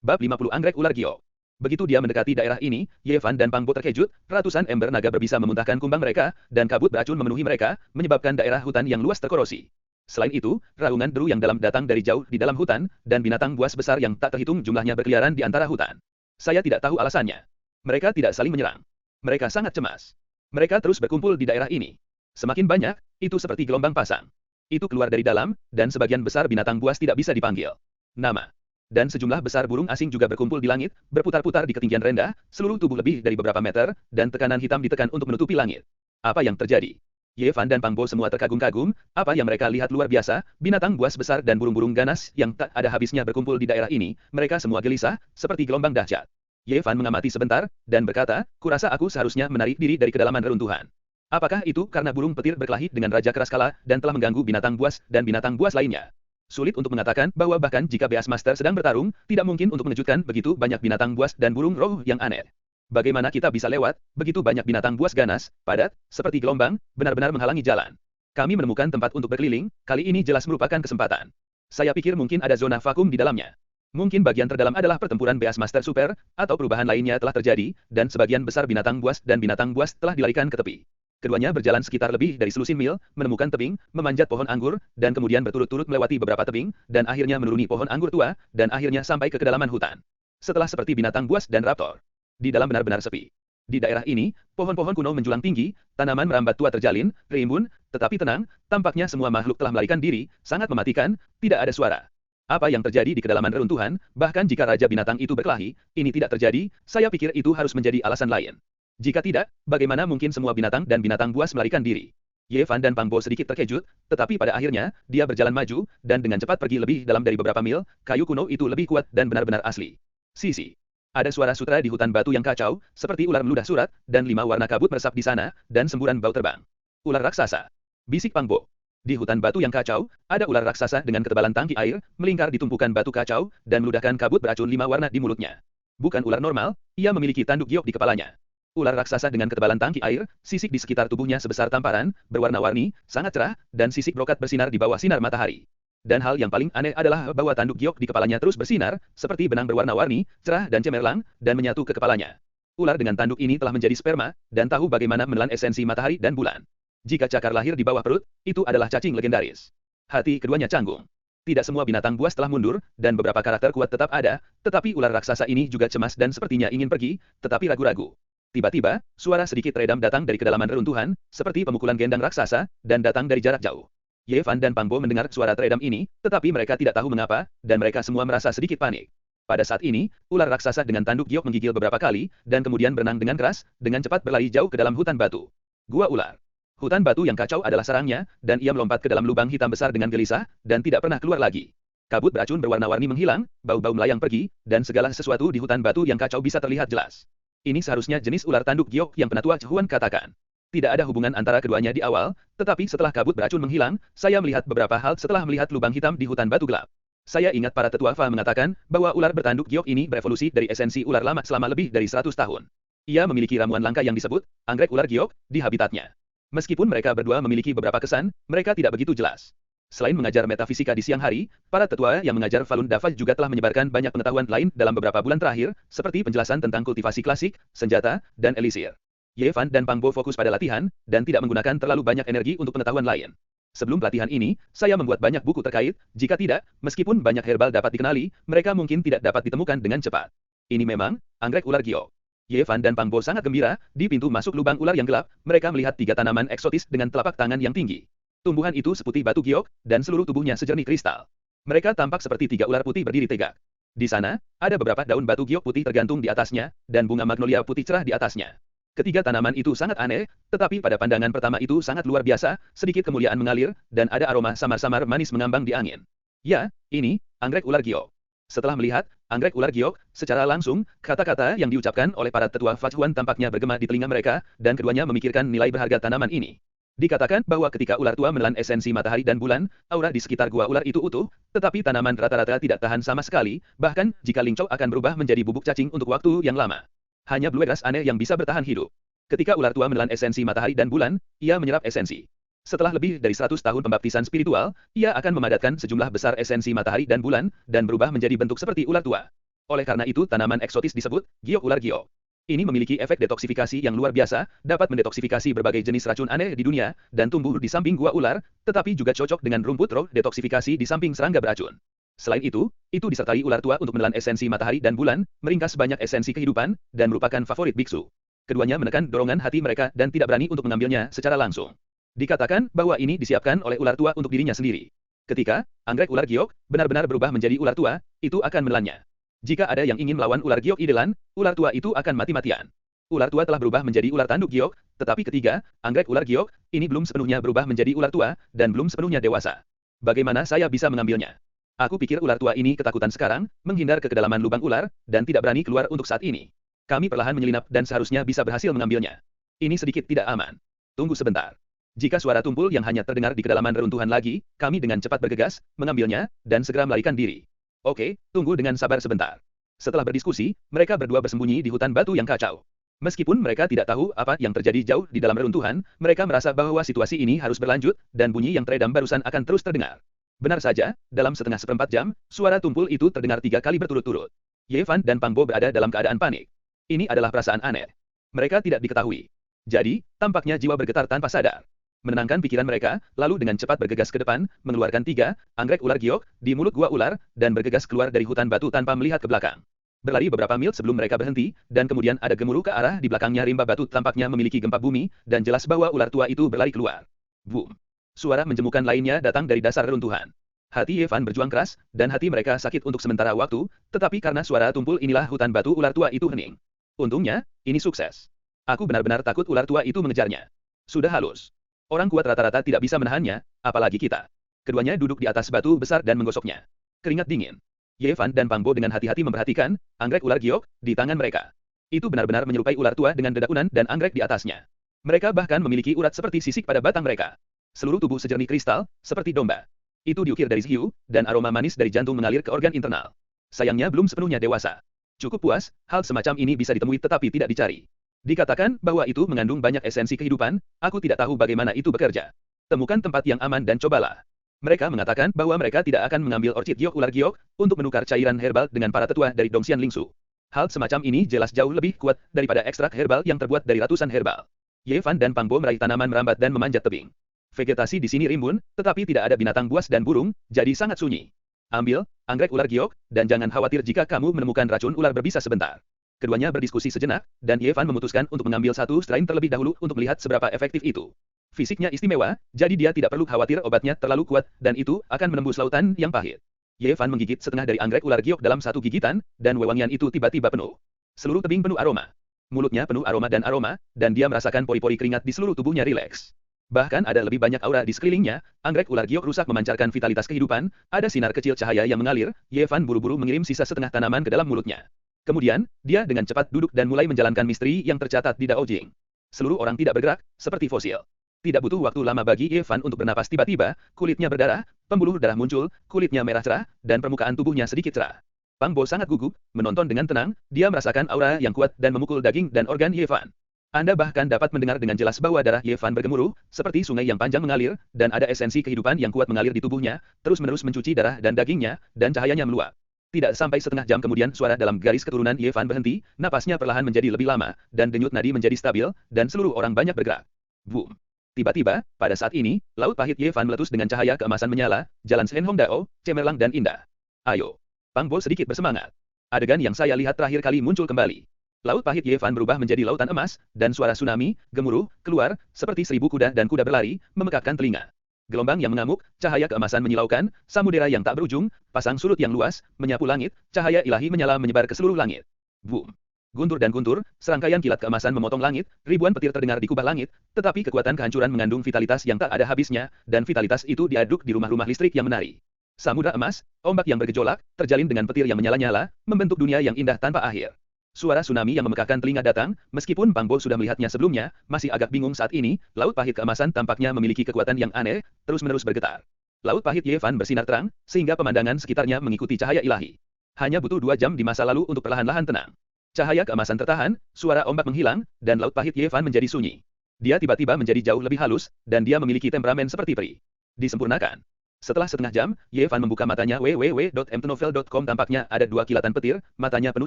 Bab 50 Anggrek Ular Giok. Begitu dia mendekati daerah ini, Ye Fan dan Pang Bo terkejut, ratusan ember naga berbisa memuntahkan kumbang mereka, dan kabut beracun memenuhi mereka, menyebabkan daerah hutan yang luas terkorosi. Selain itu, raungan deru yang dalam datang dari jauh di dalam hutan, dan binatang buas besar yang tak terhitung jumlahnya berkeliaran di antara hutan. Saya tidak tahu alasannya. Mereka tidak saling menyerang. Mereka sangat cemas. Mereka terus berkumpul di daerah ini. Semakin banyak, itu seperti gelombang pasang. Itu keluar dari dalam, dan sebagian besar binatang buas tidak bisa dipanggil nama. Dan sejumlah besar burung asing juga berkumpul di langit, berputar-putar di ketinggian rendah, seluruh tubuh lebih dari beberapa meter, dan tekanan hitam ditekan untuk menutupi langit. Apa yang terjadi? Ye Fan dan Pang Bo semua terkagum-kagum, apa yang mereka lihat luar biasa, binatang buas besar dan burung-burung ganas yang tak ada habisnya berkumpul di daerah ini, mereka semua gelisah, seperti gelombang dahsyat. Ye Fan mengamati sebentar, dan berkata, kurasa aku seharusnya menarik diri dari kedalaman reruntuhan. Apakah itu karena burung petir berkelahi dengan Raja Keraskala dan telah mengganggu binatang buas dan binatang buas lainnya? Sulit untuk mengatakan bahwa bahkan jika Beastmaster sedang bertarung, tidak mungkin untuk mengejutkan begitu banyak binatang buas dan burung roh yang aneh. Bagaimana kita bisa lewat, begitu banyak binatang buas ganas, padat, seperti gelombang, benar-benar menghalangi jalan. Kami menemukan tempat untuk berkeliling, kali ini jelas merupakan kesempatan. Saya pikir mungkin ada zona vakum di dalamnya. Mungkin bagian terdalam adalah pertempuran Beastmaster Super, atau perubahan lainnya telah terjadi, dan sebagian besar binatang buas dan binatang buas telah dilarikan ke tepi. Keduanya berjalan sekitar lebih dari selusin mil, menemukan tebing, memanjat pohon anggur, dan kemudian berturut-turut melewati beberapa tebing, dan akhirnya menuruni pohon anggur tua, dan akhirnya sampai ke kedalaman hutan. Setelah seperti binatang buas dan raptor. Di dalam benar-benar sepi. Di daerah ini, pohon-pohon kuno menjulang tinggi, tanaman merambat tua terjalin, rimbun, tetapi tenang, tampaknya semua makhluk telah melarikan diri, sangat mematikan, tidak ada suara. Apa yang terjadi di kedalaman reruntuhan, bahkan jika Raja Binatang itu berkelahi, ini tidak terjadi, saya pikir itu harus menjadi alasan lain. Jika tidak, bagaimana mungkin semua binatang dan binatang buas melarikan diri? Ye Fan dan Pang Bo sedikit terkejut, tetapi pada akhirnya, dia berjalan maju, dan dengan cepat pergi lebih dalam dari beberapa mil, kayu kuno itu lebih kuat dan benar-benar asli. Sisi. Ada suara sutra di hutan batu yang kacau, seperti ular meludah surat, dan 5 warna kabut meresap di sana, dan semburan bau terbang. Ular raksasa. Bisik Pang Bo. Di hutan batu yang kacau, ada ular raksasa dengan ketebalan tangki air, melingkar di tumpukan batu kacau, dan meludahkan kabut beracun 5 warna di mulutnya. Bukan ular normal, ia memiliki tanduk giok di kepalanya. Ular raksasa dengan ketebalan tangki air, sisik di sekitar tubuhnya sebesar tamparan, berwarna-warni, sangat cerah, dan sisik brokat bersinar di bawah sinar matahari. Dan hal yang paling aneh adalah bahwa tanduk giok di kepalanya terus bersinar, seperti benang berwarna-warni, cerah dan cemerlang, dan menyatu ke kepalanya. Ular dengan tanduk ini telah menjadi sperma, dan tahu bagaimana menelan esensi matahari dan bulan. Jika cakar lahir di bawah perut, itu adalah cacing legendaris. Hati keduanya canggung. Tidak semua binatang buas telah mundur, dan beberapa karakter kuat tetap ada, tetapi ular raksasa ini juga cemas dan sepertinya ingin pergi, tetapi ragu-ragu. Tiba-tiba, suara sedikit redam datang dari kedalaman reruntuhan, seperti pemukulan gendang raksasa, dan datang dari jarak jauh. Ye Fan dan Pang Bo mendengar suara teredam ini, tetapi mereka tidak tahu mengapa, dan mereka semua merasa sedikit panik. Pada saat ini, ular raksasa dengan tanduk giok menggigil beberapa kali, dan kemudian berenang dengan keras, dengan cepat berlari jauh ke dalam hutan batu. Gua ular. Hutan batu yang kacau adalah sarangnya, dan ia melompat ke dalam lubang hitam besar dengan gelisah, dan tidak pernah keluar lagi. Kabut beracun berwarna-warni menghilang, bau-bau melayang pergi, dan segala sesuatu di hutan batu yang kacau bisa terlihat jelas. Ini seharusnya jenis ular tanduk giok yang penatua Chuan katakan. Tidak ada hubungan antara keduanya di awal, tetapi setelah kabut beracun menghilang, saya melihat beberapa hal setelah melihat lubang hitam di hutan batu gelap. Saya ingat para tetua Fa mengatakan bahwa ular bertanduk giok ini berevolusi dari esensi ular lama selama lebih dari 100 tahun. Ia memiliki ramuan langka yang disebut anggrek ular giok di habitatnya. Meskipun mereka berdua memiliki beberapa kesan, mereka tidak begitu jelas. Selain mengajar metafisika di siang hari, para tetua yang mengajar Falun Dafa juga telah menyebarkan banyak pengetahuan lain dalam beberapa bulan terakhir, seperti penjelasan tentang kultivasi klasik, senjata, dan elisir. Ye Fan dan Pang Bo fokus pada latihan, dan tidak menggunakan terlalu banyak energi untuk pengetahuan lain. Sebelum pelatihan ini, saya membuat banyak buku terkait, jika tidak, meskipun banyak herbal dapat dikenali, mereka mungkin tidak dapat ditemukan dengan cepat. Ini memang, anggrek ular giok. Ye Fan dan Pang Bo sangat gembira, di pintu masuk lubang ular yang gelap, mereka melihat 3 tanaman eksotis dengan telapak tangan yang tinggi. Tumbuhan itu seputih batu giok, dan seluruh tubuhnya sejernih kristal. Mereka tampak seperti 3 ular putih berdiri tegak. Di sana, ada beberapa daun batu giok putih tergantung di atasnya, dan bunga magnolia putih cerah di atasnya. Ketiga tanaman itu sangat aneh, tetapi pada pandangan pertama itu sangat luar biasa, sedikit kemuliaan mengalir, dan ada aroma samar-samar manis mengambang di angin. Ya, ini, anggrek ular giok. Setelah melihat anggrek ular giok, secara langsung, kata-kata yang diucapkan oleh para tetua Fachuan tampaknya bergema di telinga mereka, dan keduanya memikirkan nilai berharga tanaman ini. Dikatakan bahwa ketika ular tua menelan esensi matahari dan bulan, aura di sekitar gua ular itu utuh, tetapi tanaman rata-rata tidak tahan sama sekali, bahkan jika Ling Chou akan berubah menjadi bubuk cacing untuk waktu yang lama. Hanya bluegrass aneh yang bisa bertahan hidup. Ketika ular tua menelan esensi matahari dan bulan, ia menyerap esensi. Setelah lebih dari 100 tahun pembaptisan spiritual, ia akan memadatkan sejumlah besar esensi matahari dan bulan, dan berubah menjadi bentuk seperti ular tua. Oleh karena itu tanaman eksotis disebut giok ular giok. Ini memiliki efek detoksifikasi yang luar biasa, dapat mendetoksifikasi berbagai jenis racun aneh di dunia, dan tumbuh di samping gua ular, tetapi juga cocok dengan rumput roh detoksifikasi di samping serangga beracun. Selain itu disertai ular tua untuk menelan esensi matahari dan bulan, meringkas banyak esensi kehidupan, dan merupakan favorit biksu. Keduanya menekan dorongan hati mereka dan tidak berani untuk mengambilnya secara langsung. Dikatakan bahwa ini disiapkan oleh ular tua untuk dirinya sendiri. Ketika anggrek ular giok benar-benar berubah menjadi ular tua, itu akan menelannya. Jika ada yang ingin melawan ular giok idelan, ular tua itu akan mati-matian. Ular tua telah berubah menjadi ular tanduk giok, tetapi ketiga, anggrek ular giok, ini belum sepenuhnya berubah menjadi ular tua, dan belum sepenuhnya dewasa. Bagaimana saya bisa mengambilnya? Aku pikir ular tua ini ketakutan sekarang, menghindar ke kedalaman lubang ular, dan tidak berani keluar untuk saat ini. Kami perlahan menyelinap dan seharusnya bisa berhasil mengambilnya. Ini sedikit tidak aman. Tunggu sebentar. Jika suara tumpul yang hanya terdengar di kedalaman reruntuhan lagi, kami dengan cepat bergegas, mengambilnya, dan segera melarikan diri. Oke, tunggu dengan sabar sebentar. Setelah berdiskusi, mereka berdua bersembunyi di hutan batu yang kacau. Meskipun mereka tidak tahu apa yang terjadi jauh di dalam reruntuhan, mereka merasa bahwa situasi ini harus berlanjut, dan bunyi yang teredam barusan akan terus terdengar. Benar saja, dalam setengah seperempat jam, suara tumpul itu terdengar 3 kali berturut-turut. Ye Fan dan Pang Bo berada dalam keadaan panik. Ini adalah perasaan aneh. Mereka tidak diketahui. Jadi, tampaknya jiwa bergetar tanpa sadar. Menenangkan pikiran mereka, lalu dengan cepat bergegas ke depan, mengeluarkan 3 anggrek ular giok di mulut gua ular, dan bergegas keluar dari hutan batu tanpa melihat ke belakang. Berlari beberapa mil sebelum mereka berhenti, dan kemudian ada gemuruh ke arah di belakangnya rimba batu tampaknya memiliki gempa bumi, dan jelas bahwa ular tua itu berlari keluar. Boom! Suara menjemukan lainnya datang dari dasar reruntuhan. Hati Ye Fan berjuang keras, dan hati mereka sakit untuk sementara waktu, tetapi karena suara tumpul inilah hutan batu ular tua itu hening. Untungnya, ini sukses. Aku benar-benar takut ular tua itu mengejarnya. Sudah halus. Orang kuat rata-rata tidak bisa menahannya, apalagi kita. Keduanya duduk di atas batu besar dan menggosoknya. Keringat dingin. Ye Fan dan Pang Bo dengan hati-hati memperhatikan anggrek ular giok di tangan mereka. Itu benar-benar menyerupai ular tua dengan dedakunan dan anggrek di atasnya. Mereka bahkan memiliki urat seperti sisik pada batang mereka. Seluruh tubuh sejernih kristal, seperti domba. Itu diukir dari hiu, dan aroma manis dari jantung mengalir ke organ internal. Sayangnya belum sepenuhnya dewasa. Cukup puas, hal semacam ini bisa ditemui tetapi tidak dicari. Dikatakan bahwa itu mengandung banyak esensi kehidupan, aku tidak tahu bagaimana itu bekerja. Temukan tempat yang aman dan cobalah. Mereka mengatakan bahwa mereka tidak akan mengambil orchid giok ular giok untuk menukar cairan herbal dengan para tetua dari Dongxian Lingsu. Hal semacam ini jelas jauh lebih kuat daripada ekstrak herbal yang terbuat dari ratusan herbal. Ye Fan dan Pang Bo meraih tanaman merambat dan memanjat tebing. Vegetasi di sini rimbun, tetapi tidak ada binatang buas dan burung, jadi sangat sunyi. Ambil anggrek ular giok, dan jangan khawatir jika kamu menemukan racun ular berbisa sebentar. Keduanya berdiskusi sejenak, dan Ye Fan memutuskan untuk mengambil satu strain terlebih dahulu untuk melihat seberapa efektif itu. Fisiknya istimewa, jadi dia tidak perlu khawatir obatnya terlalu kuat, dan itu akan menembus lautan yang pahit. Ye Fan menggigit setengah dari anggrek ular giok dalam satu gigitan, dan wewangian itu tiba-tiba penuh. Seluruh tebing penuh aroma. Mulutnya penuh aroma, dan dia merasakan pori-pori keringat di seluruh tubuhnya rileks. Bahkan ada lebih banyak aura di sekelilingnya, anggrek ular giok rusak memancarkan vitalitas kehidupan, ada sinar kecil cahaya yang mengalir, Ye Fan buru-buru mengirim sisa setengah tanaman ke dalam mulutnya. Kemudian, dia dengan cepat duduk dan mulai menjalankan misteri yang tercatat di Dao Jing. Seluruh orang tidak bergerak, seperti fosil. Tidak butuh waktu lama bagi Ye Fan untuk bernapas tiba-tiba, kulitnya berdarah, pembuluh darah muncul, kulitnya merah cerah, dan permukaan tubuhnya sedikit cerah. Pang Bo sangat gugup, menonton dengan tenang, dia merasakan aura yang kuat dan memukul daging dan organ Ye Fan. Anda bahkan dapat mendengar dengan jelas bahwa darah Ye Fan bergemuruh, seperti sungai yang panjang mengalir, dan ada esensi kehidupan yang kuat mengalir di tubuhnya, terus-menerus mencuci darah dan dagingnya, dan cahayanya meluap. Tidak sampai setengah jam kemudian suara dalam garis keturunan Ye Fan berhenti, napasnya perlahan menjadi lebih lama, dan denyut nadi menjadi stabil, dan seluruh orang banyak bergerak. Boom! Tiba-tiba, pada saat ini, laut pahit Ye Fan meletus dengan cahaya keemasan menyala, jalan Shen Hong Dao, cemerlang dan indah. Ayo! Pang Bo sedikit bersemangat. Adegan yang saya lihat terakhir kali muncul kembali. Laut pahit Ye Fan berubah menjadi lautan emas, dan suara tsunami, gemuruh, keluar, seperti 1000 kuda dan kuda berlari, memekakkan telinga. Gelombang yang mengamuk, cahaya keemasan menyilaukan, samudera yang tak berujung, pasang surut yang luas, menyapu langit, cahaya ilahi menyala menyebar ke seluruh langit. Boom! Guntur dan guntur, serangkaian kilat keemasan memotong langit, ribuan petir terdengar di kubah langit, tetapi kekuatan kehancuran mengandung vitalitas yang tak ada habisnya, dan vitalitas itu diaduk di rumah-rumah listrik yang menari. Samudra emas, ombak yang bergejolak, terjalin dengan petir yang menyala-nyala, membentuk dunia yang indah tanpa akhir. Suara tsunami yang memekakkan telinga datang, meskipun Pang Bo sudah melihatnya sebelumnya, masih agak bingung saat ini, laut pahit keemasan tampaknya memiliki kekuatan yang aneh, terus-menerus bergetar. Laut pahit Ye Fan bersinar terang, sehingga pemandangan sekitarnya mengikuti cahaya ilahi. Hanya butuh 2 jam di masa lalu untuk perlahan-lahan tenang. Cahaya keemasan tertahan, suara ombak menghilang, dan laut pahit Ye Fan menjadi sunyi. Dia tiba-tiba menjadi jauh lebih halus, dan dia memiliki temperamen seperti peri. Disempurnakan. Setelah setengah jam, Ye Fan membuka matanya www.mtnovel.com tampaknya ada 2 kilatan petir, matanya penuh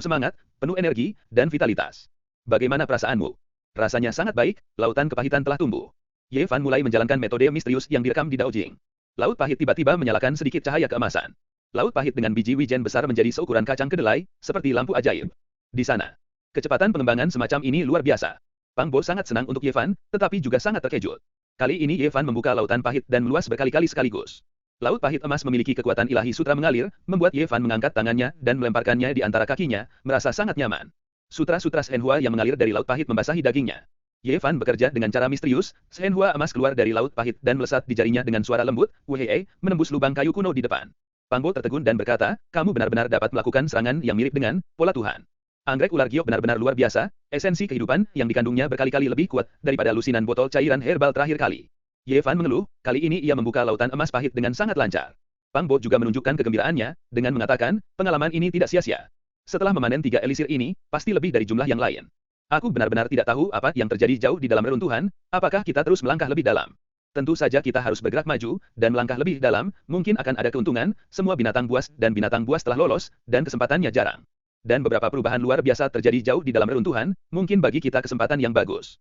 semangat, penuh energi, dan vitalitas. Bagaimana perasaanmu? Rasanya sangat baik, lautan kepahitan telah tumbuh. Ye Fan mulai menjalankan metode misterius yang direkam di Dao Jing. Laut pahit tiba-tiba menyalakan sedikit cahaya keemasan. Laut pahit dengan biji wijen besar menjadi seukuran kacang kedelai, seperti lampu ajaib. Di sana, kecepatan pengembangan semacam ini luar biasa. Pang Bo sangat senang untuk Ye Fan, tetapi juga sangat terkejut. Kali ini Ye Fan membuka lautan pahit dan meluas berkali-kali sekaligus. Laut pahit emas memiliki kekuatan ilahi sutra mengalir, membuat Ye Fan mengangkat tangannya dan melemparkannya di antara kakinya, merasa sangat nyaman. Sutra-sutra Shenhua yang mengalir dari laut pahit membasahi dagingnya. Ye Fan bekerja dengan cara misterius, Shenhua emas keluar dari laut pahit dan melesat di jarinya dengan suara lembut, "Wehei," menembus lubang kayu kuno di depan. Pang Bo tertegun dan berkata, "Kamu benar-benar dapat melakukan serangan yang mirip dengan pola Tuhan." Anggrek ular giok benar-benar luar biasa, esensi kehidupan yang dikandungnya berkali-kali lebih kuat daripada lusinan botol cairan herbal terakhir kali. Ye Fan mengeluh, kali ini ia membuka lautan emas pahit dengan sangat lancar. Pang Bo juga menunjukkan kegembiraannya, dengan mengatakan, pengalaman ini tidak sia-sia. Setelah memanen 3 elisir ini, pasti lebih dari jumlah yang lain. Aku benar-benar tidak tahu apa yang terjadi jauh di dalam reruntuhan, apakah kita terus melangkah lebih dalam. Tentu saja kita harus bergerak maju, dan melangkah lebih dalam, mungkin akan ada keuntungan, semua binatang buas dan binatang buas telah lolos, dan kesempatannya jarang. Dan beberapa perubahan luar biasa terjadi jauh di dalam reruntuhan, mungkin bagi kita kesempatan yang bagus.